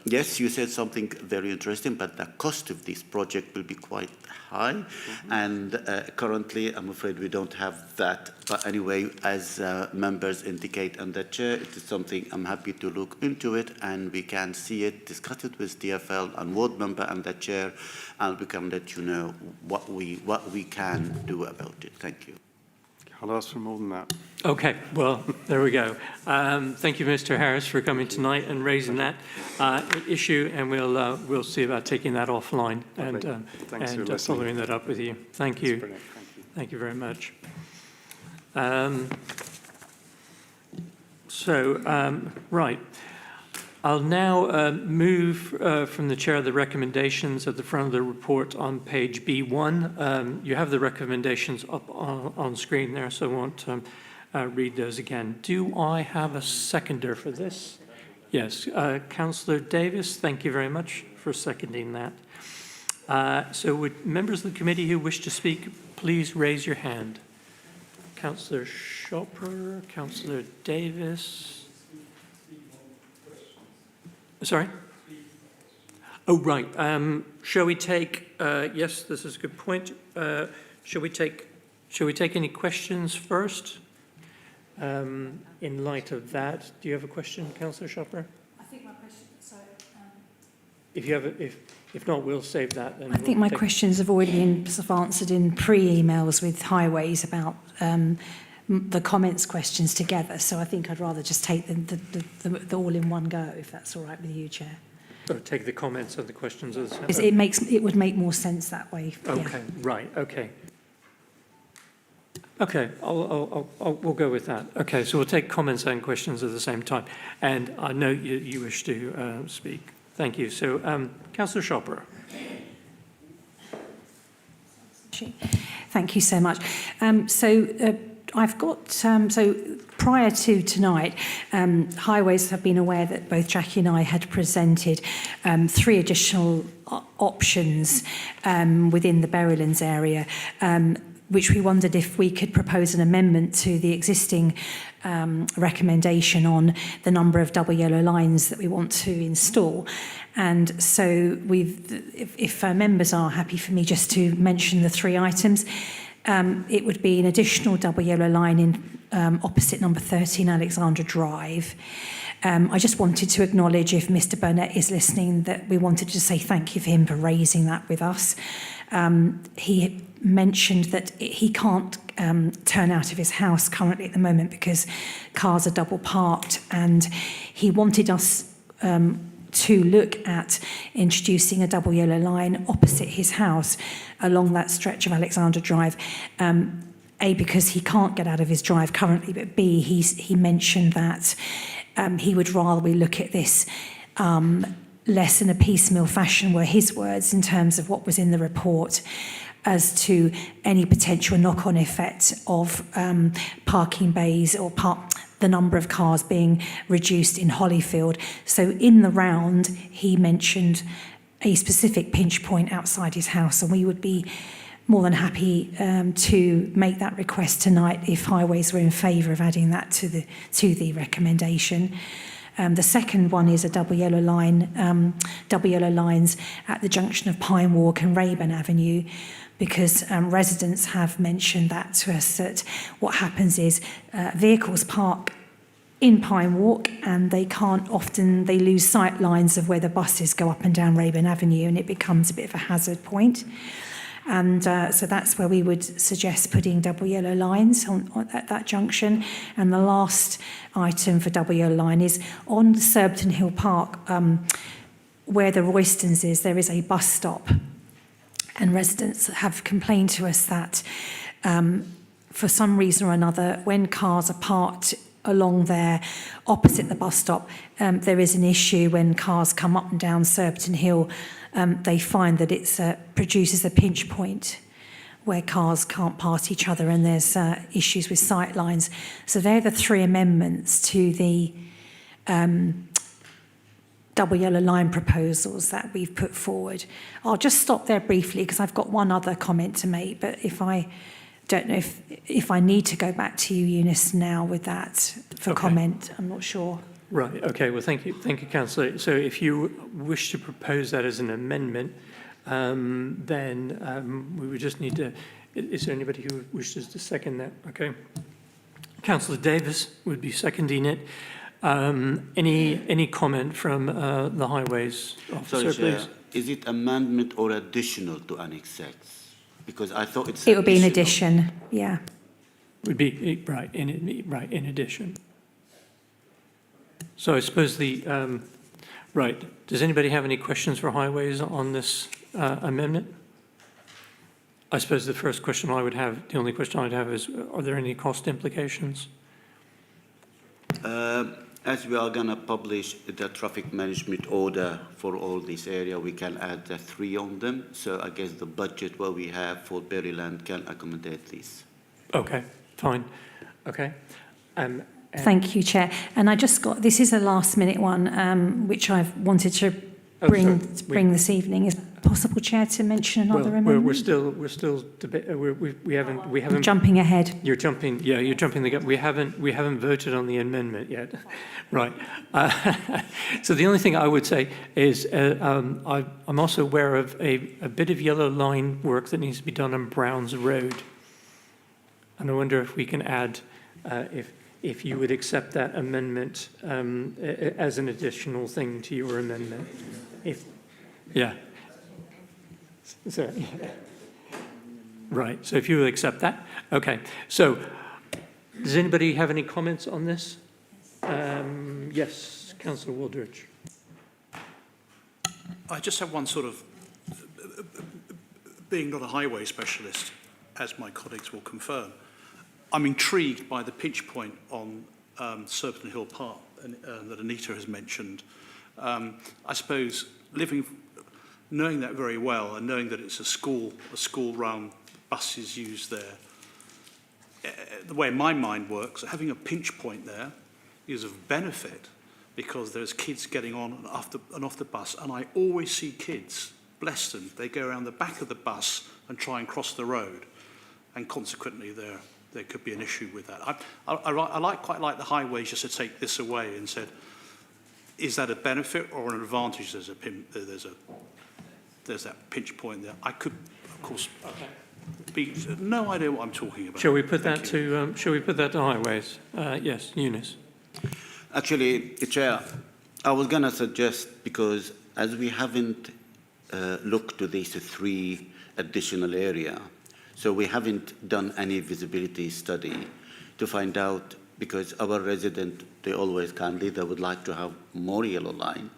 yes, you said something very interesting, but the cost of this project will be quite high, and currently I'm afraid we don't have that. But anyway, as members indicate and the chair, it is something I'm happy to look into it, and we can see it, discuss it with DFL and ward member and the chair, and we can let you know what we can do about it. Thank you. I'll ask for more than that. Okay, well, there we go. Thank you, Mr. Harris, for coming tonight and raising that issue, and we'll see about taking that offline and following that up with you. Thank you. Thank you very much. Right. I'll now move from the chair of the recommendations at the front of the report on page B1. You have the recommendations up on screen there, so I won't read those again. Do I have a seconder for this? Yes, Councillor Davis, thank you very much for seconding that. So would members of the committee who wish to speak, please raise your hand. Councillor Shopper, Councillor Davis. Sorry? Oh, right. Shall we take, yes, this is a good point. Shall we take any questions first? In light of that, do you have a question, Councillor Shopper? I think my question, so... If you have if not, we'll save that. I think my questions have already been sort of answered in pre-emails with highways about the comments questions together, so I think I'd rather just take the all in one go, if that's all right with you, Chair. Or take the comments and the questions as it would make more sense that way. Okay, yeah. Right, okay. Okay, we'll go with that. Okay, so we'll take comments and questions at the same time. And I know you wish to speak. Thank you. So, Councillor Shopper. Thank you so much. I've got, so prior to tonight, Highways have been aware that both Jackie and I had presented 3 additional options within the Berrylands area, which we wondered if we could propose an amendment to the existing recommendation on the number of double yellow lines that we want to install. And so if members are happy for me just to mention the 3 items, it would be an additional double yellow line in opposite number 13 Alexandra Drive. I just wanted to acknowledge, if Mr Burnett is listening, that we wanted to say thank you for him for raising that with us. He mentioned that he can't turn out of his house currently at the moment because cars are double parked, and he wanted us to look at introducing a double yellow line opposite his house along that stretch of Alexandra Drive. A, because he can't get out of his drive currently, but B, he mentioned that he would rather we look at this less in a piecemeal fashion, were his words, in terms of what was in the report, as to any potential knock-on effect of parking bays or the number of cars being reduced in Hollyfield. So in the round, he mentioned a specific pinch point outside his house, and we would be more than happy to make that request tonight if Highways were in favour of adding that to the recommendation. The second one is a double yellow lines at the junction of Pine Walk and Rayburn Avenue, because residents have mentioned that to us, that what happens is vehicles park in Pine Walk and they lose sight lines of where the buses go up and down Rayburn Avenue, and it becomes a bit of a hazard point. And so that's where we would suggest putting double yellow lines at that junction. And the last item for double yellow line is on Surbiton Hill Park, where the Roystons is, there is a bus stop. And residents have complained to us that for some reason or another, when cars are parked along there opposite the bus stop, there is an issue when cars come up and down Surbiton Hill. They find that it produces a pinch point where cars can't pass each other, and there's issues with sight lines. So they're the three amendments to the double yellow line proposals that we've put forward. I'll just stop there briefly because I've got one other comment to make, but if I don't know if I need to go back to you, Eunice, now with that for comment. I'm not sure. Right, okay, well, thank you, Councillor. So if you wish to propose that as an amendment, then we would just need to, is there anybody who wishes to second that? Okay. Councillor Davis would be seconding it. Any comment from the Highways officer, please? Is it amendment or additional to Annex 6? Because I thought it's it would be an addition, yeah. Would be, right, in addition. So I suppose right, does anybody have any questions for Highways on this amendment? I suppose the first question I would have, the only question I'd have is, are there any cost implications? As we are going to publish the traffic management order for all this area, we can add the 3 on them. So I guess the budget what we have for Berryland can accommodate this. Okay, fine. Okay. Thank you, Chair. And I just got, this is a last minute one, which I've wanted to bring this evening. Is it possible, Chair, to mention another amendment? We're still we haven't. Jumping ahead. You're jumping the gap. We haven't voted on the amendment yet, right? So the only thing I would say is I'm also aware of a bit of yellow line work that needs to be done on Browns Road, and I wonder if we can add if you would accept that amendment as an additional thing to your amendment. Sorry. Right, so if you will accept that. Okay, so does anybody have any comments on this? Yes, Councillor Waldridge. I just have one sort of, being not a highway specialist, as my colleagues will confirm, I'm intrigued by the pinch point on Surbiton Hill Park that Anita has mentioned. I suppose knowing that very well and knowing that it's a school-run buses used there, the way my mind works, having a pinch point there is of benefit because there's kids getting on and off the bus, and I always see kids, bless them, they go around the back of the bus and try and cross the road, and consequently there could be an issue with that. I quite like the Highways just to take this away and said, is that a benefit or an advantage? There's that pinch point there. I could, of course, no idea what I'm talking about. Shall we put that to highways? Yes, Eunice. Actually, Chair, I was going to suggest, because as we haven't looked to these 3 additional areas, so we haven't done any visibility study to find out, because our residents, they always kindly, they would like to have more yellow line,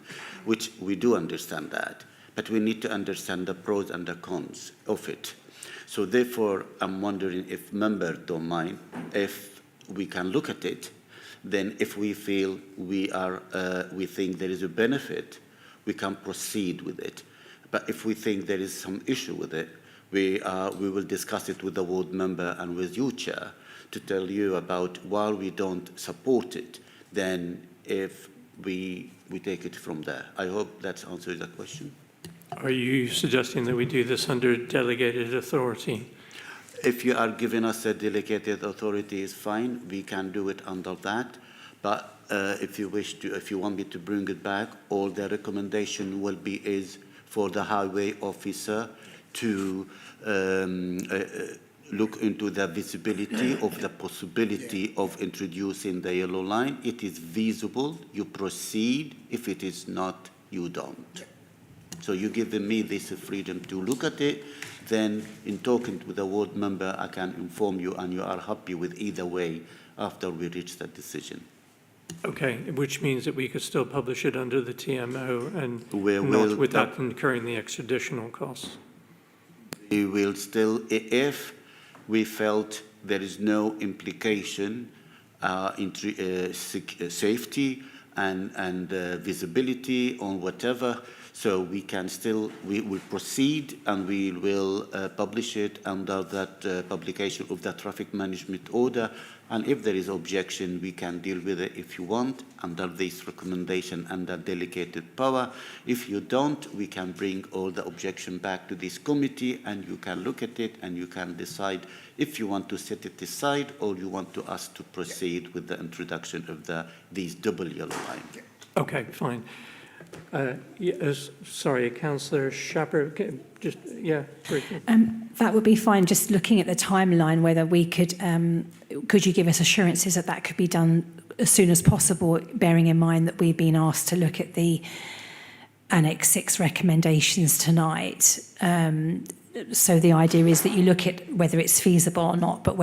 which we do understand that, but we need to understand the pros and the cons of it. So therefore, I'm wondering if members don't mind, if we can look at it, then if we feel we think there is a benefit, we can proceed with it. But if we think there is some issue with it, we will discuss it with the ward member and with you, Chair, to tell you about why we don't support it, then if we take it from there. I hope that answers the question. Are you suggesting that we do this under delegated authority? If you are giving us a delegated authority, is fine. We can do it under that. But if you want me to bring it back, all the recommendation will be is for the highway officer to look into the visibility of the possibility of introducing the yellow line. It is feasible, you proceed. If it is not, you don't. So you're giving me this freedom to look at it. Then in talking with the ward member, I can inform you and you are happy with either way after we reach that decision. Okay, which means that we could still publish it under the TMO and not without incurring the extraditional costs. We will still, if we felt there is no implication in safety and visibility on whatever, so we can still, we will proceed and we will publish it under that publication of the traffic management order. And if there is objection, we can deal with it if you want under this recommendation under delegated power. If you don't, we can bring all the objection back to this committee and you can look at it and you can decide if you want to set it aside or you want to us to proceed with the introduction of these double yellow lines. Okay, fine. Yes, sorry, Councillor Shapper, just, yeah. That would be fine, just looking at the timeline, whether we could you give us assurances that that could be done as soon as possible, bearing in mind that we've been asked to look at the Annex 6 recommendations tonight. So the idea is that you look at whether it's feasible or not, but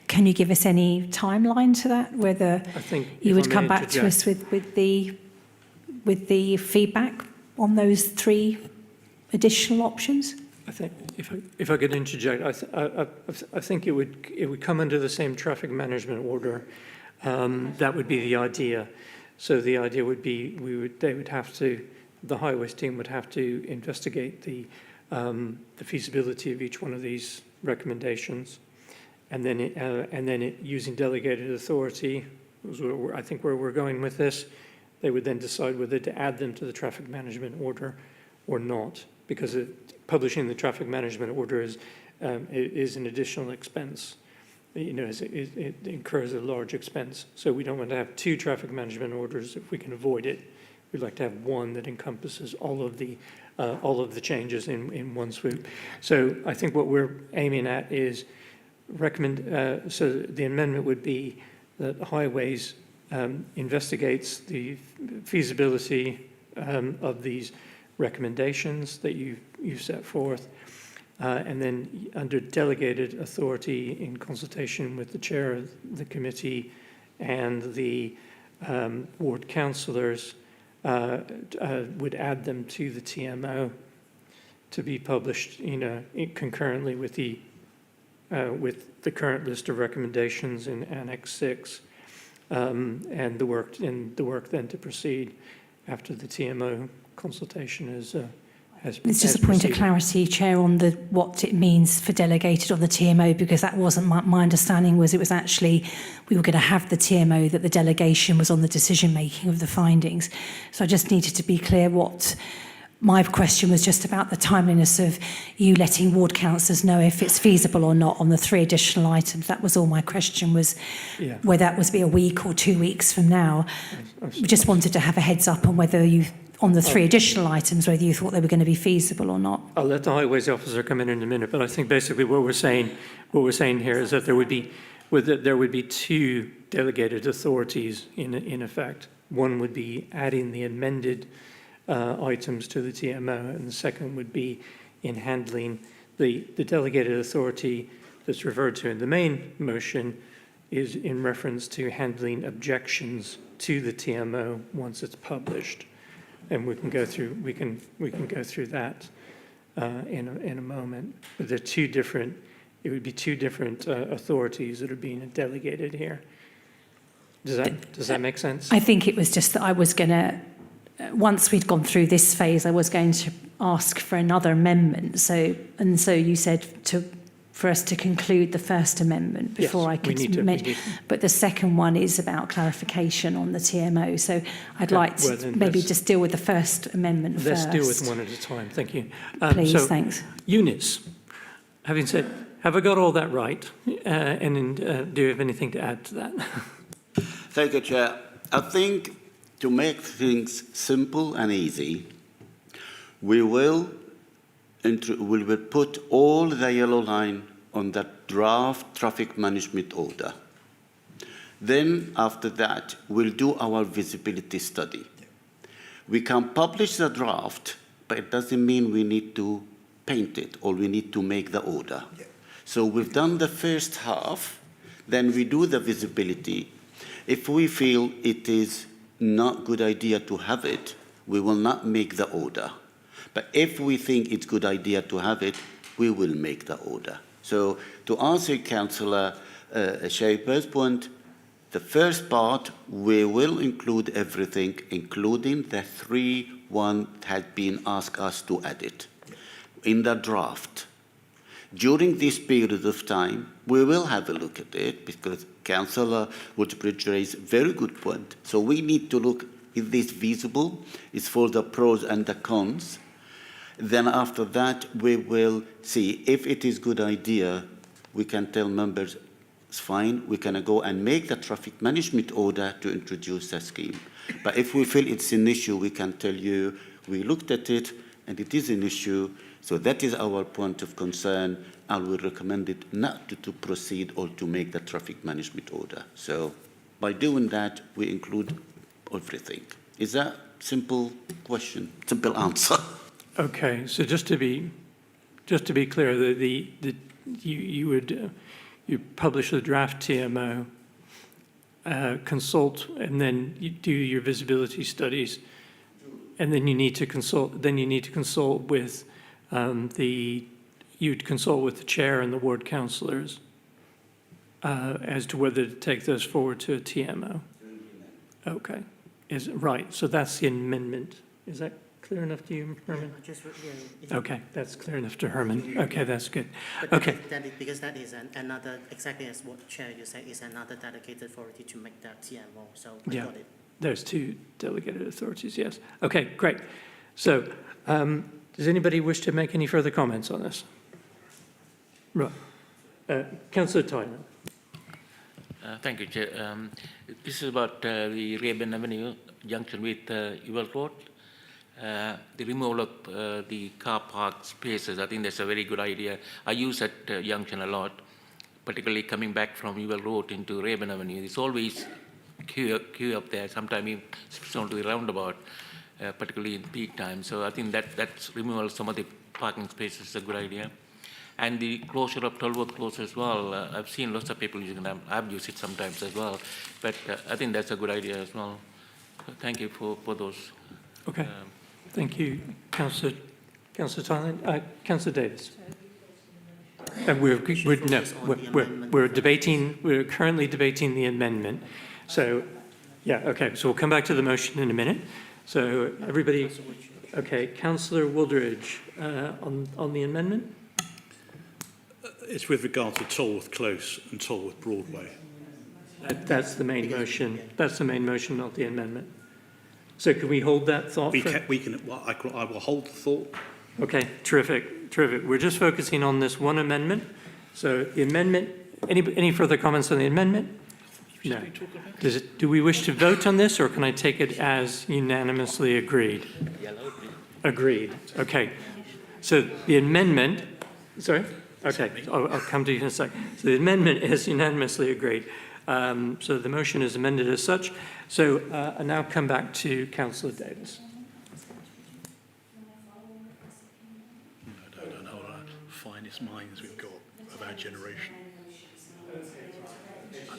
can you give us any timeline to that, whether you would come back to us with the feedback on those 3 additional options? I think if I could interject, I think it would come under the same traffic management order. That would be the idea. So the idea would be the highways team would have to investigate the feasibility of each one of these recommendations, and then using delegated authority, I think where we're going with this. They would then decide whether to add them to the traffic management order or not, because publishing the traffic management order is an additional expense. You know, it incurs a large expense. So we don't want to have 2 traffic management orders if we can avoid it. We'd like to have one that encompasses all of the changes in one swoop. So I think what we're aiming at is so the amendment would be that highways investigates the feasibility of these recommendations that you set forth, and then under delegated authority in consultation with the chair of the committee and the ward councillors would add them to the TMO to be published, concurrently with the current list of recommendations in Annex 6. And the work then to proceed after the TMO consultation has It's just a point of clarity, Chair, on what it means for delegated on the TMO, because that wasn't my understanding. Was it was actually we were going to have the TMO, that the delegation was on the decision making of the findings. So I just needed to be clear what. My question was just about the timeliness of you letting ward councillors know if it's feasible or not on the 3 additional items. That was all my question was, whether that was be a week or 2 weeks from now. We just wanted to have a heads up on whether you on the three additional items, whether you thought they were going to be feasible or not. I'll let the highways officer come in a minute, but I think basically what we're saying here is that there would be two delegated authorities in effect. One would be adding the amended items to the TMO, and the second would be in handling the delegated authority that's referred to in the main motion is in reference to handling objections to the TMO once it's published. And we can go through that in a moment. But they're two different. It would be two different authorities that are being delegated here. Does that make sense? I think it was just that I was going to, once we'd gone through this phase, I was going to ask for another amendment. So you said for us to conclude the first amendment before I could but the second one is about clarification on the TMO. So I'd like to maybe just deal with the first amendment let's first. Let's deal with one at a time. Thank you. Please, thanks. Eunice, having said, have I got all that right? And do you have anything to add to that? Thank you, Chair. I think to make things simple and easy, we will put all the yellow line on that draft traffic management order. Then, after that, we'll do our visibility study. We can publish the draft, but it doesn't mean we need to paint it or we need to make the order. Yeah. So we've done the first half, then we do the visibility. If we feel it is not a good idea to have it, we will not make the order. But if we think it's a good idea to have it, we will make the order. So to answer Councillor Shaper's point, the first part, we will include everything, including the 3-1 had been asked us to add it in the draft. During this period of time, we will have a look at it because Councillor Woodbridge raised a very good point. So we need to look, is this feasible? It's for the pros and the cons. Then after that, we will see if it is a good idea, we can tell members, it's fine, we can go and make the traffic management order to introduce the scheme. But if we feel it's an issue, we can tell you, we looked at it and it is an issue, so that is our point of concern, and we recommend it not to proceed or to make the traffic management order. So by doing that, we include everything. Is that simple question, simple answer? Okay, so just to be clear, you publish the draft TMO, consult, and then you do your visibility studies, and then you need to consult. Then you need to consult with you'd consult with the chair and the ward councillors as to whether to take those forward to a TMO. Okay, right. So that's the amendment. Is that clear enough to you, Herman? Okay, that's clear enough to Herman. Okay, that's good. Okay. Because that is another, exactly as what Chair you said, is another delegated authority to make that TMO. So I got it. There's two delegated authorities, yes. Okay, great. So does anybody wish to make any further comments on this? Right. Councillor Tyler. Thank you, Chair. This is about the Raven Avenue junction with Ewell Road. The removal of the car park spaces, I think that's a very good idea. I use that junction a lot, particularly coming back from Ewell Road into Raven Avenue. There's always queue up there, sometimes even onto the roundabout, particularly in peak time. So I think that's removal of some of the parking spaces is a good idea. And the closure of Tollwood Close as well. I've seen lots of people using them. I've used it sometimes as well. But I think that's a good idea as well. So thank you for those. Okay. Thank you, Councillor Tyler. Councillor Davis. And we're currently debating the amendment. So, yeah, okay. So we'll come back to the motion in a minute. So everybody, okay. Councillor Woodridge, on the amendment. It's with regard to Tolworth Close and Tolworth Broadway. That's the main motion. That's the main motion, not the amendment. So can we hold that thought? I will hold the thought. Okay, terrific. We're just focusing on this one amendment. So the amendment, any further comments on the amendment? No. Do we wish to vote on this, or can I take it as unanimously agreed? Agreed. Okay. So the amendment, sorry? Okay, I'll come to you in a sec. So the amendment is unanimously agreed. So the motion is amended as such. So I now come back to Councillor Davis. I don't know how finest minds we've got of our generation. I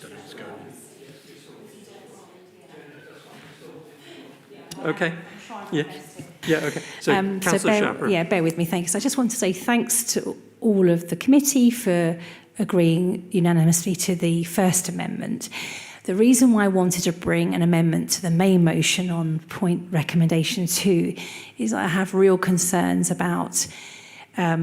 don't know what's going on. Okay. Yeah. Yeah, okay. So, Councillor Sharper. Bear with me, thanks. I just want to say thanks to all of the committee for agreeing unanimously to the First Amendment. The reason why I wanted to bring an amendment to the main motion on point recommendation 2 is I have real concerns about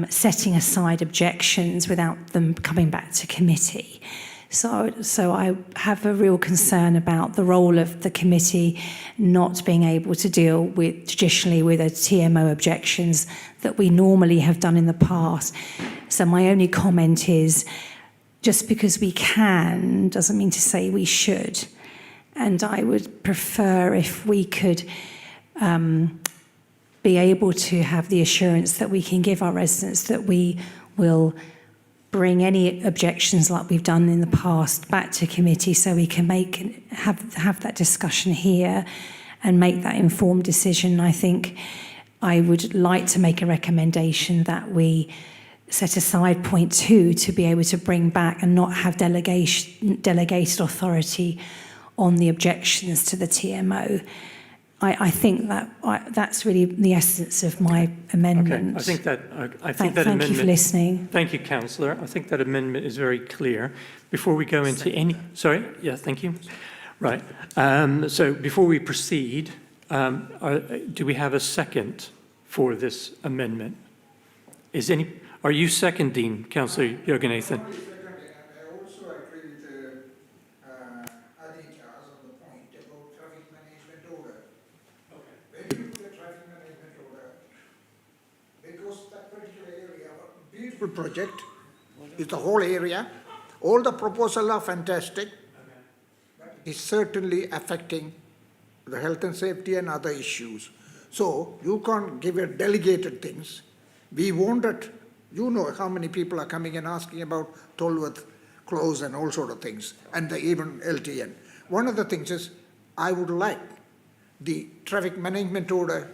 setting aside objections without them coming back to committee. So I have a real concern about the role of the committee not being able to deal with traditionally with a TMO objections that we normally have done in the past. So my only comment is just because we can doesn't mean to say we should. And I would prefer if we could be able to have the assurance that we can give our residents that we will bring any objections like we've done in the past back to committee so we can have that discussion here and make that informed decision. I think I would like to make a recommendation that we set aside point 2 to be able to bring back and not have delegated authority on the objections to the TMO. I think that that's really the essence of my amendment. Okay, I think that thank amendment. you for listening. Thank you, Councillor. I think that amendment is very clear. Before we go into any, sorry, yeah, thank you. Right. So before we proceed, do we have a second for this amendment? Are you seconding, Councillor Yoganathan? Project is the whole area. All the proposals are fantastic. It's certainly affecting the health and safety and other issues. So you can't give it delegated things. We wanted, you know how many people are coming and asking about Tolworth Close and all sort of things, and even LTN. One of the things is I would like the traffic management order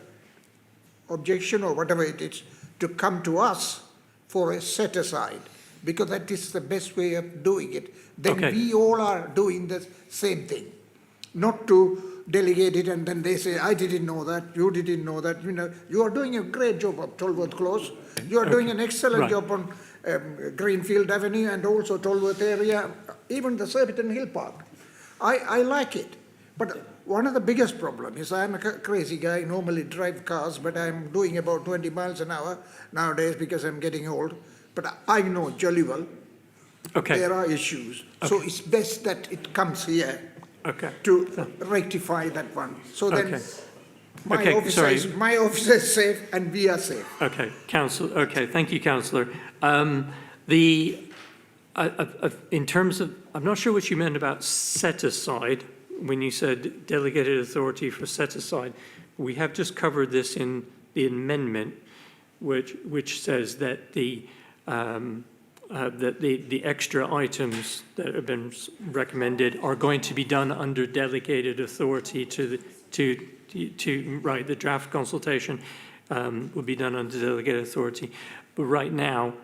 objection or whatever it is to come to us for a set aside, because that is the best way of doing it. Then we all are doing the same thing, not to delegate it and then they say, I didn't know that, you didn't know that. You know, you are doing a great job of Tolworth Close. You are doing an excellent job on Greenfield Avenue and also Tolworth area, even the Surbiton Hill Park. I like it. But one of the biggest problems is I'm a crazy guy, normally drive cars, but I'm doing about 20 miles an hour nowadays because I'm getting old. But I know jolly well there are issues. So it's best that it comes here to rectify that one. So then my officer is safe and we are safe. Okay, Councillor. Okay, thank you, Councillor. In terms of, I'm not sure what you meant about set aside. When you said delegated authority for set aside, we have just covered this in the amendment, which says that the extra items that have been recommended are going to be done under delegated authority to the draft consultation will be done under delegated authority. But right now,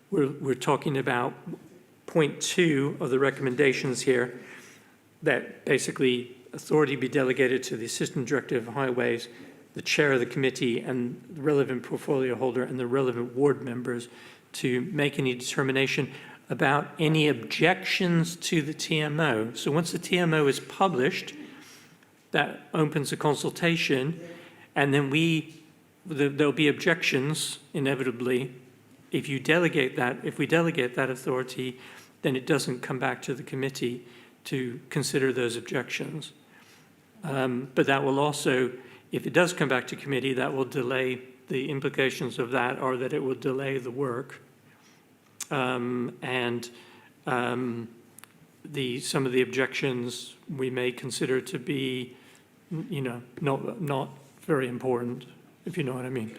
we're talking about point 2 of the recommendations here, that basically authority be delegated to the Assistant Director of Highways, the Chair of the committee, and the relevant portfolio holder and the relevant ward members to make any determination about any objections to the TMO. So once the TMO is published, that opens a consultation, and then there'll be objections inevitably. If we delegate that authority, then it doesn't come back to the committee to consider those objections. But that will also, if it does come back to committee, that will delay, the implications of that are that it will delay the work. some of the objections we may consider to be, not very important, if you know what I mean.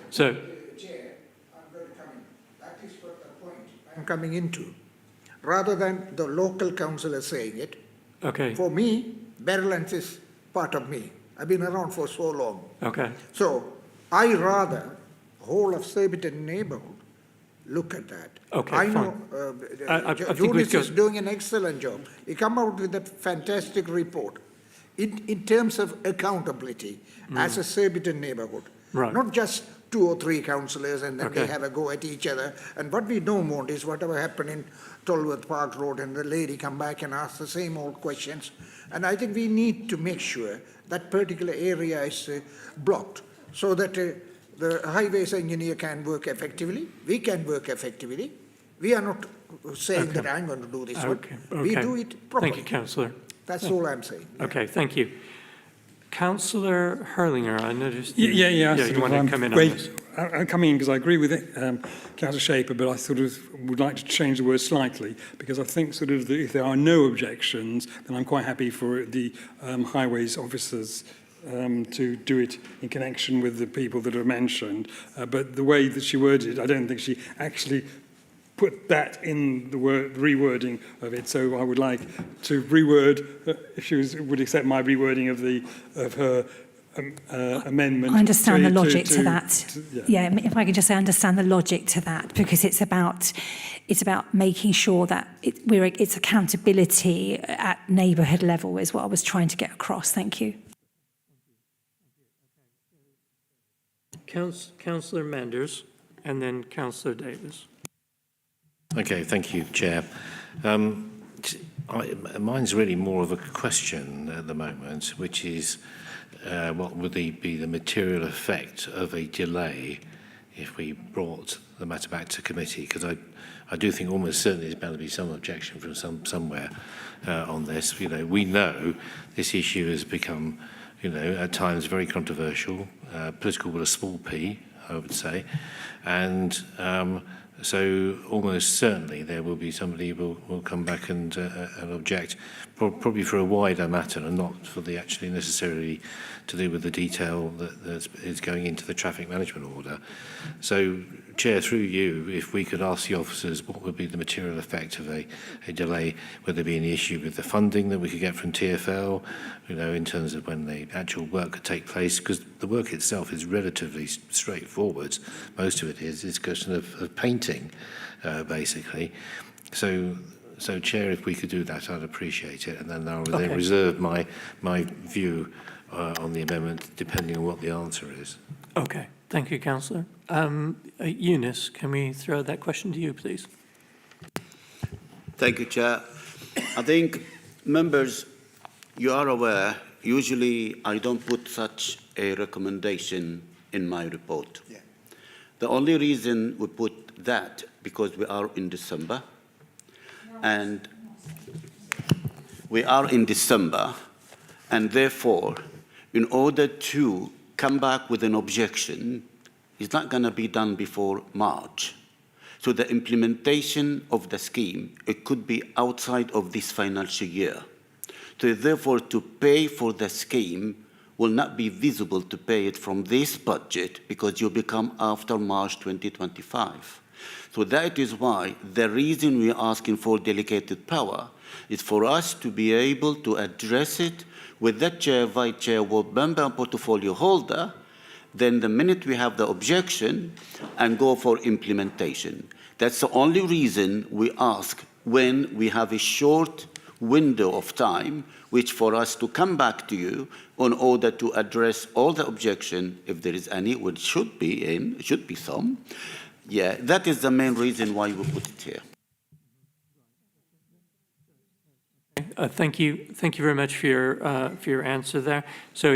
So, Chair, I'm going to come in. That is what the point I'm coming into. Rather than the local councillor saying it, okay. For me, Barrowlands is part of me. I've been around for so long. Okay. So I rather whole of Surbiton neighbourhood look at that. Okay, I know I think Junis is doing an excellent job. He come out with that fantastic report in terms of accountability as a Surbiton neighbourhood. Right. Not just 2 or 3 councillors and then Okay. they have a go at each other. And what we don't want is whatever happened in Tolworth Park Road and the lady come back and ask the same old questions. And I think we need to make sure that particular area is blocked so that the highways engineer can work effectively. We can work effectively. We are not saying that I'm going to do this one. We do it properly. Thank you, Councillor. That's all I'm saying. Okay, thank you. Councillor Hurlinger, I noticed. Yeah, you want to come in on this. I'm coming in because I agree with Councillor Shaper, but I sort of would like to change the word slightly because I think sort of if there are no objections, then I'm quite happy for the highways officers to do it in connection with the people that are mentioned. But the way that she worded it, I don't think she actually put that in the rewording of it. So I would like to reword, if she would accept my rewording of her amendment. I understand the logic to that. Yeah, if I could just say, I understand the logic to that, because it's about making sure that it's accountability at neighbourhood level is what I was trying to get across. Thank you. Councillor Manders and then Councillor Davis. Okay, thank you, Chair. Mine's really more of a question at the moment, which is what would be the material effect of a delay if we brought the matter back to committee? Because I do think almost certainly there's bound to be some objection from somewhere on this. We know this issue has become, at times very controversial, political with a small p, I would say, and so almost certainly there will be somebody who will come back and object, probably for a wider matter and not for the actually necessarily to do with the detail that is going into the traffic management order. So, Chair, through you, if we could ask the officers what would be the material effect of a delay, would there be any issue with the funding that we could get from TfL, in terms of when the actual work could take place, because the work itself is relatively straightforward. Most of it is a question of painting, basically. So, Chair, if we could do that, I'd appreciate it, and then I'll then reserve my view on the amendment, depending on what the answer is. Okay, thank you, Councillor. Eunice, can we throw that question to you, please? Thank you, Chair. I think, members, you are aware, usually I don't put such a recommendation in my report. Yeah. The only reason we put that, because we are in December, and therefore, in order to come back with an objection, it's not going to be done before March. So the implementation of the scheme, it could be outside of this financial year. So therefore, to pay for the scheme will not be visible to pay it from this budget because you become after March 2025. So that is why the reason we're asking for delegated power is for us to be able to address it with the chair, vice chair, board member, and portfolio holder. Then the minute we have the objection and go for implementation. That's the only reason we ask when we have a short window of time, which for us to come back to you in order to address all the objection, if there is any, which should be some. Yeah, that is the main reason why we put it here. Thank you very much for your answer there. So,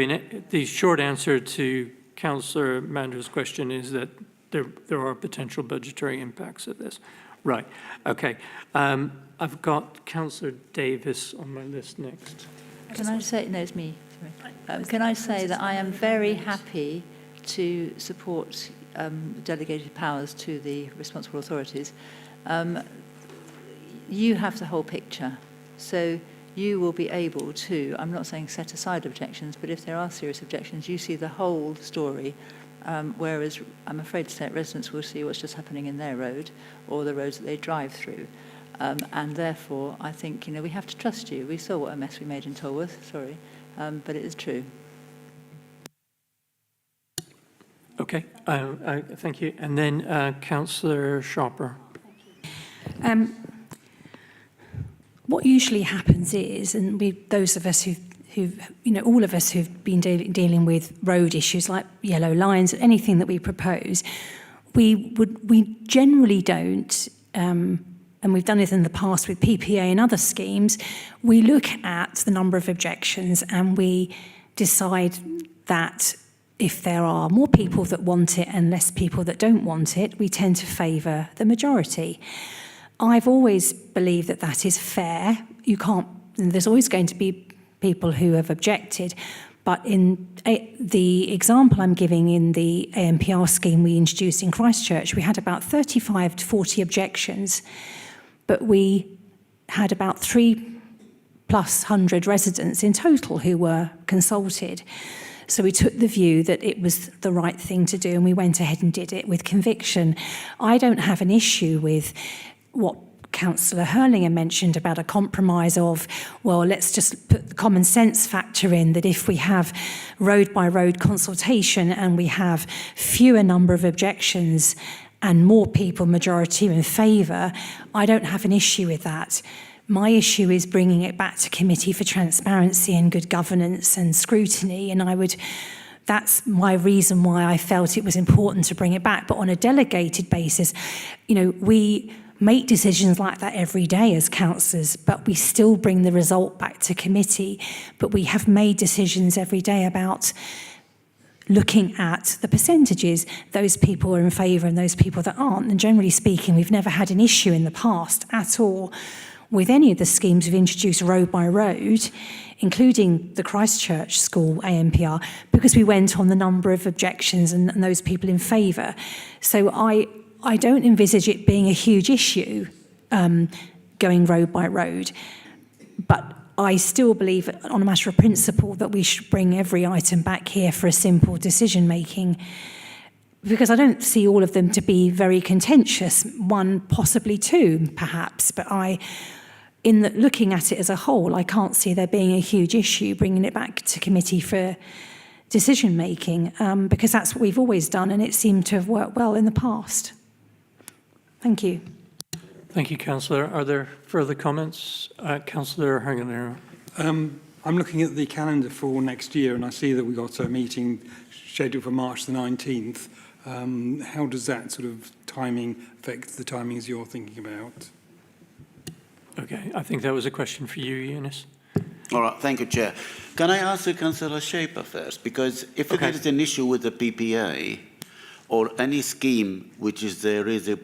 the short answer to Councillor Mander's question is that there are potential budgetary impacts of this. Right. Okay. I've got Councillor Davis on my list next. Can I say, no, it's me. Sorry. Can I say that I am very happy to support delegated powers to the responsible authorities. you have the whole picture. So you will be able to, I'm not saying set aside objections, but if there are serious objections, you see the whole story, whereas I'm afraid to say residents will see what's just happening in their road or the roads that they drive through. And therefore, I think, we have to trust you. We saw what a mess we made in Tolworth, sorry, but it is true. Okay, thank you. And then Councillor Sharper. What usually happens is, and those of us all of us who've been dealing with road issues like yellow lines, anything that we propose, we generally don't, and we've done it in the past with PPA and other schemes, we look at the number of objections and we decide that if there are more people that want it and less people that don't want it, we tend to favour the majority. I've always believed that that is fair. There's always going to be people who have objected, but in the example I'm giving in the ANPR scheme we introduced in Christchurch, we had about 35 to 40 objections, but we had about 300+ residents in total who were consulted. So we took the view that it was the right thing to do and we went ahead and did it with conviction. I don't have an issue with what Councillor Hurlinger mentioned about a compromise of, well, let's just put the common sense factor in that if we have road by road consultation and we have fewer number of objections and more people, majority in favour, I don't have an issue with that. My issue is bringing it back to committee for transparency and good governance and scrutiny, and that's my reason why I felt it was important to bring it back. But on a delegated basis, we make decisions like that every day as councillors, but we still bring the result back to committee. But we have made decisions every day about looking at the percentages, those people are in favour and those people that aren't. And generally speaking, we've never had an issue in the past at all with any of the schemes we've introduced road by road, including the Christchurch School ANPR, because we went on the number of objections and those people in favour. So I don't envisage it being a huge issue going road by road, but I still believe on a matter of principle that we should bring every item back here for a simple decision making, because I don't see all of them to be very contentious, one, possibly two, perhaps, but looking at it as a whole, I can't see there being a huge issue bringing it back to committee for decision making, because that's what we've always done and it seemed to have worked well in the past. Thank you. Thank you, Councillor. Are there further comments? Councillor Hagener. I'm looking at the calendar for next year and I see that we've got a meeting scheduled for March the 19th. How does that sort of timing affect the timings you're thinking about? Okay, I think that was a question for you, Eunice. All right, thank you, Chair. Can I ask Councillor Shaper first? Because if there is an issue with the PPA or any scheme which there is a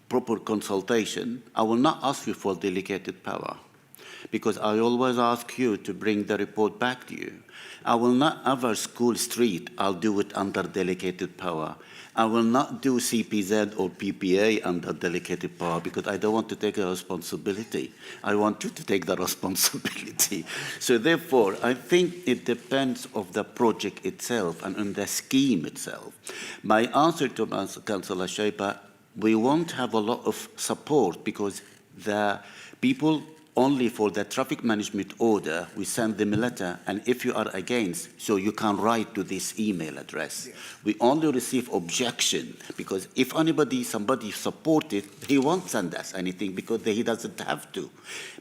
proper consultation, I will not ask you for delegated power, because I always ask you to bring the report back to you. I will not ever school street, I'll do it under delegated power. I will not do CPZ or PPA under delegated power because I don't want to take a responsibility. I want you to take the responsibility. So therefore, I think it depends on the project itself and on the scheme itself. My answer to Councillor Shaper, we won't have a lot of support because the people only for the traffic management order, we send them a letter, and if you are against, so you can write to this email address. Yes. We only receive objection, because if somebody supported, he won't send us anything because he doesn't have to.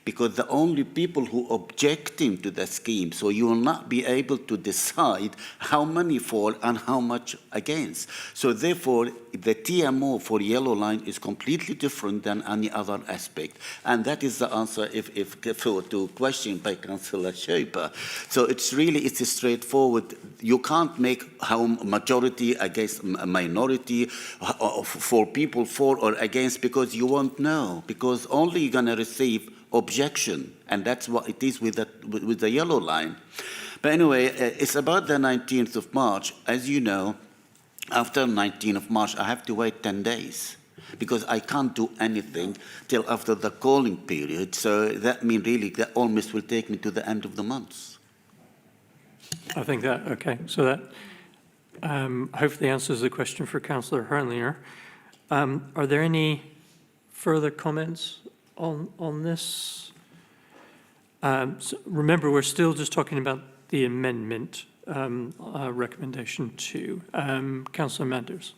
Because the only people who objecting to the scheme, so you will not be able to decide how many for and how much against. So therefore, the TMO for yellow line is completely different than any other aspect. And that is the answer to question by Councillor Shaper. So it's straightforward. You can't make how majority against a minority for people for or against because you won't know. Because only you're going to receive objection, and that's what it is with the yellow line. But anyway, it's about the 19th of March. As you know, after 19th of March, I have to wait 10 days. because I can't do anything till after the calling period. So that means really that almost will take me to the end of the month. I think that, okay, so that hopefully answers the question for Councillor Hurlinger. Are there any further comments on this? So remember, we're still just talking about the amendment recommendation 2. Councillor Manders.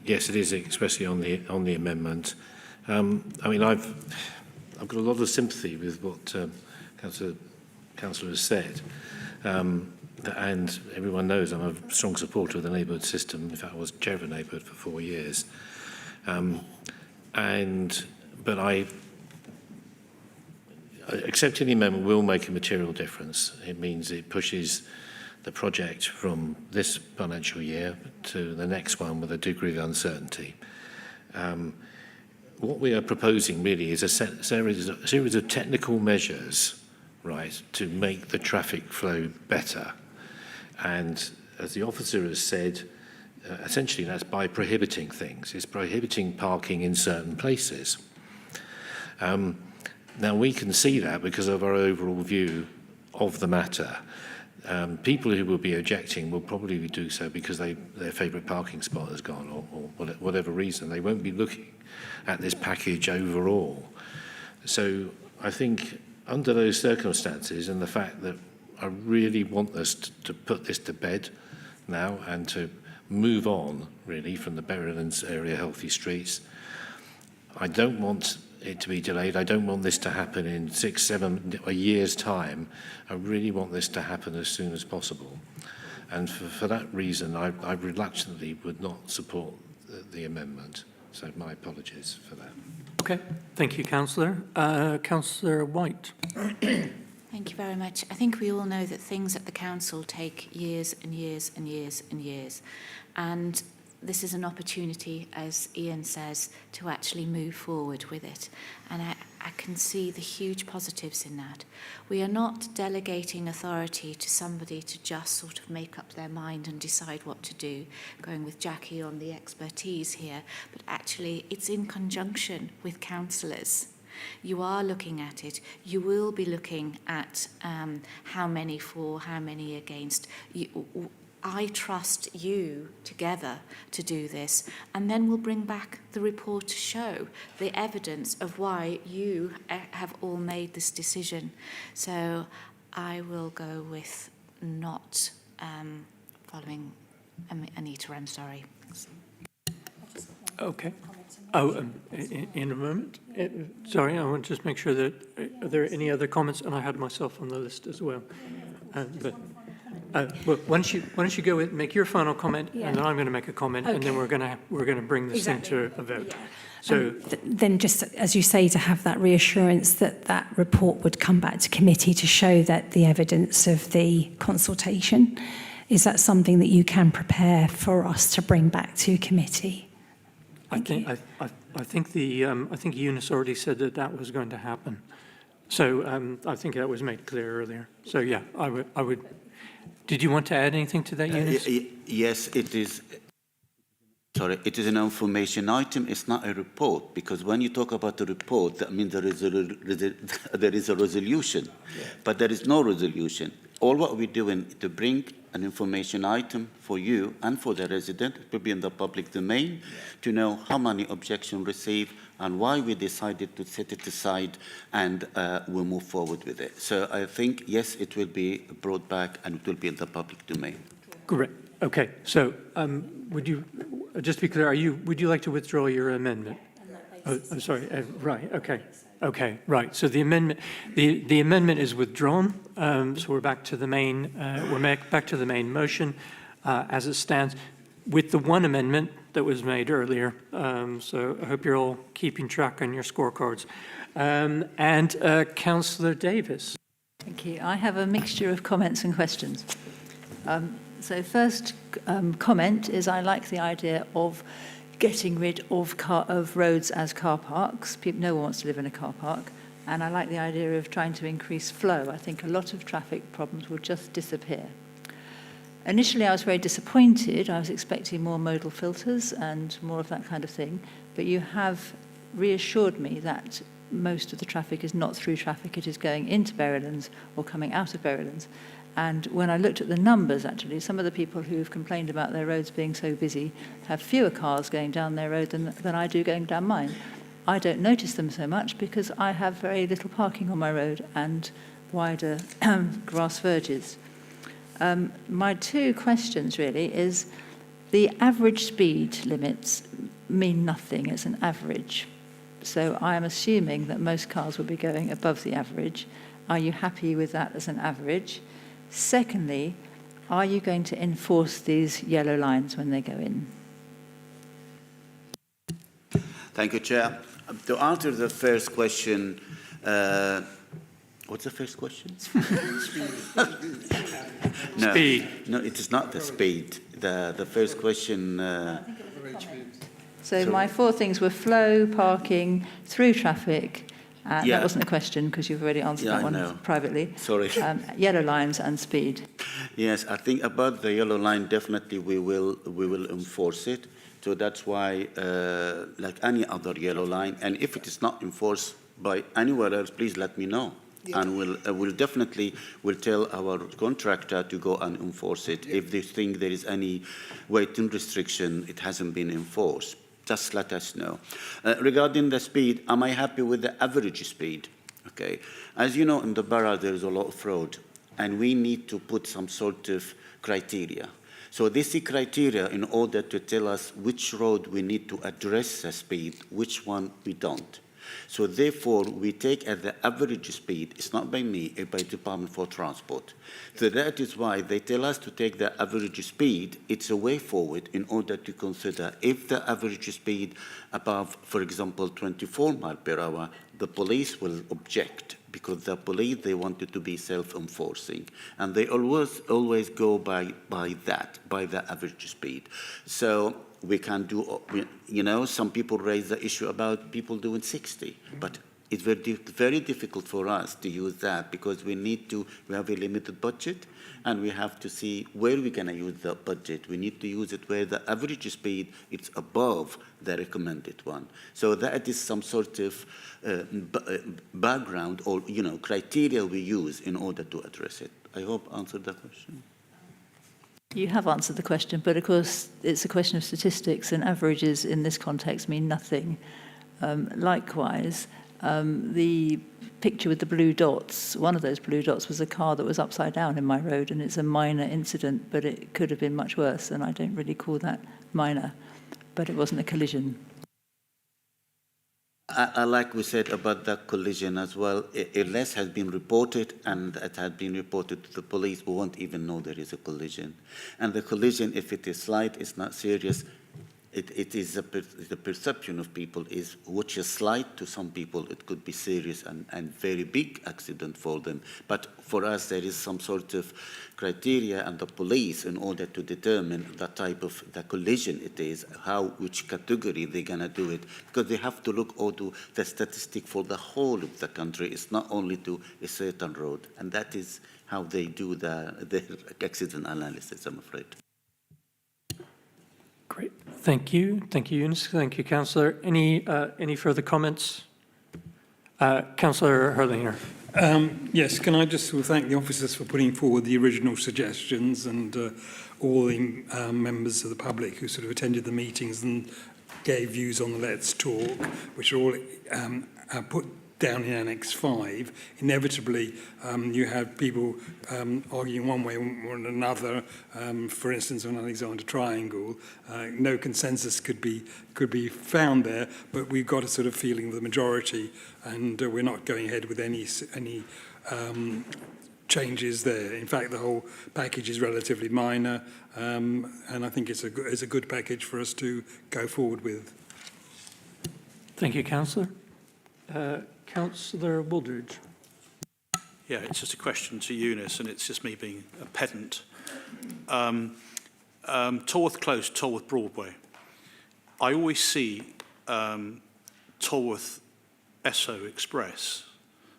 Yes, it is, especially on the amendment. I mean, I've got a lot of sympathy with what Councillor has said. And everyone knows I'm a strong supporter of the neighbourhood system. In fact, I was chair of a neighbourhood for 4 years. But accepting the amendment will make a material difference. It means it pushes the project from this financial year to the next one with a degree of uncertainty. What we are proposing really is a series of technical measures, right, to make the traffic flow better. And as the officer has said, essentially that's by prohibiting things. It's prohibiting parking in certain places. Now we can see that because of our overall view of the matter. People who will be objecting will probably do so because their favourite parking spot has gone or whatever reason. They won't be looking at this package overall. So I think under those circumstances and the fact that I really want us to put this to bed now and to move on really from the Berrylands area healthy streets. I don't want it to be delayed. I don't want this to happen in 6, 7 a year's time. I really want this to happen as soon as possible. And for that reason, I reluctantly would not support the amendment. So my apologies for that. Okay, thank you, Councillor. Councillor White. Thank you very much. I think we all know that things at the council take years and years and years and years. And this is an opportunity, as Ian says, to actually move forward with it. And I can see the huge positives in that. We are not delegating authority to somebody to just sort of make up their mind and decide what to do, going with Jackie on the expertise here, but actually it's in conjunction with councillors. You are looking at it. You will be looking at how many for, how many against. I trust you together to do this, and then we'll bring back the report to show the evidence of why you have all made this decision. So I will go with not following Anita, I'm sorry. Okay. Oh, in a moment. Sorry, I want to just make sure that, are there any other comments? And I had myself on the list as well. Well, why don't you go with, make your final comment, and then I'm going to make a comment, and then we're going to bring this into a vote. So then, just as you say, to have that reassurance that that report would come back to committee to show that the evidence of the consultation, is that something that you can prepare for us to bring back to committee? I think Eunice already said that was going to happen. So I think that was made clear earlier. So yeah, I would. Did you want to add anything to that, Eunice? Yes, it is. Sorry, it is an information item. It's not a report, because when you talk about a report, that means there is a resolution, but there is no resolution. All what we're doing to bring an information item for you and for the resident, it will be in the public domain, to know how many objections received and why we decided to set it aside, and we'll move forward with it. So I think, yes, it will be brought back and it will be in the public domain. Correct. Okay. So would you, just to be clear, would you like to withdraw your amendment? Oh, I'm sorry. Right. Okay. Okay. Right. So the amendment is withdrawn. So we're back to the main. Back to the main motion as it stands, with the one amendment that was made earlier. So I hope you're all keeping track on your scorecards. And Councillor Davis. Thank you. I have a mixture of comments and questions. So first comment is I like the idea of getting rid of roads as car parks. No one wants to live in a car park. And I like the idea of trying to increase flow. I think a lot of traffic problems will just disappear. Initially, I was very disappointed. I was expecting more modal filters and more of that kind of thing. But you have reassured me that most of the traffic is not through traffic. It is going into Berrylands or coming out of Berrylands. And when I looked at the numbers, actually, some of the people who have complained about their roads being so busy have fewer cars going down their road than I do going down mine. I don't notice them so much because I have very little parking on my road and wider grass verges. My two questions really is the average speed limits mean nothing, it's an average. So I am assuming that most cars will be going above the average. Are you happy with that as an average? Secondly, are you going to enforce these yellow lines when they go in? Thank you, Chair. To answer the first question, what's the first question? No, Speed. No, it is not the speed. The first question. So my four things were flow, parking, through traffic. That wasn't a question because you've already answered that one privately. Sorry. Yellow lines and speed. Yes, I think about the yellow line, definitely we will enforce it. So that's why, like any other yellow line, and if it is not enforced by anywhere else, please let me know. Yeah. And we'll definitely tell our contractor to go and enforce it. Yeah. If they think there is any waiting restriction, it hasn't been enforced. Just let us know. Regarding the speed, am I happy with the average speed? Okay. As you know, in the borough, there is a lot of fraud, and we need to put some sort of criteria. So this is criteria in order to tell us which road we need to address the speed, which one we don't. So therefore, we take as the average speed. It's not by me, it's by Department for Transport. So that is why they tell us to take the average speed. It's a way forward in order to consider if the average speed above, for example, 24 miles per hour, the police will object because the police, they want it to be self-enforcing. And they always go by the average speed. So we can do, you know, some people raise the issue about people doing 60, but it's very difficult for us to use that because we have a limited budget and we have to see where we're going to use the budget. We need to use it where the average speed is above the recommended one. So that is some sort of background or, you know, criteria we use in order to address it. I hope I answered the question. You have answered the question, but of course it's a question of statistics and averages in this context mean nothing. Likewise, the picture with the blue dots, one of those blue dots was a car that was upside down in my road, and it's a minor incident, but it could have been much worse, and I don't really call that minor, but it wasn't a collision. Like we said about the collision as well, unless has been reported and it had been reported to the police, we won't even know there is a collision. And the collision, if it is slight, it's not serious. It is the perception of people is which is slight to some people, it could be serious and very big accident for them. But for us, there is some sort of criteria and the police in order to determine the type of the collision it is, which category they're going to do it, because they have to look to the statistic for the whole of the country. It's not only to a certain road, and that is how they do the accident analysis, I'm afraid. Great. Thank you. Thank you, Eunice. Thank you, Councillor. Any further comments? Councillor Hurlinger. Yes, can I just thank the officers for putting forward the original suggestions and all the members of the public who sort of attended the meetings and gave views on the Let's Talk, which are all put down in Annex 5. Inevitably, you have people arguing one way or another. For instance, on Alexander Triangle, no consensus could be found there, but we've got a sort of feeling of the majority, and we're not going ahead with any changes there. In fact, the whole package is relatively minor, and I think it's a good package for us to go forward with. Thank you, Councillor. Councillor Wooldridge. Yeah, it's just a question to Eunice, and it's just me being a pedant. Tolworth Close, Tolworth Broadway. I always see Tolworth Esso Express.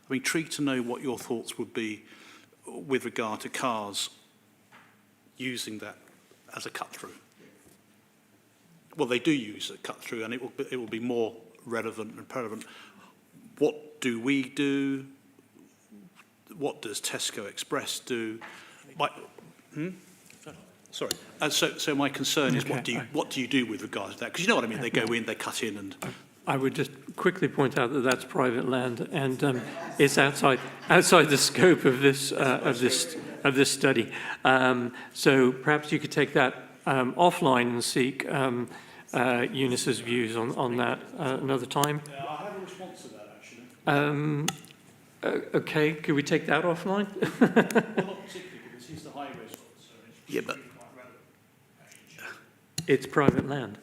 I'm intrigued to know what your thoughts would be with regard to cars using that as a cut-through. Well, they do use a cut-through, and it will be more relevant and prevalent. What do we do? What does Tesco Express do? Sorry. So my concern is what do you do with regards to that? Because you know what I mean. They go in, they cut in, and I would just quickly point out that that's private land, and it's outside the scope of this study. So perhaps you could take that offline and seek Eunice's views on that another time. I have a response to that actually. Okay, could we take that offline? Well, not particularly because he's the highway officer. Yeah, but it's private land.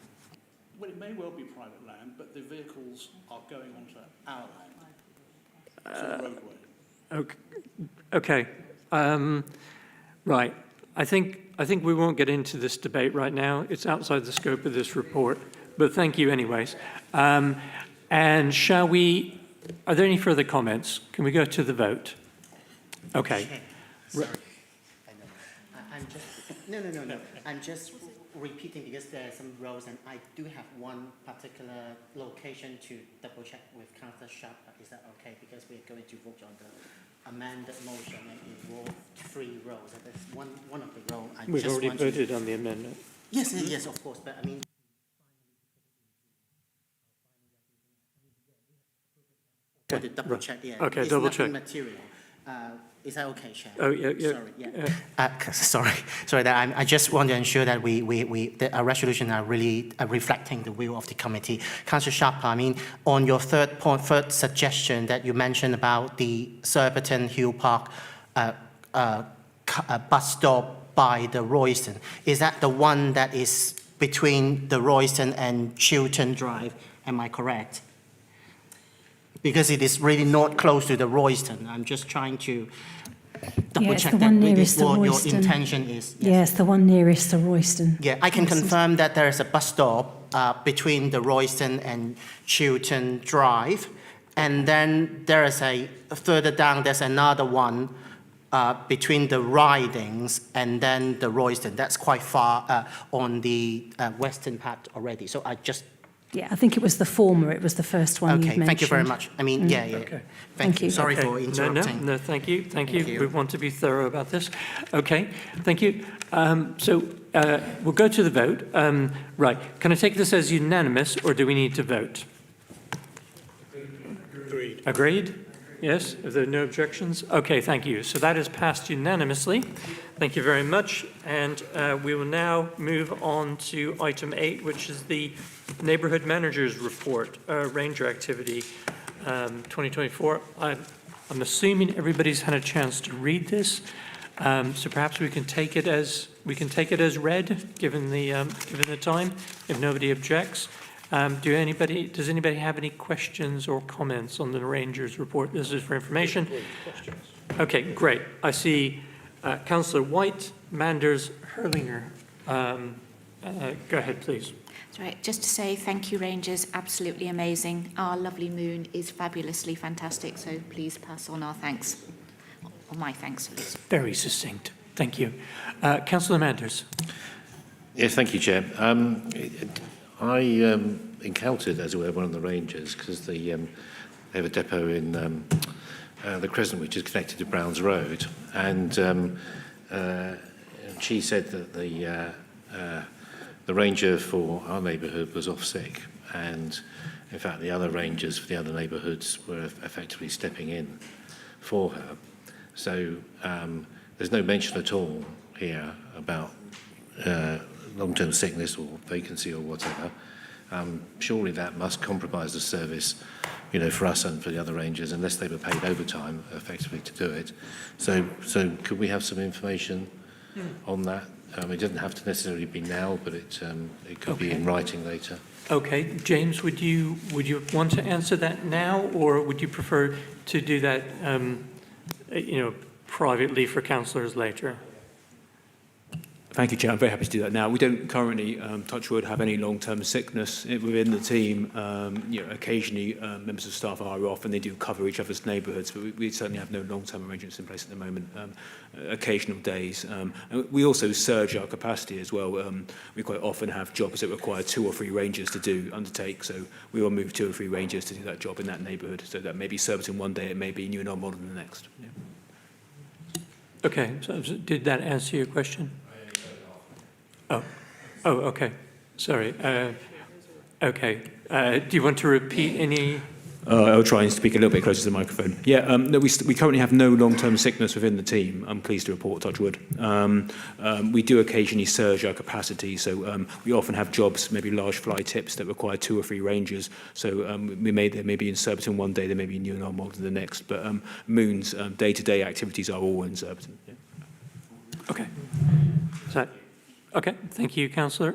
Well, it may well be private land, but the vehicles are going onto our land. It's a roadway. Okay. Right. I think we won't get into this debate right now. It's outside the scope of this report. But thank you, anyways. And shall we? Are there any further comments? Can we go to the vote? Okay. Sorry. I'm just no. I'm just repeating because there are some rows, and I do have one particular location to double check with Councillor Sharp. Is that okay? Because we're going to vote on the amended motion and involve 3 rows. And there's one of the rows. We've already voted on the amendment. Yes, yes, of course. But I mean. Okay. Double check, yeah. Okay, it's double check. Material. Is that okay, Chair? Oh, yeah. Sorry, yeah. Sorry. That I just want to ensure that our resolution are really reflecting the will of the committee. Councillor Sharp, I mean, on your third suggestion that you mentioned about the Surbiton Hill Park bus stop by the Royston, is that the one that is between the Royston and Chiltern Drive? Am I correct? Because it is really not close to the Royston. I'm just trying to double check that this is what your intention is. Yes, the one nearest to Royston. Yeah, I can confirm that there is a bus stop between the Royston and Chiltern Drive. And then there is further down, there's another one between the Ridings and then the Royston. That's quite far on the western part already. So I just... Yeah, I think it was the former. It was the first one you mentioned. Okay, thank you very much. I mean, yeah. Okay. Thank you. Sorry for interrupting. No, thank you. Thank you. We want to be thorough about this. Okay, thank you. So we'll go to the vote. Right, can I take this as unanimous, or do we need to vote? Agreed. Agreed? Yes, if there are no objections? Okay, thank you. So that is passed unanimously. Thank you very much. And we will now move on to item 8, which is the Neighbourhood Manager's Report, Ranger Activity 2024. I'm assuming everybody's had a chance to read this, so perhaps we can take it as read, given the time, if nobody objects. Does anybody have any questions or comments on the Rangers report? This is for information. Okay, great. I see Councillor White, Manders, Hurlinger. Go ahead, please. That's right. Just to say thank you, Rangers. Absolutely amazing. Our lovely moon is fabulously fantastic. So please pass on our thanks, or my thanks, please. Very succinct. Thank you. Councillor Manders. Yes, thank you, Chair. I encountered, as it were, one of the Rangers because they have a depot in the Crescent, which is connected to Browns Road, and she said that the ranger for our neighbourhood was off sick, and in fact the other rangers for the other neighbourhoods were effectively stepping in for her. So there's no mention at all here about long-term sickness or vacancy or whatever. Surely that must compromise the service, for us and for the other rangers, unless they were paid overtime effectively to do it. So could we have some information on that? It doesn't have to necessarily be now, but it could be in writing later. Okay, James, would you want to answer that now, or would you prefer to do that, privately for councillors later? Thank you, Chair. I'm very happy to do that now. We don't currently, touch wood, have any long-term sickness within the team. Occasionally members of staff are off and they do cover each other's neighbourhoods, but we certainly have no long-term arrangements in place at the moment. Occasional days. And we also surge our capacity as well. We quite often have jobs that require 2 or 3 rangers to undertake, so we will move 2 or 3 rangers to do that job in that neighbourhood. So that may be Surbiton one day, it may be New Normal the next. Yeah. Okay, so did that answer your question? Oh, okay. Sorry. Okay. Do you want to repeat any? I'll try and speak a little bit closer to the microphone. Yeah, no, we currently have no long-term sickness within the team. I'm pleased to report, touch wood. We do occasionally surge our capacity, so we often have jobs, maybe large fly tips that require 2 or 3 rangers. So they may be in Surbiton one day, they may be in New Normal the next, but Moon's day-to-day activities are all in Surbiton. Yeah. Okay. Okay, thank you, Councillor.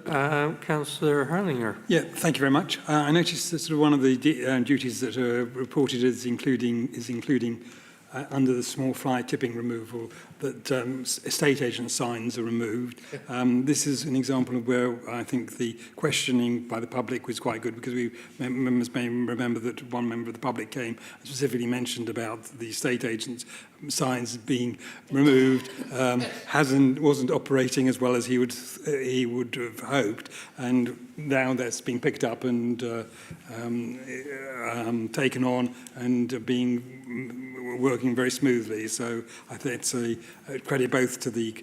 Councillor Hurlinger. Yeah, thank you very much. I noticed that sort of one of the duties that are reported is including under the small fly tipping removal that estate agent signs are removed. This is an example of where I think the questioning by the public was quite good, because members may remember that one member of the public came and specifically mentioned about the estate agent's signs being removed, wasn't operating as well as he would have hoped, and now that's being picked up and taken on and working very smoothly. So I think it's a credit both to the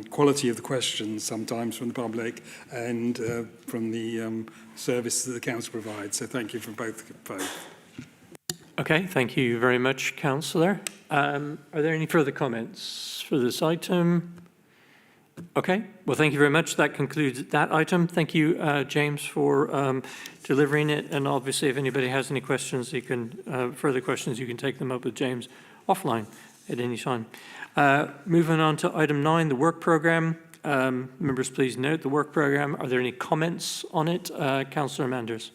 quality of the questions sometimes from the public and from the service that the council provides. So thank you for both. Okay, thank you very much, Councillor. Are there any further comments for this item? Okay, well, thank you very much. That concludes that item. Thank you, James, for delivering it. And obviously, if anybody has any questions, further questions, you can take them up with James offline at any time. Moving on to item 9, the work programme. Members, please note the work programme. Are there any comments on it? Councillor Manders.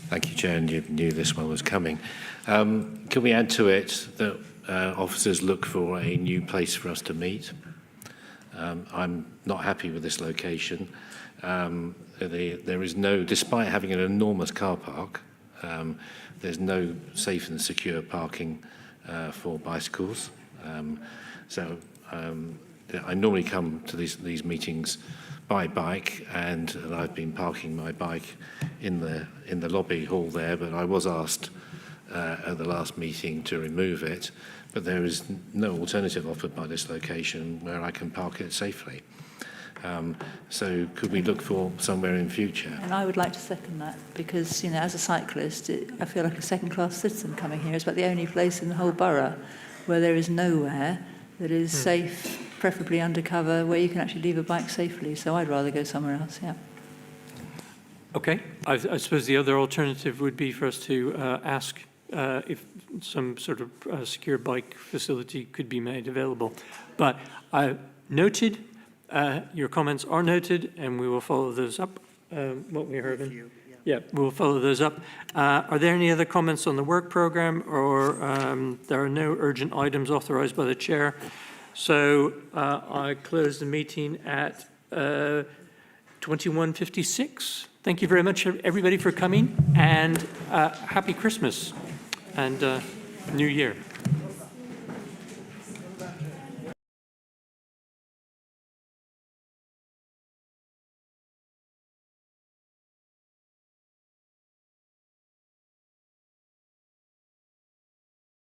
Thank you, Chair, and you knew this one was coming. Can we add to it that officers look for a new place for us to meet? I'm not happy with this location. There is no, despite having an enormous car park, there's no safe and secure parking for bicycles. I normally come to these meetings by bike, and I've been parking my bike in the lobby hall there, but I was asked at the last meeting to remove it, but there is no alternative offered by this location where I can park it safely. So could we look for somewhere in future? And I would like to second that, because, as a cyclist, I feel like a second-class citizen coming here. It's about the only place in the whole borough where there is nowhere that is safe, preferably undercover, where you can actually leave a bike safely. So I'd rather go somewhere else, yeah. Okay, I suppose the other alternative would be for us to ask if some sort of secure bike facility could be made available. But noted, your comments are noted, and we will follow those up, what we heard. Yeah, we'll follow those up. Are there any other comments on the work programme, or there are no urgent items authorised by the Chair? So I close the meeting at 21:56. Thank you very much, everybody, for coming, and happy Christmas and New Year.